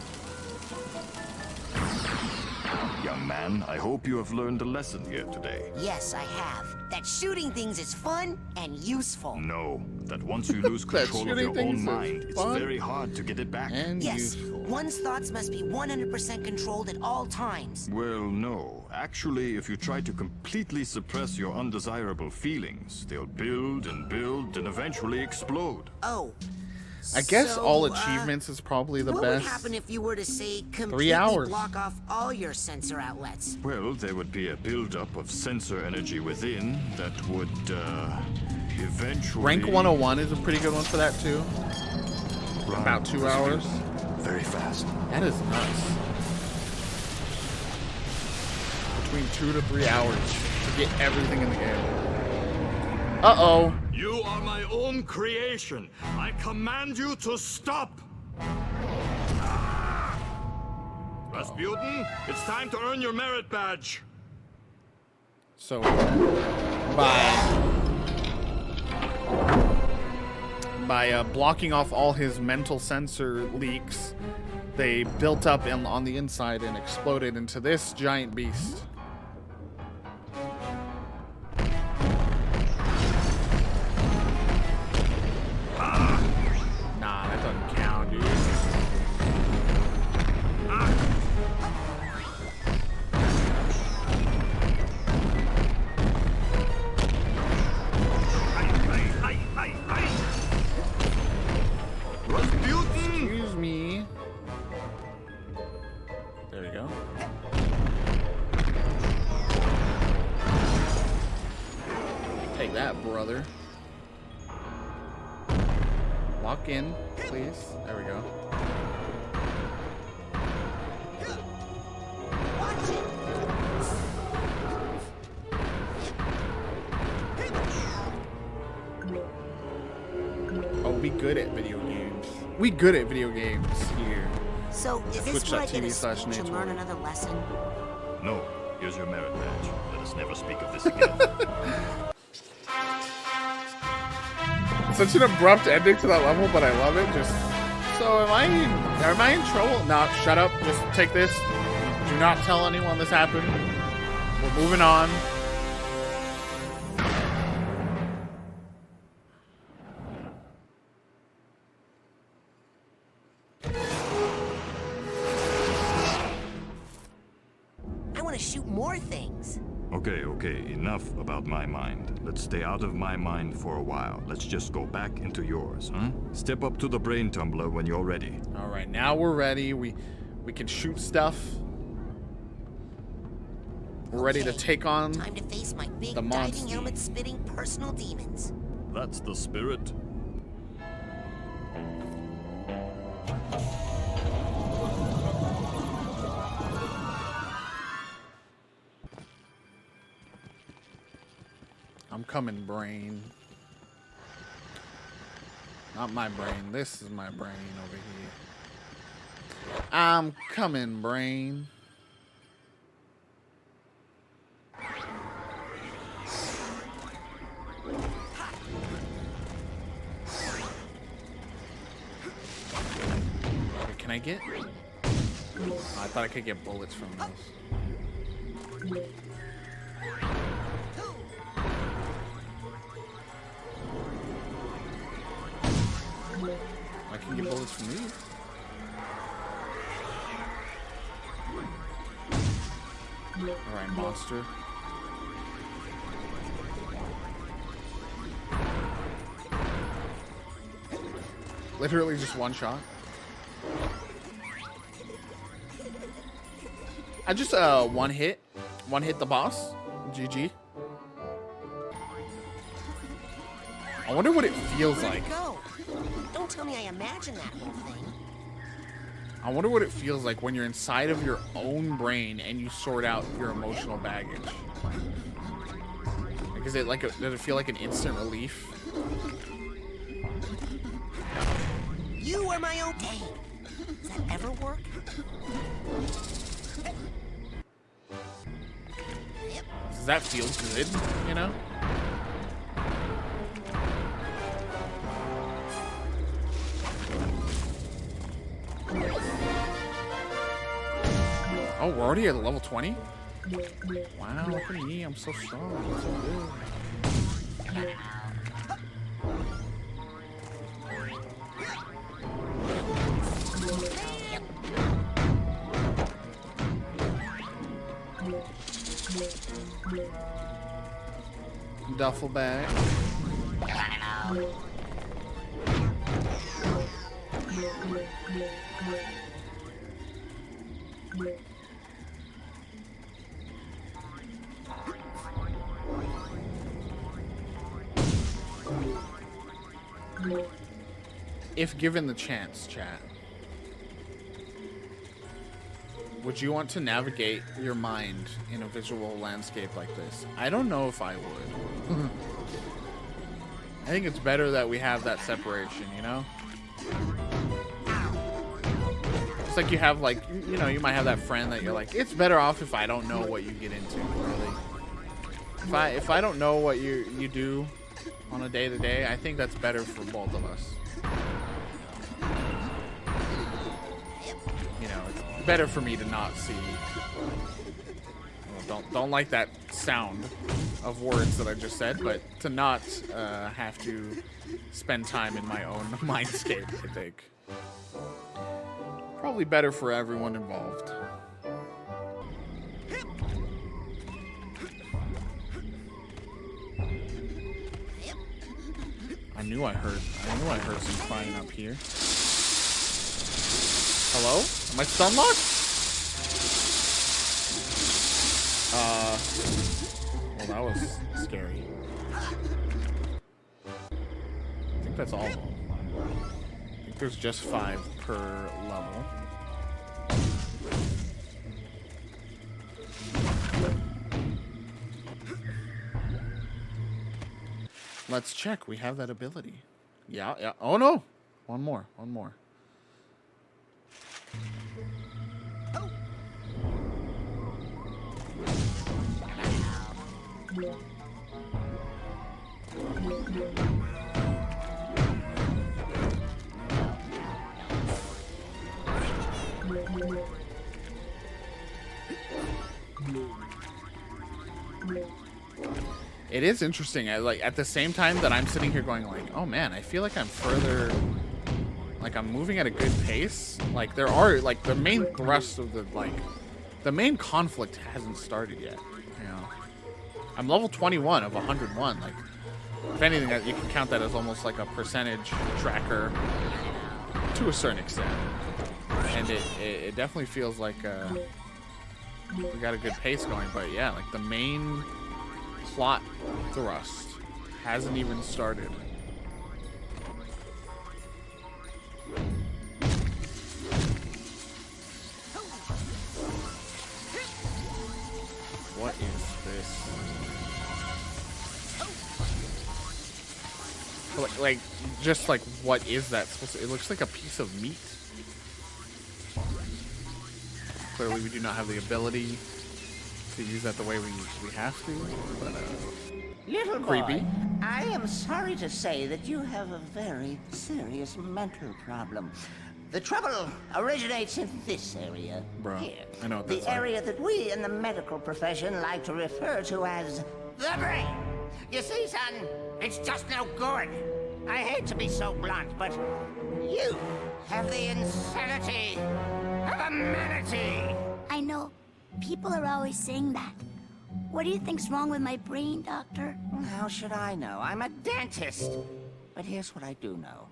Young man, I hope you have learned a lesson here today. Yes, I have. That shooting things is fun and useful. No, that once you lose control of your own mind, it's fun very hard to get it back. And yes, useful. one's thoughts must be 100% controlled at all times. Well, no. Actually, if you try to completely suppress your undesirable feelings, they'll build and eventually explode. Oh. I guess so, all achievements is probably the what best. What would happen if you were to, say, 3 completely hours. block off all your sensor outlets? Well, there would be a buildup of sensor energy within that would, eventually... Rank 101 is a pretty good one for that, too. Run. About 2 hours. Very fast. That is nuts. Between 2 to 3 hours to get everything in the game. Uh-oh. You are my own creation. I command you to stop. Rasputin, it's time to earn your merit badge. So, by blocking off all his mental sensor leaks, they built up on the inside and exploded into this giant beast. Nah, that doesn't count, dude. Excuse me. There we go. Take that, brother. Lock in, please. There we go. Oh, we good at video games. We good at video games here. So, is this where I get a speech and Twitch.tv/Nature. learn another lesson? No, here's your merit badge. Let us never speak of this again. Such an abrupt ending to that level, but I love it. Just so am I in trouble? No, shut up. Just take this. Do not tell anyone this happened. We're moving on. I want to shoot more things. Okay, enough about my mind. Let's stay out of my mind for a while. Let's just go back into yours, huh? Step up to the brain tumbler when you're ready. All right, now we're ready. We can shoot stuff. We're ready to take on Time to face my big the diving monster. helmet spitting personal demons. That's the spirit. I'm coming, brain. Not my brain. This is my brain over here. I'm coming, brain. Okay, can I get? Oh, I thought I could get bullets from this. I can get bullets from these. Alright, monster. Literally just one shot. I just one hit the boss. GG. I wonder what it feels like. Go. Don't tell me I imagined that whole thing. I wonder what it feels like when you're inside of your own brain and you sort out your emotional baggage. Like, is it like does it feel like an instant relief? You are my own. Hey, Does that ever work? Does that feel good, you know? Oh, we're already at level 20? Wow, look at me, I'm so strong, I'm so good. Duffel bag. If given the chance, chat, would you want to navigate your mind in a visual landscape like this? I don't know if I would. I think it's better that we have that separation, you know? Just like you have, like, you know, you might have that friend that you're like, it's better off if I don't know what you get into, really. If I don't know what you do on a day-to-day, I think that's better for both of us. You know, it's better for me to not see. Well, don't like that sound of words that I just said, but to not have to spend time in my own mindscape, I think. Probably better for everyone involved. I knew I heard some crying up here. Hello? Am I stun locked? Well, that was scary. I think that's all of them. I think there's just 5 per level. Let's check. We have that ability. Yeah, yeah. Oh, no. One more. It is interesting. Like at the same time that I'm sitting here going like, oh man, I feel like I'm further, like I'm moving at a good pace. Like there are like the main thrust of the main conflict hasn't started yet. You know, I'm level 21 of 101. Like if anything, you can count that as almost like a percentage tracker to a certain extent. And it definitely feels like we got a good pace going. But yeah, like the main plot thrust hasn't even started. What is this? Like just like what is that supposed to? It looks like a piece of meat. Clearly we do not have the ability to use that the way we have to, but Little creepy. boy, I am sorry to say that you have a very serious mental problem. The trouble originates in this area. Bro, here. I know what the that's like. area that we in the medical profession like to refer to as the brain. You see, son, it's just no good. I hate to be so blunt, but you have the insanity of a manatee. I know. People are always saying that. What do you think's wrong with my brain, Doctor? How should I know? I'm a dentist. But here's what I do know.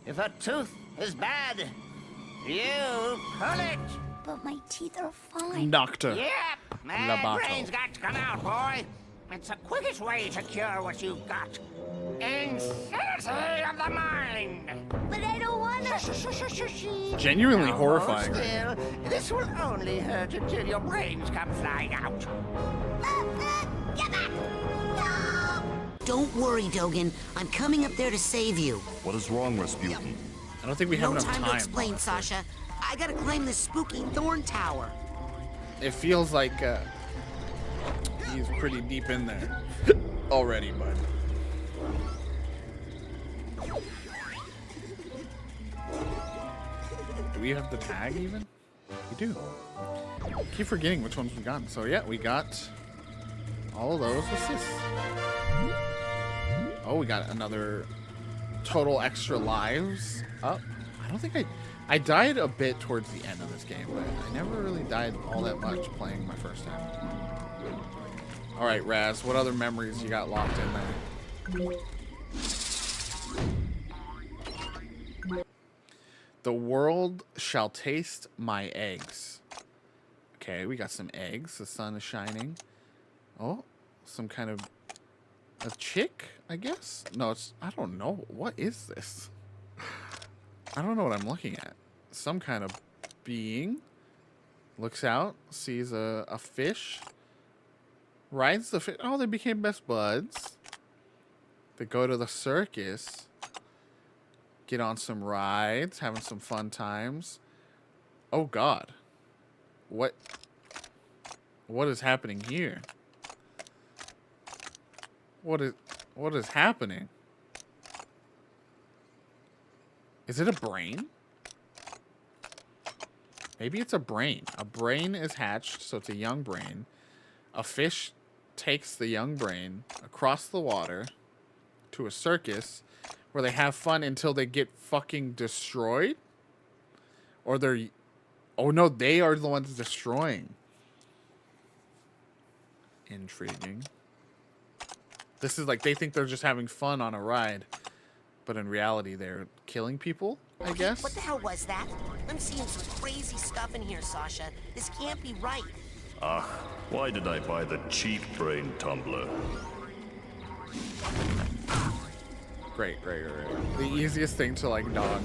If a tooth is bad, you pull it. But my teeth are fine. Doctor. Yep. My brain's got to come out, boy. It's the quickest way to cure what you've got. Insanity of the mind. But I don't want to. Genuinely horrifying. Still, this will only hurt until your brains come flying out. Get back! No! Don't worry, Dogen. I'm coming up there to save you. What is wrong, Rasputin? I don't think we have No enough time time. to explain, Sasha. I gotta climb this spooky thorn tower. It feels like he's pretty deep in there already, bud. Do we have the tag even? We do. I keep forgetting which ones we got. So yeah, we got all of those assists. Oh, we got another total extra lives up. I don't think I died a bit towards the end of this game, but I never really died all that much playing my first time. All right, Raz, what other memories you got locked in there? The world shall taste my eggs. Okay, we got some eggs. The sun is shining. Oh, some kind of a chick, I guess? No, it's, I don't know. What is this? I don't know what I'm looking at. Some kind of being looks out, sees a fish, rides the fish. Oh, they became best buds. They go to the circus, get on some rides, having some fun times. Oh God, what is happening here? What is happening? Is it a brain? Maybe it's a brain. A brain is hatched, so it's a young brain. A fish takes the young brain across the water to a circus where they have fun until they get fucking destroyed? Or they're... Oh no, they are the ones destroying. Intriguing. This is like they think they're just having fun on a ride. But in reality, they're killing people, I guess? What the hell was that? I'm seeing some crazy stuff in here, Sasha. This can't be right. Ah, why did I buy the cheap brain tumbler? Great. The easiest thing to, like, dodge.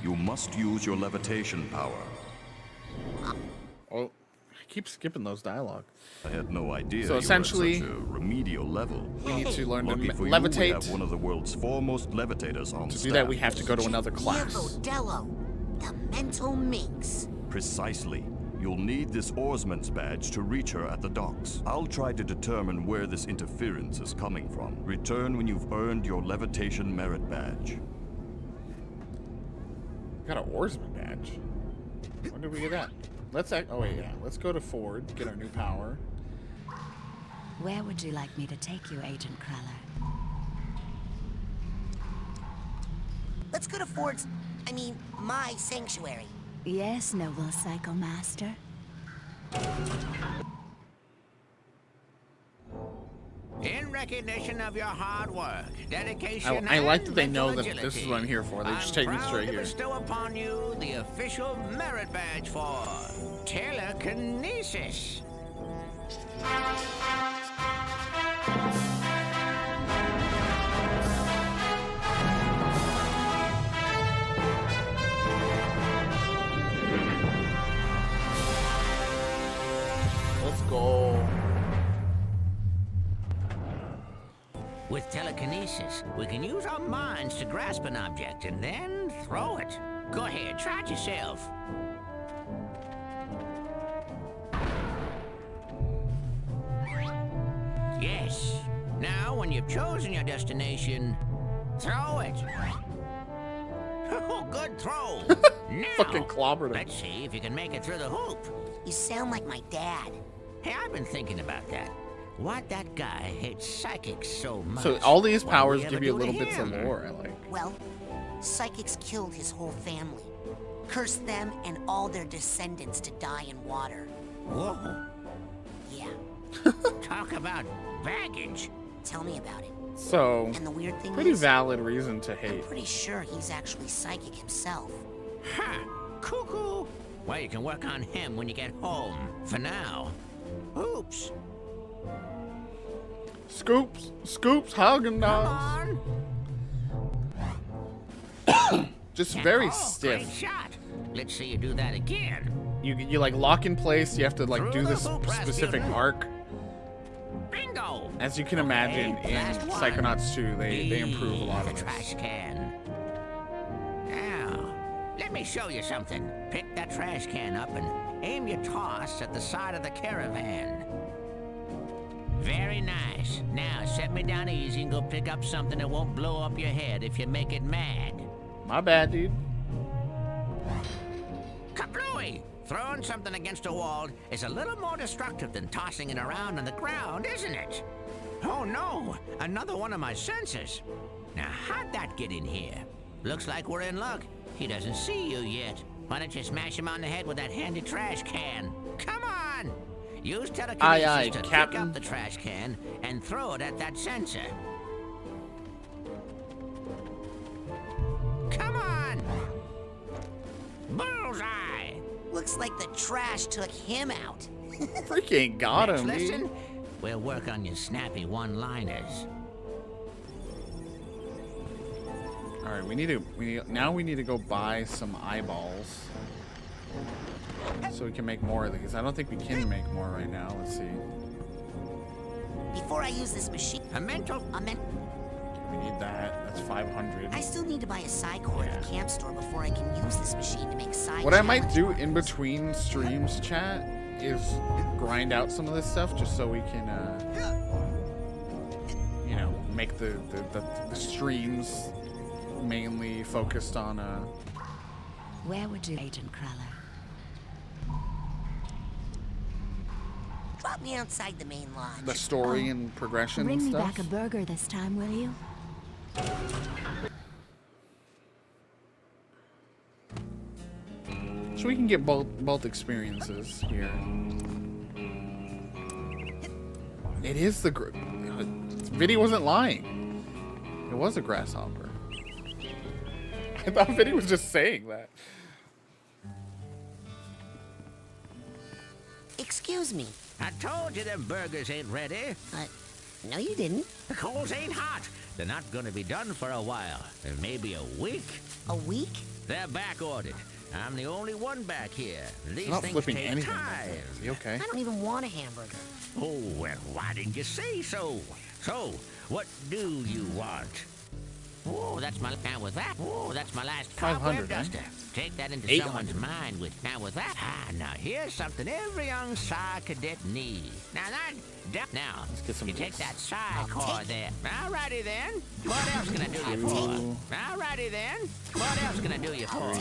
You must use your levitation power. Oh, I keep skipping those dialogue. I had no idea. So essentially, you were at such a remedial level. We need to learn to Lucky for levitate. You, we have one of the world's foremost levitators on To staff. do that, we have to go to another class. Dello, the mental minx. Precisely. You'll need this oarsman's badge to reach her at the docks. I'll try to determine where this interference is coming from. Return when you've earned your levitation merit badge. Got an oarsman badge. When did we get that? Let's let's go to Ford, get our new power. Where would you like me to take you, Agent Cruller? Let's go to Ford's, my sanctuary. Yes, noble Psycho Master. In recognition of your hard work, dedication, I like that and they know mental that this is agility, what I'm here for. They just take me I'm straight proud to here. bestow upon you the official merit badge for telekinesis. Let's go. With telekinesis, we can use our minds to grasp an object and then throw it. Go ahead, try it yourself. Yes. Now, when you've chosen your destination, throw it. Oh, good throw. Now, Fucking clobbered him. let's see if you can make it through the hoop. You sound like my dad. Hey, I've been thinking about that. Why'd that guy hate psychics so much? So all these What'd powers we ever give you do to little bits of him? lore, I like. Well, psychics killed his whole family. Cursed them and all their descendants to die in water. Whoa. Yeah. Talk about baggage. Tell me about it. So, And the weird thing pretty is, valid reason to I'm hate. pretty sure he's actually psychic himself. Ha! Cuckoo! Well, you can work on him when you get home. For now. Oops. Scoops, Haagen Come Dazs. on. Just very Oh, stiff. Great shot. Let's see you do that again. you like lock in place. You have to like do this specific arc. Bingo. As you can imagine, in Psychonauts 2, they improve a lot of this. Trash can. Now, let me show you something. Pick that trash can up and aim your toss at the side of the caravan. Very nice. Now, set me down easy and go pick up something that won't blow up your head if you make it mad. My bad, dude. Kablooey! Throwing something against a wall is a little more destructive than tossing it around on the ground, isn't it? Oh no! Another one of my sensors. Now, how'd that get in here? Looks like we're in luck. He doesn't see you yet. Why don't you smash him on the head with that handy trash can? Come on! Use telekinesis to pick up the trash can and throw it at that sensor. Come on! Bullseye! Looks like the trash took him out. Freaking got him, Listen, dude. we'll work on your snappy one-liners. All right, we need to go buy some eyeballs so we can make more of these. I don't think we can make more right now. Let's see. Before I use this machine, We need that. That's 500. I still need to buy a Psycore at the camp store before I can use this machine to make Psy. What I might do in between streams, chat, is grind out some of this stuff just so we can, you know, make the streams mainly focused on. Where would you, Agent Cruller? Drop me outside the main lodge. The story and progression Bring and me stuff. back a burger this time, will you? So we can get both experiences here. It is the Viddy wasn't lying. It was a grasshopper. I thought Viddy was just saying that. Excuse me. I told you them burgers ain't ready. No, you didn't. The coals ain't hot. They're not gonna be done for a while. Maybe a week. A week? They're back ordered. I'm the only one back here. These not things flipping take anything. time. Is he okay? I don't even want a hamburger. Oh, well, why didn't you say so? So, what do you want? Oh, that's my now with that. Oh, that's my last 500, cobweb duster. Take that into 800. someone's mind with now with that. Now here's something every young Psy cadet needs. Now now Let's get some you take books. that Psy core there. Alrighty then. What else can I do you for? Alrighty then. What else can I do you for?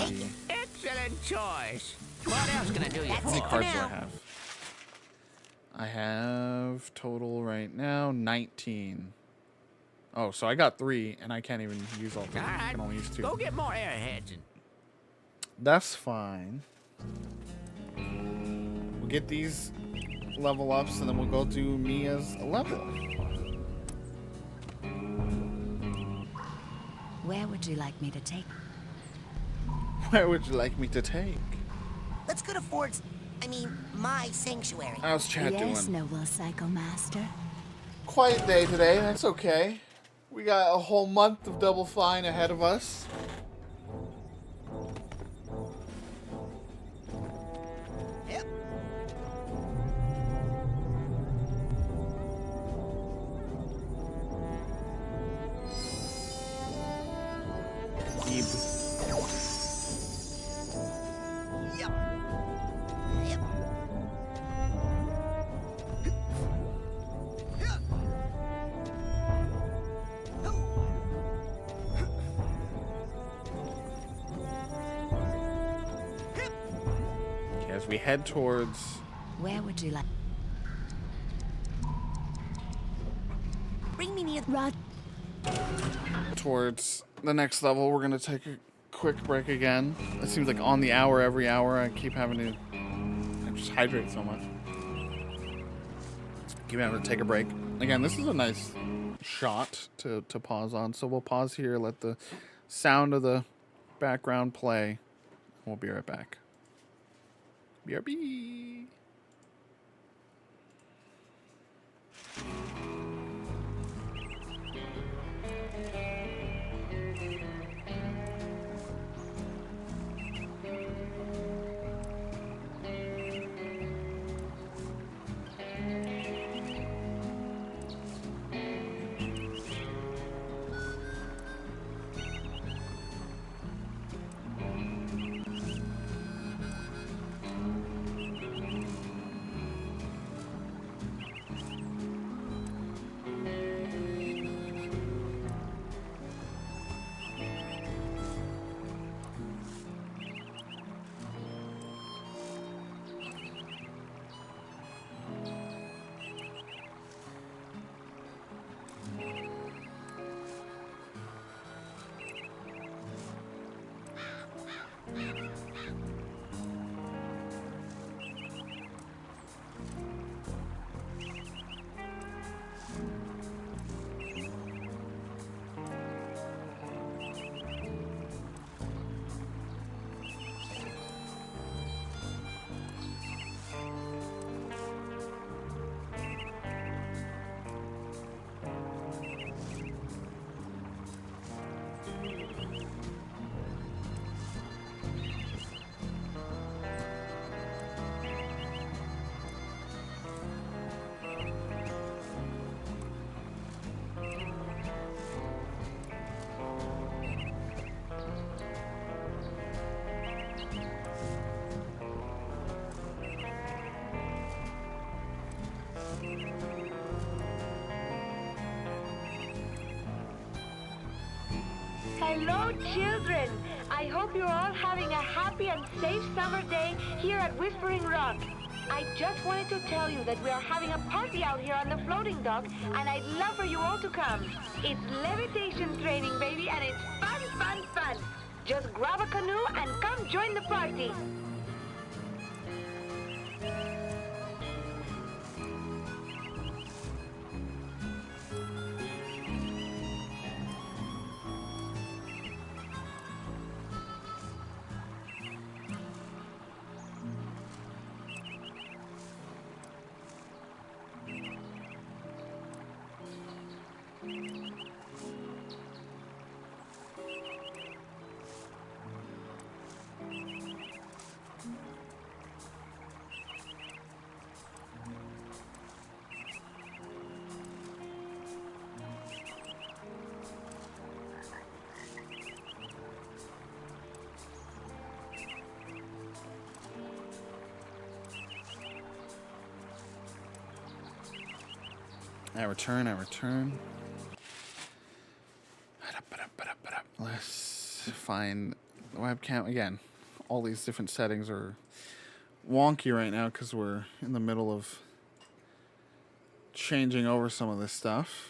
Excellent choice. What else can I do you How many for? cards do I have? I have total right now 19. Oh, so I got 3, and I can't even use all 3. I can only use 2. Go get more airheads and That's fine. We'll get these level ups, and then we'll go do Mia's level. Where would you like me to take? Where would you like me to take? Let's go to Ford's. My sanctuary. How's chat Yes, doing? noble Psycho Master. Quiet day today. That's okay. We got a whole month of Double Fine ahead of us. Yep. Keep. Yep. Yep. Okay, as we head towards Where would you like? Bring me near. Rod. towards the next level, we're gonna take a quick break again. It seems like on the hour, every hour. I keep having to. I just hydrate so much. Keep having to take a break. Again, this is a nice shot to pause on. So we'll pause here, let the sound of the background play. We'll be right back. BRB. Hello, children. I hope you're all having a happy and safe summer day here at Whispering Rock. I just wanted to tell you that we are having a party out here on the floating dock, and I'd love for you all to come. It's levitation training, baby, and it's fun, fun, fun. Just grab a canoe and come join the party. I return. Let's find the webcam again. All these different settings are wonky right now because we're in the middle of changing over some of this stuff.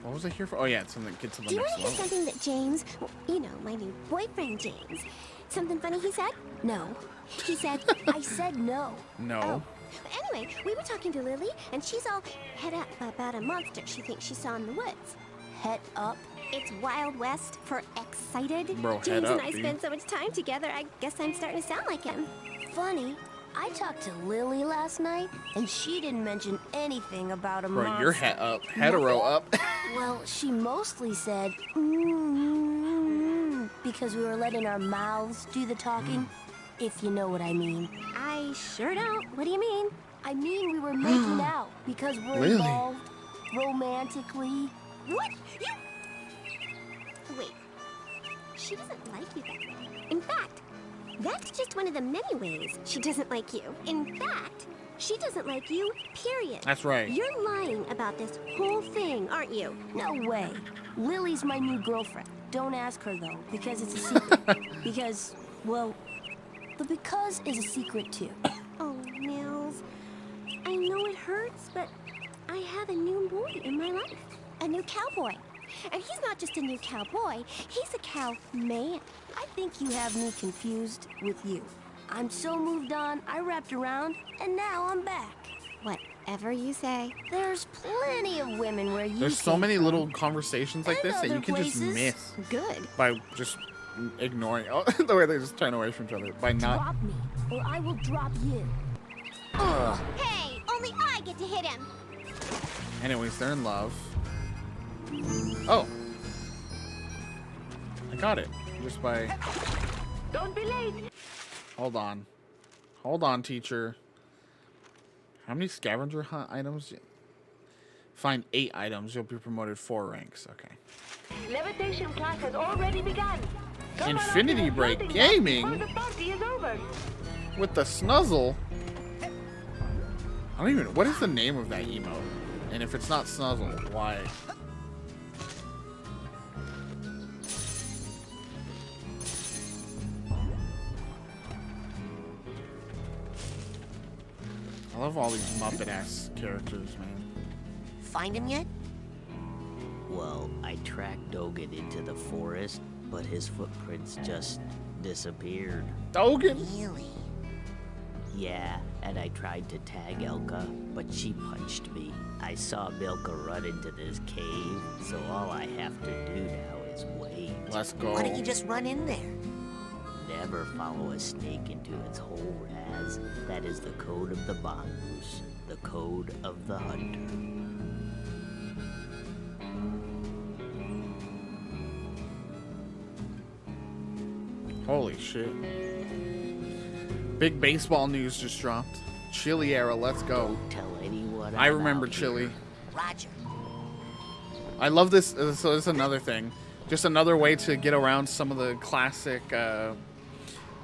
What was I here for? Oh yeah, it's something to get to the Do you next want to hear level. something that James, you know, my new boyfriend James, something funny he said? No. He said, I said no. No. Oh. Anyway, we were talking to Lily, and she's all head up about a monster she thinks she saw in the woods. Head up? It's Wild West for excited. Bro, James head up, and I dude. spend so much time together, I guess I'm starting to sound like him. Funny, I talked to Lily last night, and she didn't mention anything about a Bro, monster. you're hetero up. Well, she mostly said, because we were letting our mouths do the talking, if you know what I mean. I sure don't. What do you mean? I mean we were making out, because we're Really? involved romantically. What? You... Wait. She doesn't like you that way. In fact, that's just one of the many ways she doesn't like you. In fact, she doesn't like you, period. That's right. You're lying about this whole thing, aren't you? No way. Lily's my new girlfriend. Don't ask her, though, because it's a secret. Because, well, the because is a secret, too. Oh, Nils. I know it hurts, but I have a new boy in my life. A new cowboy. And he's not just a new cowboy, he's a cow man. I think you have me confused with you. I'm so moved on, I wrapped around, and now I'm back. Whatever you say. There's plenty of women where you There's so came many from. little conversations like And this that you other can just places. miss Good. by just ignoring the way they just turn away from each other. By not. Drop me, or I will drop you. Hey, only I get to hit him. Anyways, they're in love. Oh. I got it. Just by... Don't be late. Hold on. Hold on, teacher. How many scavenger hunt items? Find 8 items. You'll be promoted 4 ranks. Okay. Levitation class has already begun. Come on out to Infinity the Break floating Gaming? dock before the party is over. With the snuzzle. I don't even... What is the name of that emote? And if it's not snuzzle, why? I love all these Muppet-ass characters, man. Find him yet? Well, I tracked Dogan into the forest, but his footprints just disappeared. Dogan? Really? Yeah, and I tried to tag Elka, but she punched me. I saw Milka run into this cave, so all I have to do now is wait. Let's go. Why don't you just run in there? Never follow a snake into its hole, Raz. That is the code of the mongoose, the code of the hunter. Holy shit. Big baseball news just dropped. Chili era, let's go. Don't tell anyone. I remember Chili. Roger. I love this. So it's another thing. Just another way to get around some of the classic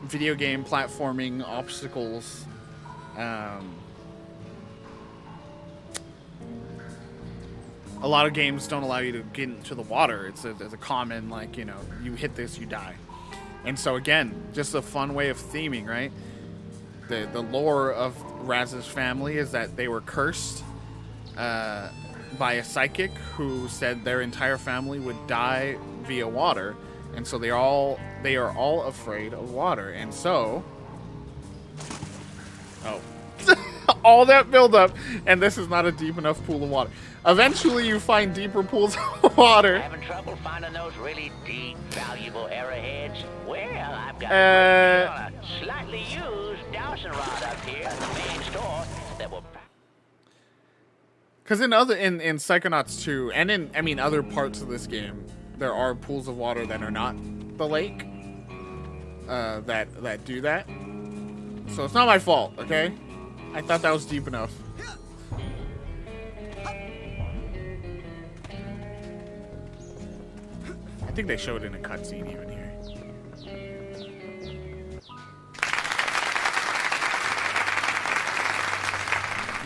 video game platforming obstacles. A lot of games don't allow you to get into the water. It's a common, like, you know, you hit this, you die. And so again, just a fun way of theming, right? The lore of Raz's family is that they were cursed by a psychic who said their entire family would die via water, and so they are all afraid of water. And so, all that buildup, and this is not a deep enough pool of water. Eventually, you find deeper pools of water. Having trouble finding those really deep, valuable arrowheads? Well, I've got a slightly used dowsing rod up here at the main store that will. Because in Psychonauts 2, and in other parts of this game, there are pools of water that are not the lake that do that. So it's not my fault, okay? I thought that was deep enough. I think they showed it in a cutscene even here.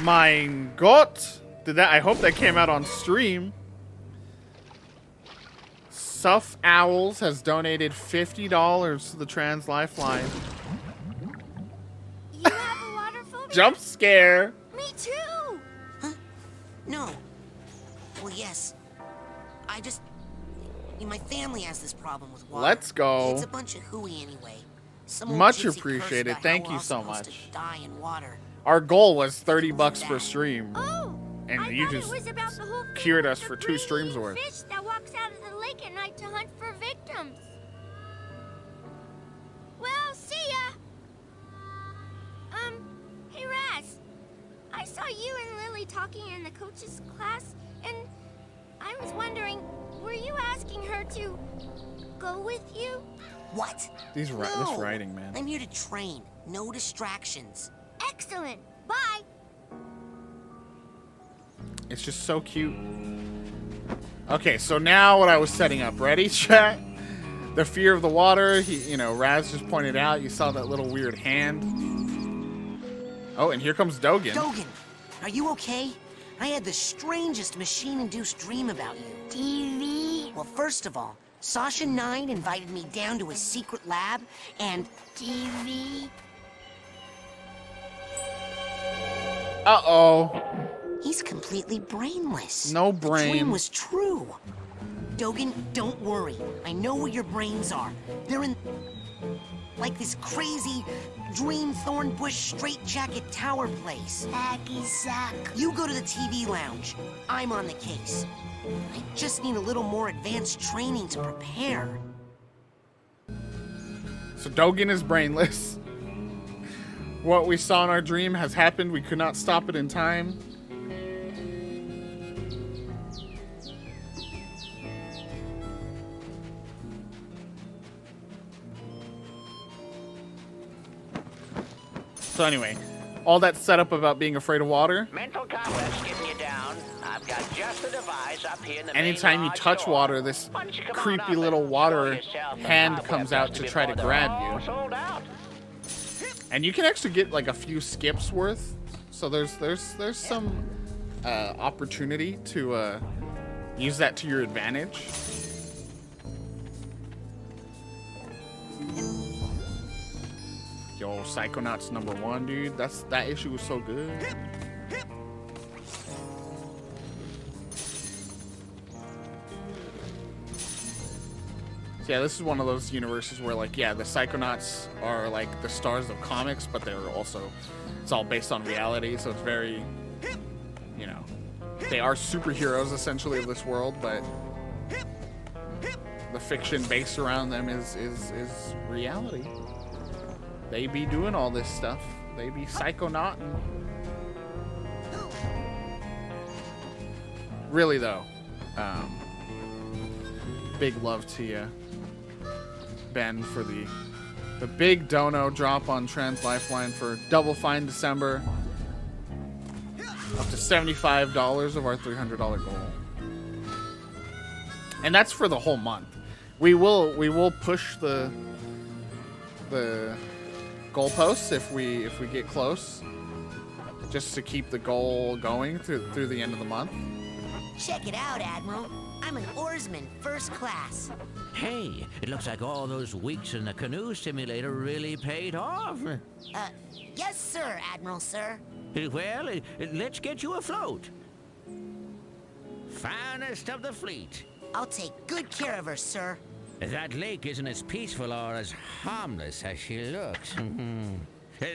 Mein Gott! I hope that came out on stream. Suff Owls has donated $50 to the Trans Lifeline. You have a water phobia? Jump scare. Me too. Huh? No. Well, yes. I just... my family has this problem with water. Let's go. It's a bunch of hooey anyway. Some old Much gypsy appreciated. curse about Thank how you we're so all supposed much. to die in water. Our goal was $30 per stream. Oh, and I you thought just it was about the whole thing cured with us the for 2 greedy streams worth. fish that walks out of the lake at night to hunt for victims. Well, see ya. Hey Raz, I saw you and Lily talking in the coach's class, and I was wondering, were you asking her to go with you? What? This writing, man. I'm here to train. No distractions. Excellent. Bye. It's just so cute. Okay, so now what I was setting up. Ready, chat? The fear of the water. Raz just pointed out. You saw that little weird hand. Oh, and here comes Dogen. Dogen, are you okay? I had the strangest machine-induced dream about you. TV? Well, first of all, Sasha 9 invited me down to his secret lab, and... TV? Uh-oh. He's completely brainless. No brain. The dream was true. Dogen, don't worry. I know where your brains are. They're in... like this crazy dream thorn bush straitjacket tower place. Hacky sack. You go to the TV lounge. I'm on the case. I just need a little more advanced training to prepare. So Dogen is brainless. What we saw in our dream has happened. We could not stop it in time. So anyway, all that setup about being afraid of water. Mental cobwebs getting you down. I've got just the device up here in the Anytime you touch store. water, this creepy little water hand comes out to try to grab you. And you can actually get like a few skips worth. So there's some opportunity to use that to your advantage. Yo, Psychonauts #1, dude. That issue was so good. So yeah, this is one of those universes where, like, yeah, the Psychonauts are like the stars of comics, but they're also, it's all based on reality, so it's very, they are superheroes essentially of this world, but the fiction based around them is reality. They be doing all this stuff. They be psychonauting. Really though, big love to you, Ben, for the The big dono drop on Trans Lifeline for Double Fine December. Up to $75 of our $300 goal. And that's for the whole month. We will push the goalposts if we get close, just to keep the goal going through the end of the month. Check it out, Admiral. I'm an oarsman, first class. Hey, it looks like all those weeks in the canoe simulator really paid off. Yes, sir, Admiral, sir. Well, let's get you afloat. Finest of the fleet. I'll take good care of her, sir. That lake isn't as peaceful or as harmless as she looks.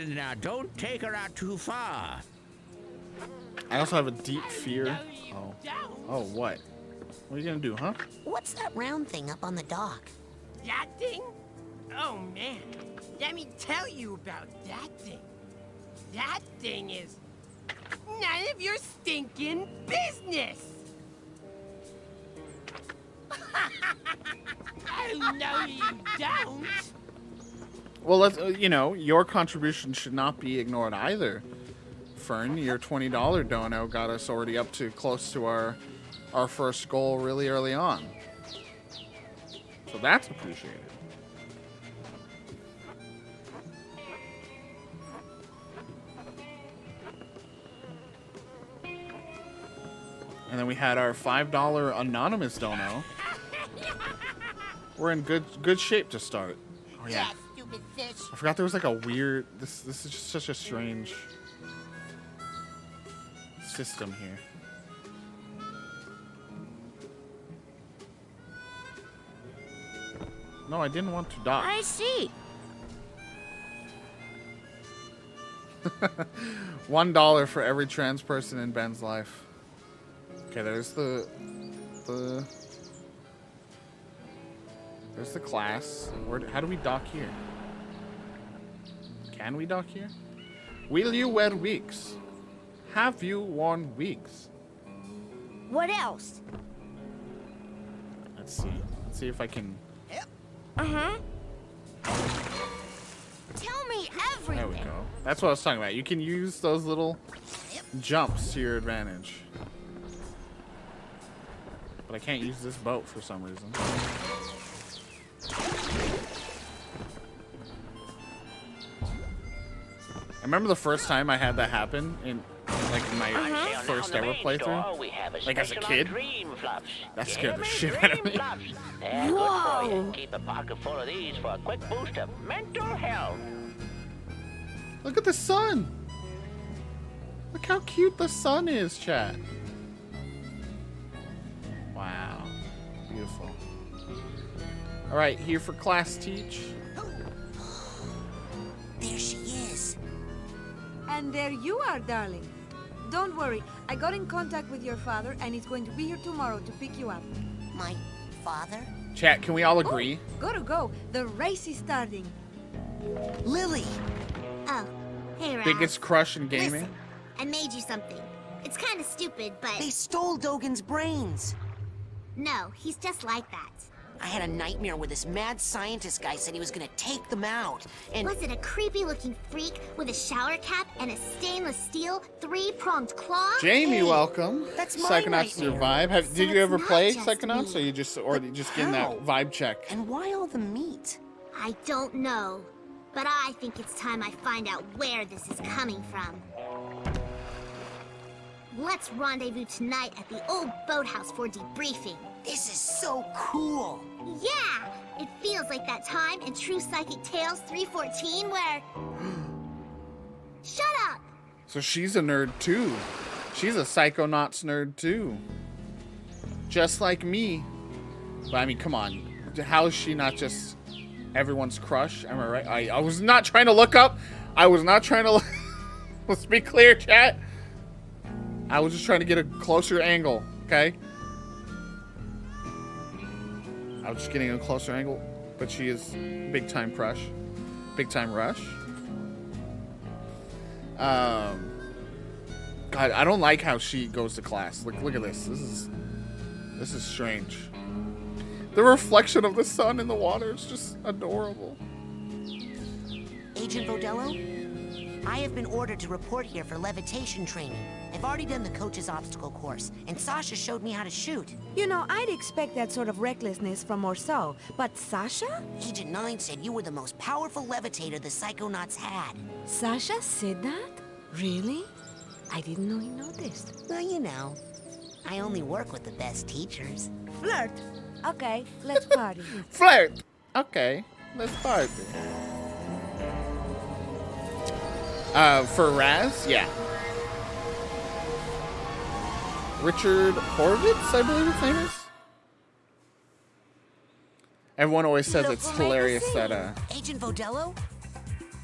Now, don't take her out too far. I also have a deep fear. Oh, what? What are you gonna do, huh? What's that round thing up on the dock? That thing? Oh, man. Let me tell you about that thing. That thing is none of your stinking business. Oh, no, you don't. Well, let's, your contribution should not be ignored either. Fern, your $20 dono got us already up to close to our first goal really early on. So that's appreciated. And then we had our $5 anonymous dono. We're in good shape to start. Oh yeah. Stupid fish. I forgot there was like a weird. This is just such a strange system here. No, I didn't want to dock. I see. $1 for every trans person in Ben's life. Okay, there's the class. How do we dock here? Can we dock here? Will you wear wigs? Have you worn wigs? What else? Let's see. Let's see if I can. Uh-huh. Tell me everything. There we go. That's what I was talking about. You can use those little jumps to your advantage. But I can't use this boat for some reason. I remember the first time I had that happen in my first ever playthrough. Like as a kid. That scared the shit out of me. Whoa! Keep a pocket full of these for a quick boost of mental health. Look at the sun. Look how cute the sun is, chat. Wow. Beautiful. All right, here for class teach. There she is. And there you are, darling. Don't worry, I got in contact with your father and he's going to be here tomorrow to pick you up. My father? Chat, can we all agree? Gotta go. The race is starting. Lily! Oh, hey, Ralph. Biggest crush in gaming? Listen, I made you something. It's kind of stupid, but... They stole Dogen's brains. No, he's just like that. I had a nightmare where this mad scientist guy said he was gonna take them out, and... Was it a creepy-looking freak with a shower cap and a stainless steel three-pronged claw? Jamie, welcome. That's my Psychonauts is your nightmare. vibe. Did you ever play Psychonauts, or you just getting that vibe check? And why all the meat? I don't know, but I think it's time I find out where this is coming from. Let's rendezvous tonight at the old boathouse for debriefing. This is so cool. Yeah! It feels like that time in True Psychic Tales 314 where... Shut up! So she's a nerd too. She's a Psychonauts nerd too. Just like me. But I mean, come on. How is she not just everyone's crush? Am I right? I was not trying to look up. I was not trying to look... Let's be clear, chat. I was just trying to get a closer angle, okay? I was just getting a closer angle, but she is big time crush. Big time rush. God, I don't like how she goes to class. Look at this. This is strange. The reflection of the sun in the water is just adorable. Agent Vodello? I have been ordered to report here for levitation training. I've already done the coach's obstacle course, and Sasha showed me how to shoot. You know, I'd expect that sort of recklessness from Orso, but Sasha? Agent 9 said you were the most powerful levitator the Psychonauts had. Sasha said that? Really? I didn't know he noticed. Well, you know, I only work with the best teachers. Flirt. Okay, let's party. Flirt. Okay, let's party. For Raz, yeah. Richard Horvitz, I believe his name is. Everyone always says it's hilarious that Agent Vodello?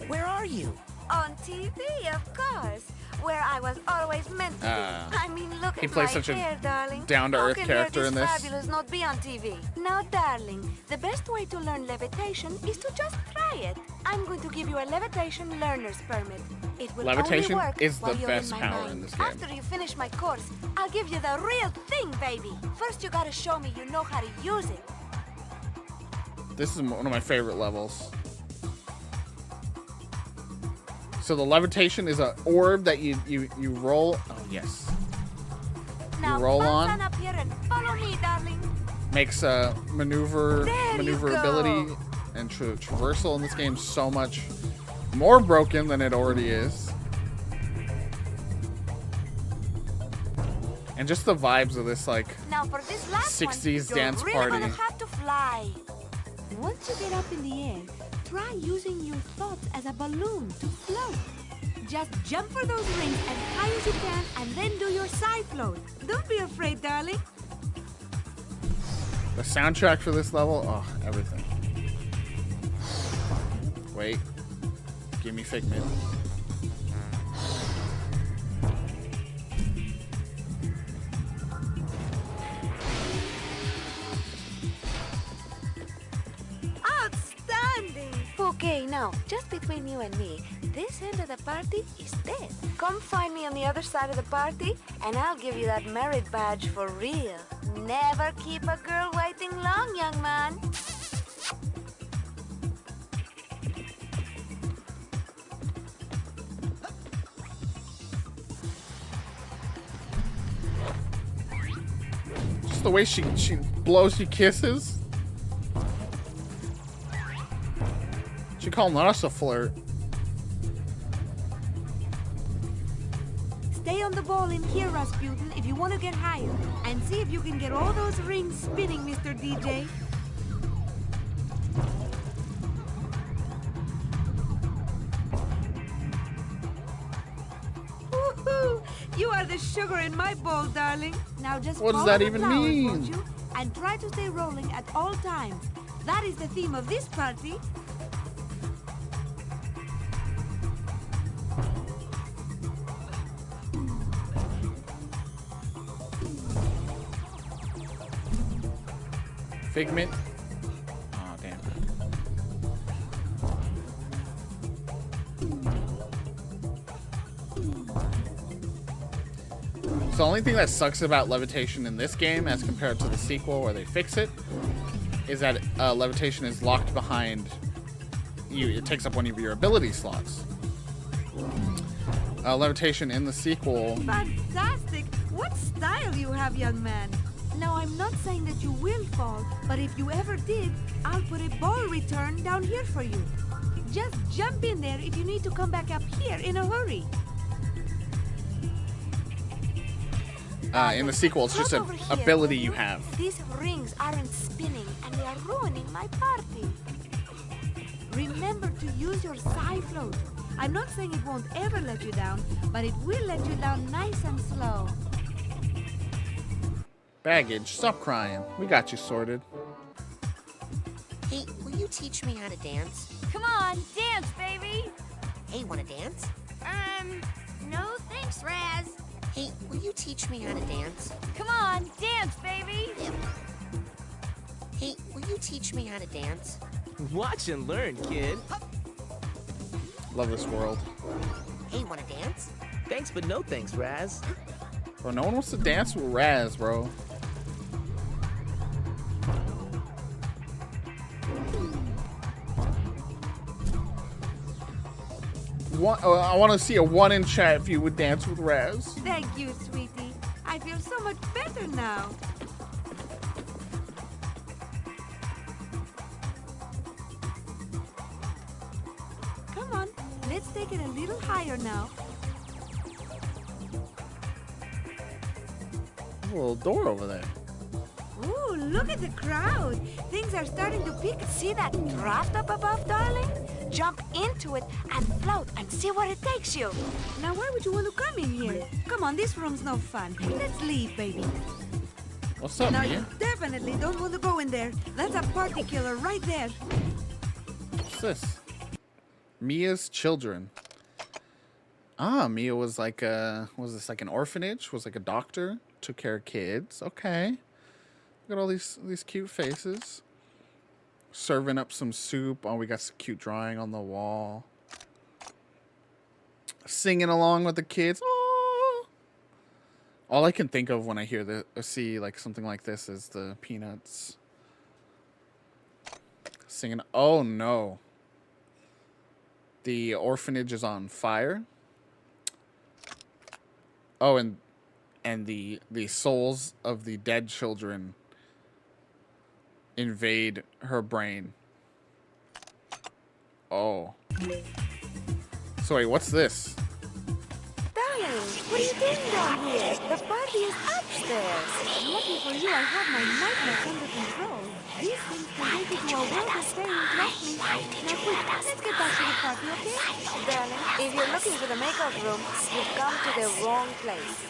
Where are you? On TV, of course. Where I was always meant to be. I mean, look he at plays my such a hair, darling. down-to-earth How can character in this. Fabulous not be on TV. Now, darling, the best way to learn levitation is to just try it. I'm going to give you a levitation learner's permit. It will Levitation only work is the while you're best in my power mind. in this game. After you finish my course, I'll give you the real thing, baby. First, you gotta show me you know how to use it. This is one of my favorite levels. So the levitation is an orb that you roll. Oh yes. Now, You roll bounce on. up here and follow me, darling. Makes There you maneuverability go. and traversal in this game so much more broken than it already is. And just the vibes of this like Now for this last 60s one, dance you're really party. gonna have to fly. Once you get up in the air, try using your thoughts as a balloon to float. Just jump for those rings as high as you can and then do your side float. Don't be afraid, darling. The soundtrack for this level, oh, everything. Wait. Give me Figment. Outstanding! Okay, now, just between you and me, this end of the party is dead. Come find me on the other side of the party, and I'll give you that merit badge for real. Never keep a girl waiting long, young man. Just the way she blows you kisses. She calling us a flirt. Stay on the ball in here, Rasputin, if you want to get higher. And see if you can get all those rings spinning, Mr. DJ. Woohoo! You are the sugar in my bowl, darling. Now just What does follow that the even flowers, mean? won't you? And try to stay rolling at all times. That is the theme of this party. Figment. Oh, damn. So the only thing that sucks about levitation in this game as compared to the sequel where they fix it is that levitation is locked behind you. It takes up one of your ability slots. Levitation in the sequel. Fantastic! What style you have, young man. Now, I'm not saying that you will fall, but if you ever did, I'll put a ball return down here for you. Just jump in there if you need to come back up here in a hurry. In the sequel, it's just an Look over here, ability will you have. These rings aren't spinning, and they are ruining my party. Remember to use your side float. I'm not saying it won't ever let you down, but it will let you down nice and slow. Baggage, stop crying. We got you sorted. Hey, will you teach me how to dance? Come on, dance, baby. Hey, wanna dance? No thanks, Raz. Hey, will you teach me how to dance? Come on, dance, baby. Hey, will you teach me how to dance? Watch and learn, kid. Love this world. Hey, wanna dance? Thanks, but no thanks, Raz. Bro, no one wants to dance with Raz, bro. I want to see a 1 in chat if you would dance with Raz. Thank you, sweetie. I feel so much better now. Come on, let's take it a little higher now. A little door over there. Ooh, look at the crowd. Things are starting to pick. See that raft up above, darling? Jump into it and float and see where it takes you. Now, why would you want to come in here? Come on, this room's no fun. Let's leave, baby. What's up, Now, Mia? you definitely don't want to go in there. That's a party killer right there. What's this? Mia's children. Ah, Mia was like was this like an orphanage? Was like a doctor? Took care of kids. Okay. Look at all these cute faces. Serving up some soup. Oh, we got some cute drawing on the wall. Singing along with the kids. Aww. All I can think of when I hear see like something like this is the Peanuts singing. Oh no. The orphanage is on fire. Oh, and the souls of the dead children invade her brain. Oh. So wait, what's this? Darling, what are you doing down here? The party is upstairs. Lucky for you, I have my nightmares under control. These things can take you to a world of pain and trust me. Now quick, let's get back to the party, okay? Darling, if you're looking for the makeup room, you've come to the wrong place.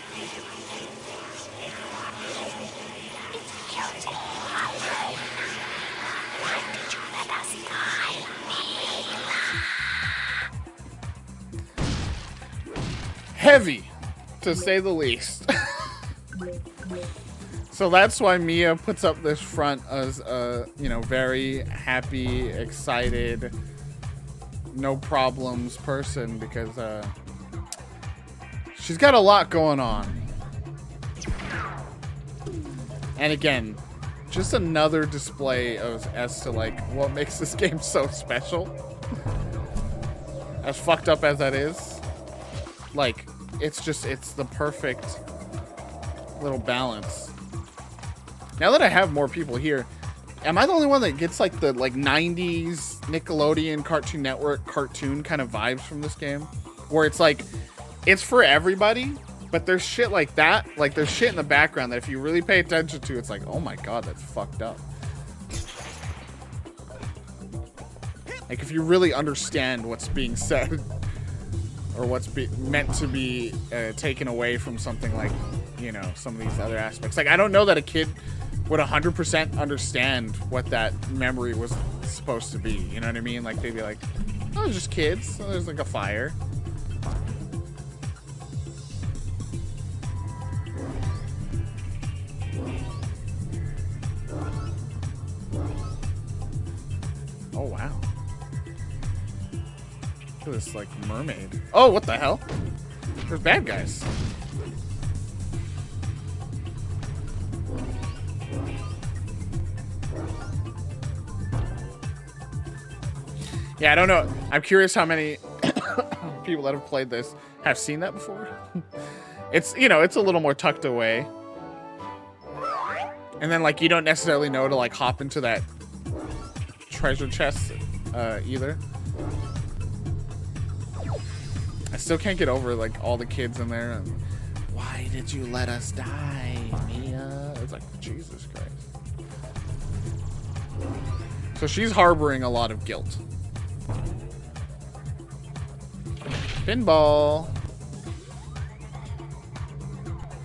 It's beautiful. Why did you let us die, Heavy, to say the least. So that's why Mia puts up this front as you know, very happy, excited, no problems person, because she's got a lot going on. And again, just another display as to like what makes this game so special. As fucked up as that is, like it's the perfect little balance. Now that I have more people here, am I the only one that gets like the 90s Nickelodeon Cartoon Network cartoon kind of vibes from this game? Where it's like, it's for everybody, but there's shit like that. Like there's shit in the background that if you really pay attention to, it's like, oh my god, that's fucked up. Like if you really understand what's being said, or what's meant to be taken away from something like, you know, some of these other aspects. Like I don't know that a kid would 100% understand what that memory was supposed to be. You know what I mean? Like they'd be like, oh, it's just kids. So there's like a fire. Oh, wow. Look at this, like, mermaid. Oh, what the hell? There's bad guys. Yeah, I don't know. I'm curious how many people that have played this have seen that before. It's, you know, it's a little more tucked away. And then, like, you don't necessarily know to, like, hop into that treasure chest either. I still can't get over, like, all the kids in there. And, why did you let us die, Mia? It's like, Jesus Christ. So she's harboring a lot of guilt. Pinball.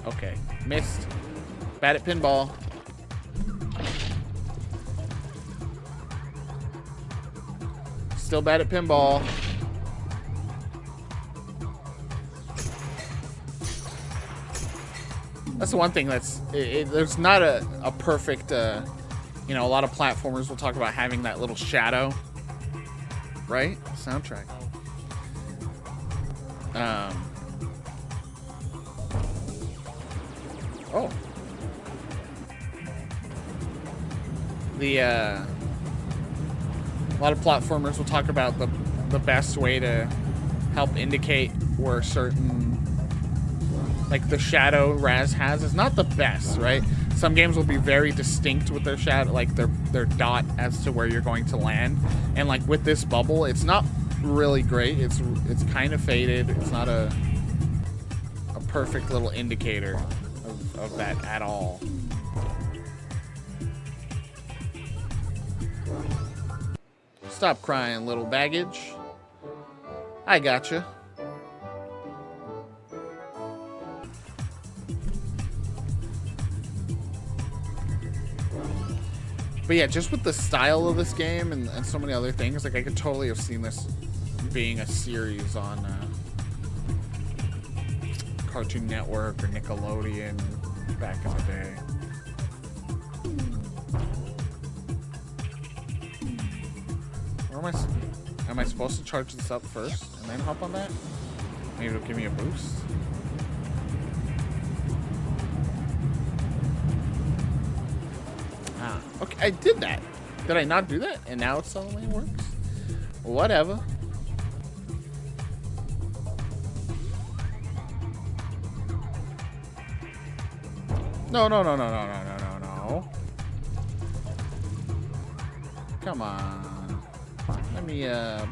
Okay, missed. Bad at pinball. Still bad at pinball. That's the one thing that's... there's not a perfect... you know, a lot of platformers will talk about having that little shadow. Right? Soundtrack. Oh. A lot of platformers will talk about the best way to help indicate where certain, like the shadow Raz has is not the best, right? Some games will be very distinct with their shadow, like their dot as to where you're going to land. And like with this bubble, it's not really great. It's kind of faded. It's not a perfect little indicator of that at all. Stop crying, little baggage. I gotcha. But yeah, just with the style of this game and so many other things, like I could totally have seen this being a series on Cartoon Network or Nickelodeon back in the day. Or am I supposed to charge this up first and then hop on that? Maybe it'll give me a boost. Ah, okay, I did that. Did I not do that? And now it suddenly works? Whatever. No. Come on.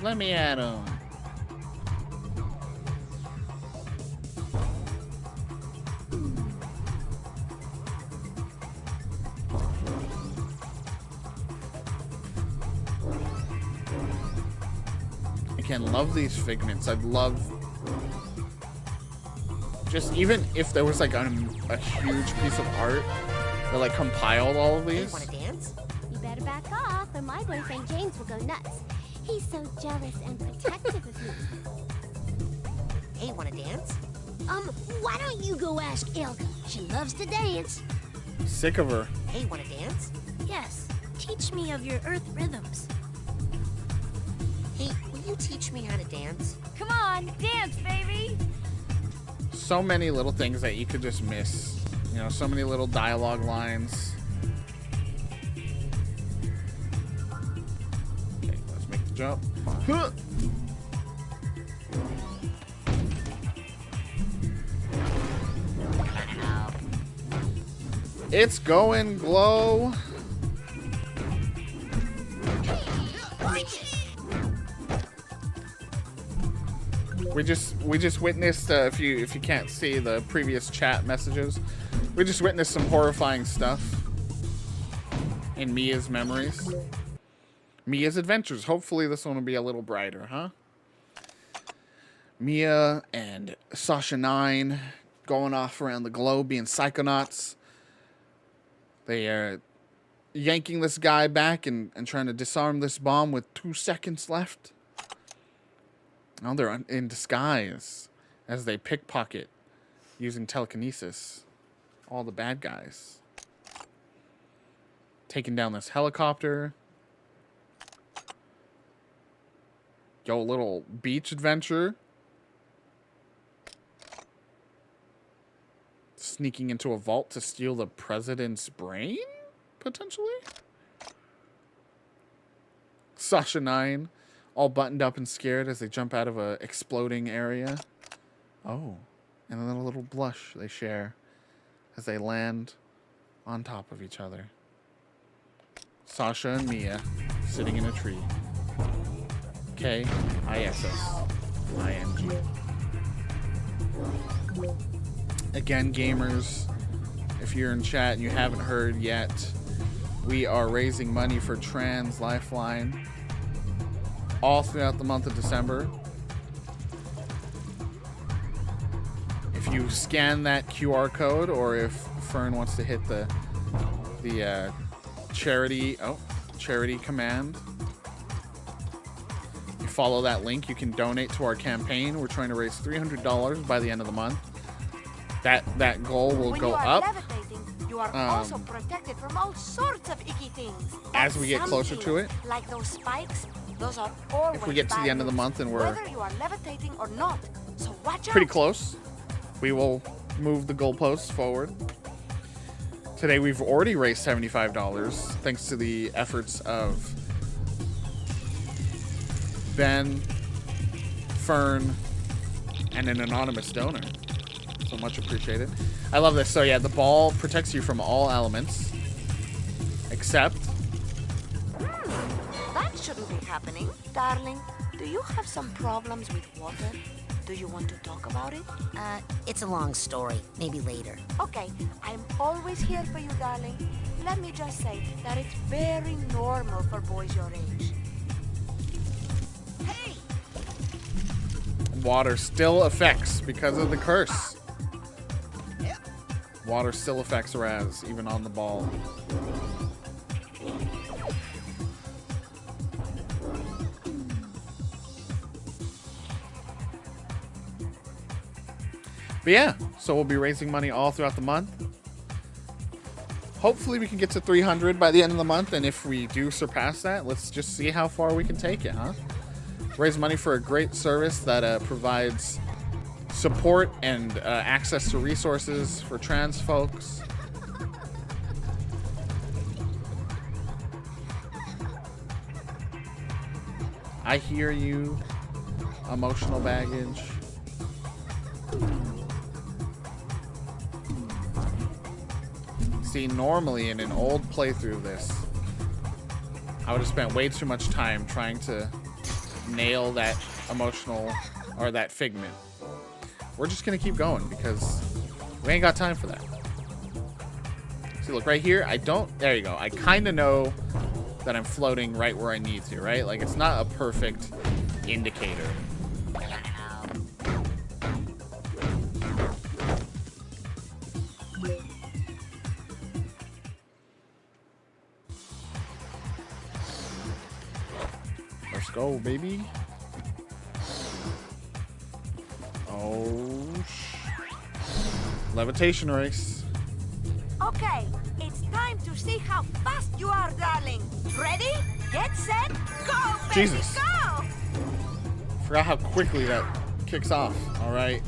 Let me at him. Again, love these figments. I'd love just even if there was like a huge piece of art that like compiled all of these. Hey, wanna dance? You better back off, or my boyfriend James will go nuts. He's so jealous and protective of me. Hey, wanna dance? Why don't you go ask Ilka? She loves to dance. Sick of her. Hey, wanna dance? Yes. Teach me of your earth rhythms. Hey, will you teach me how to dance? Come on, dance, baby! So many little things that you could just miss. You know, so many little dialogue lines. Okay, let's make the jump. Huh. It's going glow. We just witnessed if you can't see the previous chat messages, we just witnessed some horrifying stuff in Mia's memories. Mia's adventures. Hopefully this one will be a little brighter, huh? Mia and Sasha 9 going off around the globe being psychonauts. They are yanking this guy back and trying to disarm this bomb with 2 seconds left. Now they're in disguise as they pickpocket using telekinesis all the bad guys. Taking down this helicopter. Yo, little beach adventure. Sneaking into a vault to steal the president's brain, potentially? Sasha 9, all buttoned up and scared as they jump out of a exploding area. Oh, and then a little blush they share as they land on top of each other. Sasha and Mia sitting in a tree. K-I-S-S-I-N-G. Again, gamers, if you're in chat and you haven't heard yet, we are raising money for Trans Lifeline all throughout the month of December. If you scan that QR code, or if Fern wants to hit the charity command, you follow that link, you can donate to our campaign. We're trying to raise $300 by the end of the month. That goal will go up. You are also protected from all sorts of icky things. As we get closer to it. Like those spikes, those are always If we get to the end of the month and we're whether you are levitating or not. So watch pretty out. close, we will move the goalposts forward. Today we've already raised $75 thanks to the efforts of Ben, Fern, and an anonymous donor. So much appreciated. I love this. So yeah, the ball protects you from all elements, except... That shouldn't be happening. Darling, do you have some problems with water? Do you want to talk about it? It's a long story. Maybe later. Okay, I'm always here for you, darling. Let me just say that it's very normal for boys your age. Hey! Water still affects because of the curse. Water still affects Raz, even on the ball. But yeah, so we'll be raising money all throughout the month. Hopefully we can get to 300 by the end of the month, and if we do surpass that, let's just see how far we can take it, huh? Raise money for a great service that provides support and access to resources for trans folks. I hear you. Emotional baggage. See, normally in an old playthrough of this, I would have spent way too much time trying to nail that emotional or that figment. We're just gonna keep going because we ain't got time for that. See, look right here. There you go. I kind of know that I'm floating right where I need to, right? Like, it's not a perfect indicator. Let's go, baby. Oh, levitation race. Okay, it's time to see how fast you are, darling. Ready? Get set, go, baby, Jesus. go! Forgot how quickly that kicks off. All right.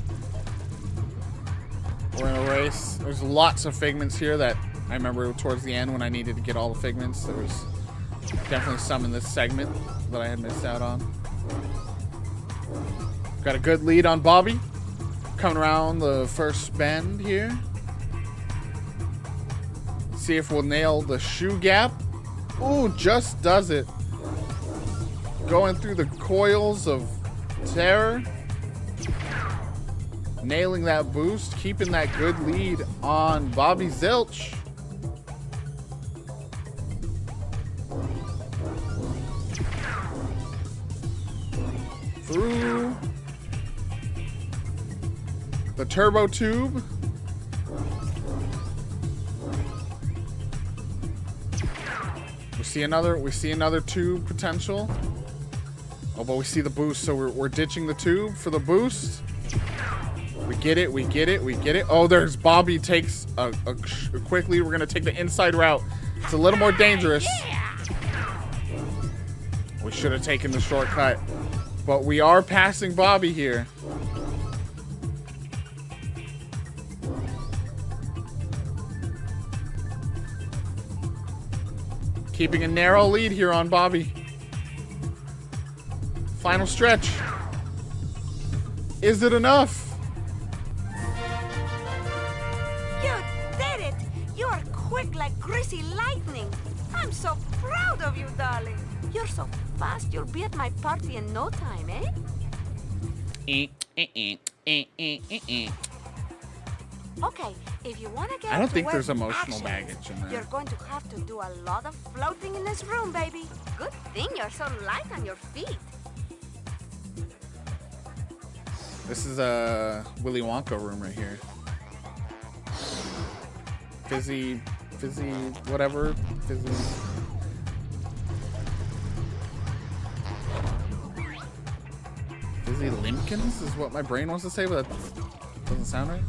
We're in a race. There's lots of figments here that I remember towards the end when I needed to get all the figments. There was definitely some in this segment that I had missed out on. Got a good lead on Bobby. Coming around the first bend here. See if we'll nail the shoe gap. Ooh, just does it. Going through the coils of terror. Nailing that boost. Keeping that good lead on Bobby Zilch. Through the turbo tube. We see another tube potential. Oh, but we see the boost, so we're ditching the tube for the boost. We get it, we get it, we get it. Oh, there's Bobby takes a quickly. We're gonna take the inside route. It's a little more dangerous. We should have taken the shortcut, but we are passing Bobby here. Keeping a narrow lead here on Bobby. Final stretch. Is it enough? You did it! You're quick like greasy lightning. I'm so proud of you, darling. You're so fast, you'll be at my party in no time, eh? Okay, if you want to get I don't to think where there's the emotional action is, baggage in there. You're going to have to do a lot of floating in this room, baby. Good thing you're so light on your feet. This is a Willy Wonka room right here. Fizzy, whatever. Fizzy. Fizzy Limpkins is what my brain wants to say, but that doesn't sound right.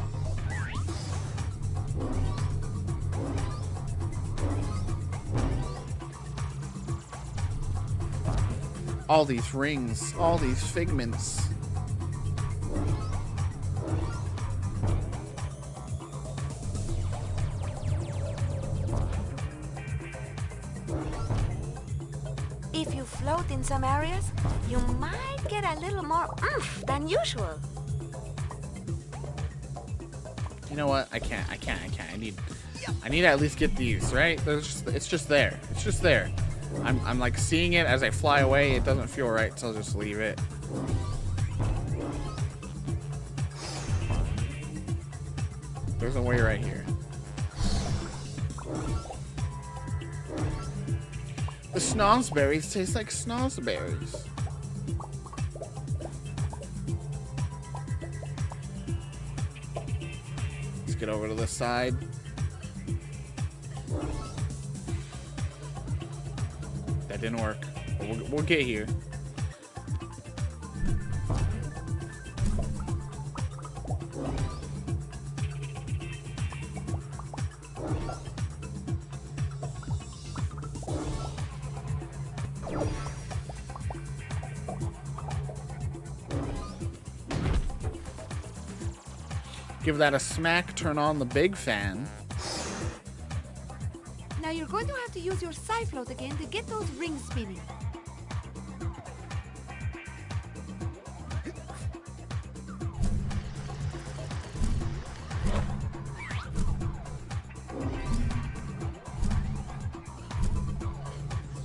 All these rings, all these figments. If you float in some areas, you might get a little more oomph than usual. You know what? I can't. I need to at least get these, right? It's just there. It's just there. I'm like seeing it as I fly away. It doesn't feel right, so I'll just leave it. There's a way right here. The snozzberries taste like snozzberries. Let's get over to this side. That didn't work. But we'll get here. Give that a smack, turn on the big fan. Now you're going to have to use your Psy-float again to get those rings spinning.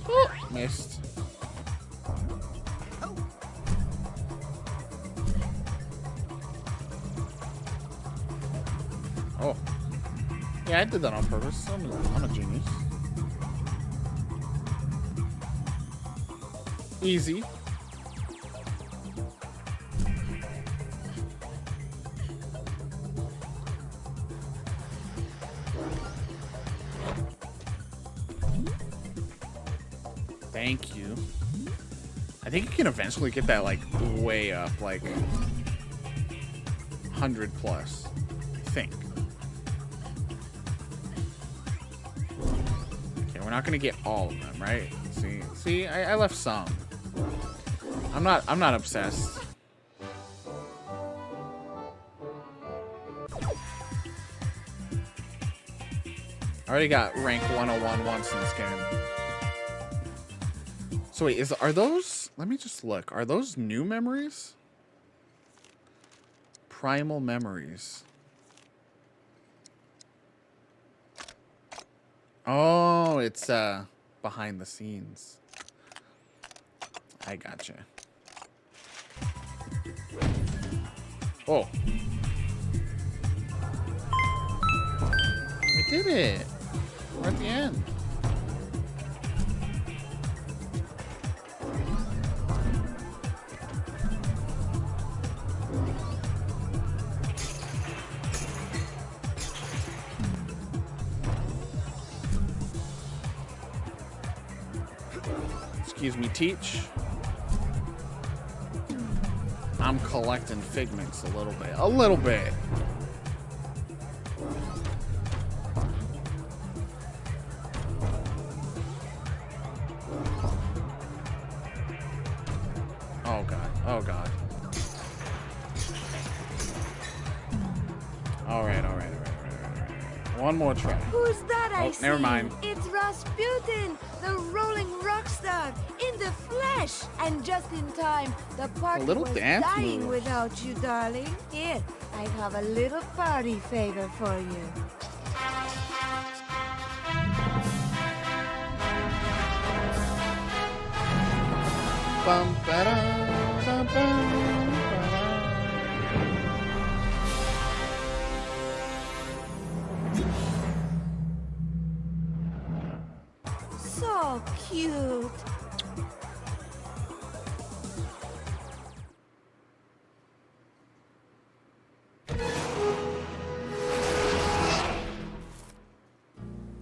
Oh, missed. Oh. Yeah, I did that on purpose. I'm a genius. Easy. Thank you. I think you can eventually get that, like, way up, like 100 plus. I think. Okay, we're not gonna get all of them, right? See, I left some. I'm not obsessed. I already got rank 101 once in this game. So wait, are those? Let me just look. Are those new memories? Primal memories. Oh, it's behind the scenes. I gotcha. Oh. We did it. We're at the end. Excuse me, teach. I'm collecting figments a little bit. A little bit. Oh god. Oh god. Alright. One more try. Who's that I Oh, see? never mind. It's Rasputin, the rolling rock star, in the flesh. And just in time, the party little was dance dying move. without you, darling. Here, I have a little party favor for you. Bum, ba-da, bum, bum. So cute.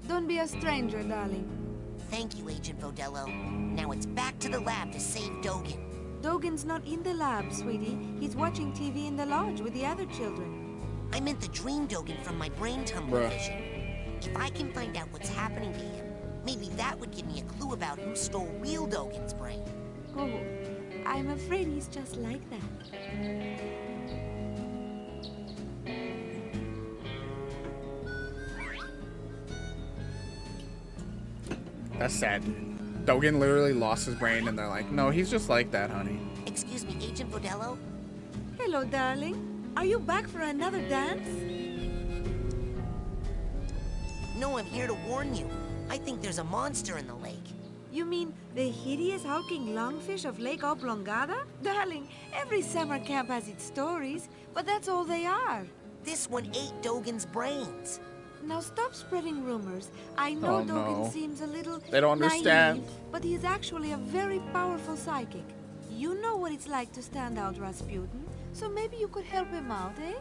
Don't be a stranger, darling. Thank you, Agent Vodello. Now it's back to the lab to save Dogen. Dogen's not in the lab, sweetie. He's watching TV in the lodge with the other children. I meant the dream Dogen from my brain tumbler vision. If I can find out what's happening to him, maybe that would give me a clue about who stole real Dogen's brain. Oh, I'm afraid he's just like that. That's sad. Dogen literally lost his brain and they're like, no, he's just like that, honey. Excuse me, Agent Vodello? Hello, darling. Are you back for another dance? No, I'm here to warn you. I think there's a monster in the lake. You mean the hideous hulking lungfish of Lake Oblongata? Darling, every summer camp has its stories, but that's all they are. This one ate Dogen's brains. Now stop spreading rumors. I know Oh, Dogen no. seems a little They don't understand. naive, but he is actually a very powerful psychic. You know what it's like to stand out, Rasputin, so maybe you could help him out, eh?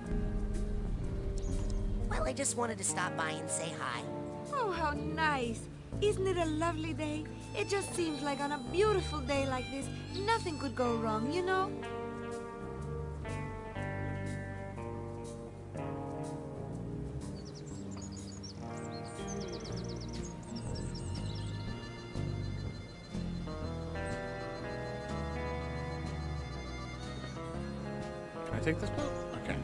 Well, I just wanted to stop by and say hi. Oh, how nice. Isn't it a lovely day? It just seems like on a beautiful day like this, nothing could go wrong, you know? Can I take this boat? Okay.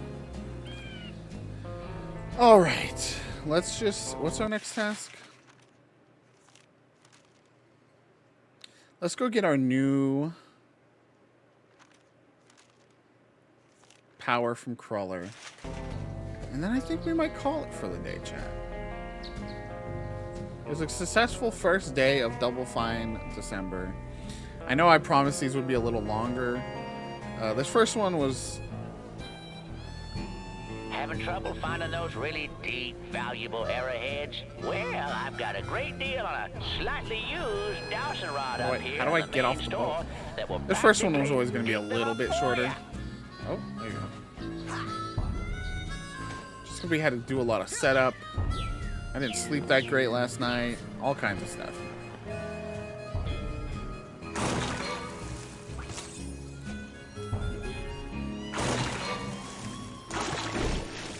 All right. Let's just... What's our next task? Let's go get our new power from Crawler. And then I think we might call it for the day, chat. It was a successful first day of Double Fine December. I know I promised these would be a little longer. This first one was... Having trouble finding those really deep, valuable arrowheads? Well, I've got a great deal on a slightly used dowsing rod up here. How do I get off the boat? This first one was always going to be a little bit shorter. Oh, there you go. Just because we had to do a lot of setup. I didn't sleep that great last night. All kinds of stuff.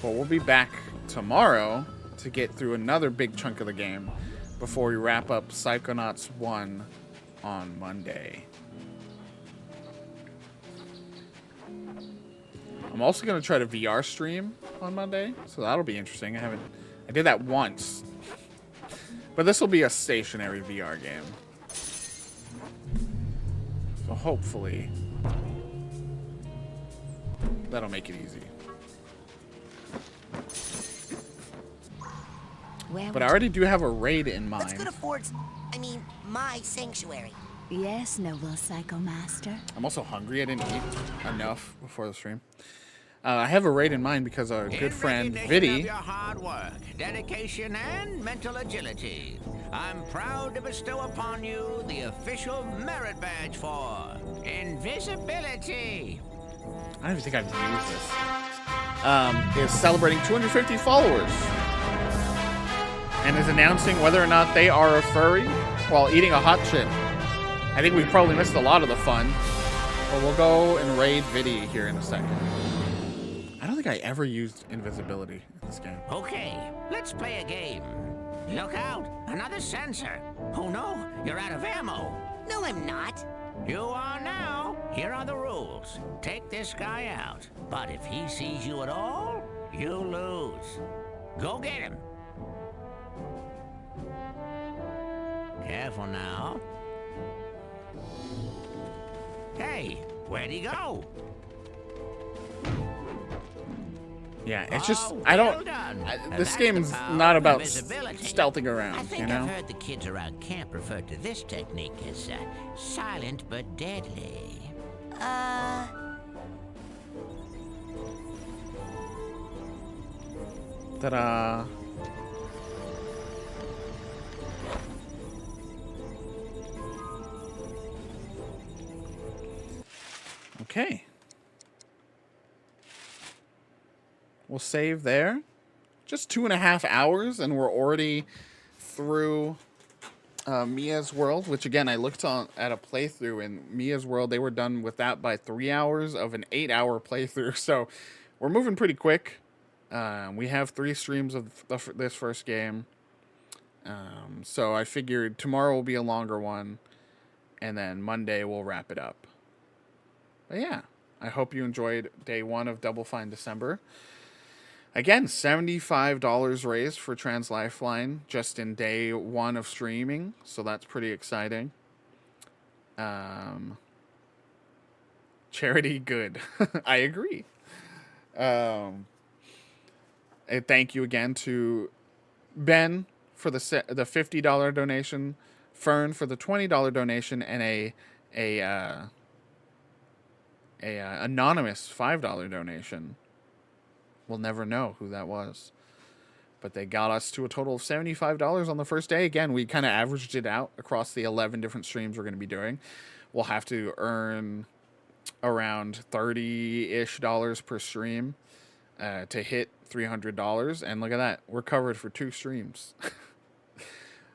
But we'll be back tomorrow to get through another big chunk of the game before we wrap up Psychonauts 1 on Monday. I'm also going to try to VR stream on Monday, so that'll be interesting. I did that once. But this will be a stationary VR game. So hopefully that'll make it easy. But I already do have a raid in mind. Let's go to Ford's, my sanctuary. Yes, noble Psycho Master. I'm also hungry. I didn't eat enough before the stream. I have a raid in mind because our good friend Vidi. Of your hard work, dedication, and mental agility, I'm proud to bestow upon you the official merit badge for invisibility. I don't even think I've used this. Is celebrating 250 followers and is announcing whether or not they are a furry while eating a hot chip. I think we've probably missed a lot of the fun, but we'll go and raid Vidi here in a second. I don't think I ever used invisibility in this game. Okay, let's play a game. Look out, another sensor. Oh no, you're out of ammo. No, I'm not. You are now. Here are the rules. Take this guy out, but if he sees you at all, you lose. Go get him. Careful now. Hey, where'd he go? Yeah, it's just, I don't, this game's not about stealthing around, I think you know? I've heard the kids around camp refer to this technique as silent but deadly. Ta-da. Okay. We'll save there. Just 2.5 hours, and we're already through Mia's World, which again, I looked at a playthrough in Mia's World. They were done with that by 3 hours of an 8-hour playthrough. So we're moving pretty quick. We have 3 streams of this first game. So I figured tomorrow will be a longer one, and then Monday we'll wrap it up. But yeah, I hope you enjoyed day 1 of Double Fine December. Again, $75 raised for Trans Lifeline just in day 1 of streaming, so that's pretty exciting. Charity good. I agree. And thank you again to Ben for the $50 donation, Fern for the $20 donation, and a anonymous $5 donation. We'll never know who that was. But they got us to a total of $75 on the first day. Again, we kind of averaged it out across the 11 different streams we're going to be doing. We'll have to earn around $30-ish per stream to hit $300. And look at that. We're covered for 2 streams.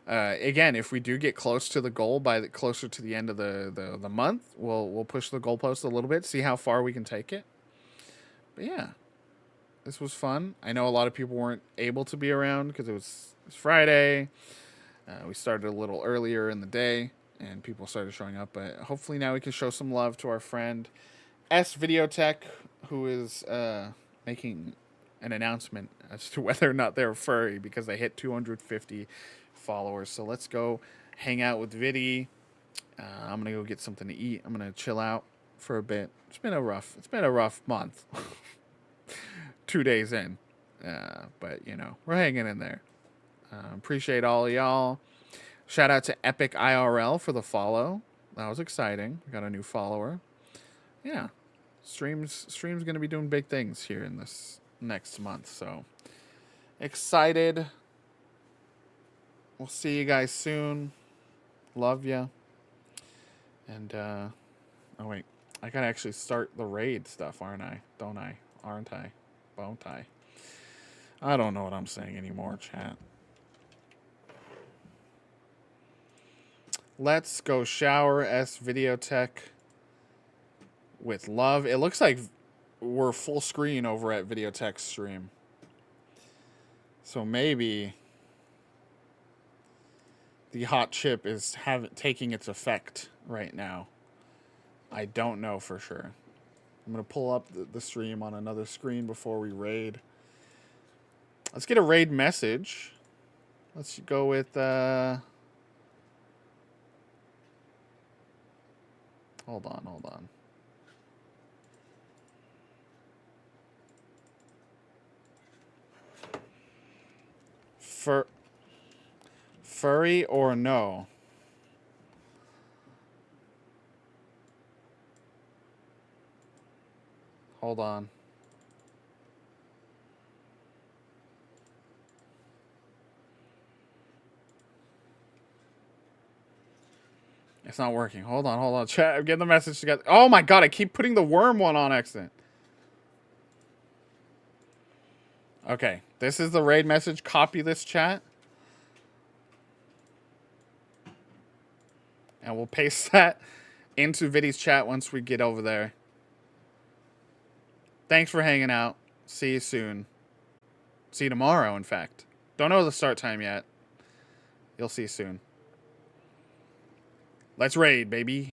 Again, if we do get close to the goal closer to the end of the month, we'll push the goalpost a little bit, see how far we can take it. But yeah. This was fun. I know a lot of people weren't able to be around because it was Friday. We started a little earlier in the day, and people started showing up. But hopefully now we can show some love to our friend S Videotech, who is making an announcement as to whether or not they're furry because they hit 250 followers. So let's go hang out with Viddy. I'm gonna go get something to eat. I'm gonna chill out for a bit. It's been a rough month. 2 days in, but you know, we're hanging in there. Appreciate all of y'all. Shout out to Epic IRL for the follow. That was exciting. We got a new follower. Yeah, streams gonna be doing big things here in this next month, so excited. We'll see you guys soon. Love ya. And oh wait, I gotta actually start the raid stuff, aren't I? Don't I? Aren't I? Won't I? I don't know what I'm saying anymore, chat. Let's go shower S Videotech with love. It looks like we're full screen over at Videotech's stream. So maybe the hot chip is taking its effect right now. I don't know for sure. I'm going to pull up the stream on another screen before we raid. Let's get a raid message. Let's go with... Hold on. Furry or no? Hold on. It's not working. Hold on. Chat, I'm getting the message together. Oh my god, I keep putting the worm one on accident. Okay, this is the raid message. Copy this, chat. And we'll paste that into Viddy's chat once we get over there. Thanks for hanging out. See you soon. See you tomorrow, in fact. Don't know the start time yet. You'll see soon. Let's raid, baby.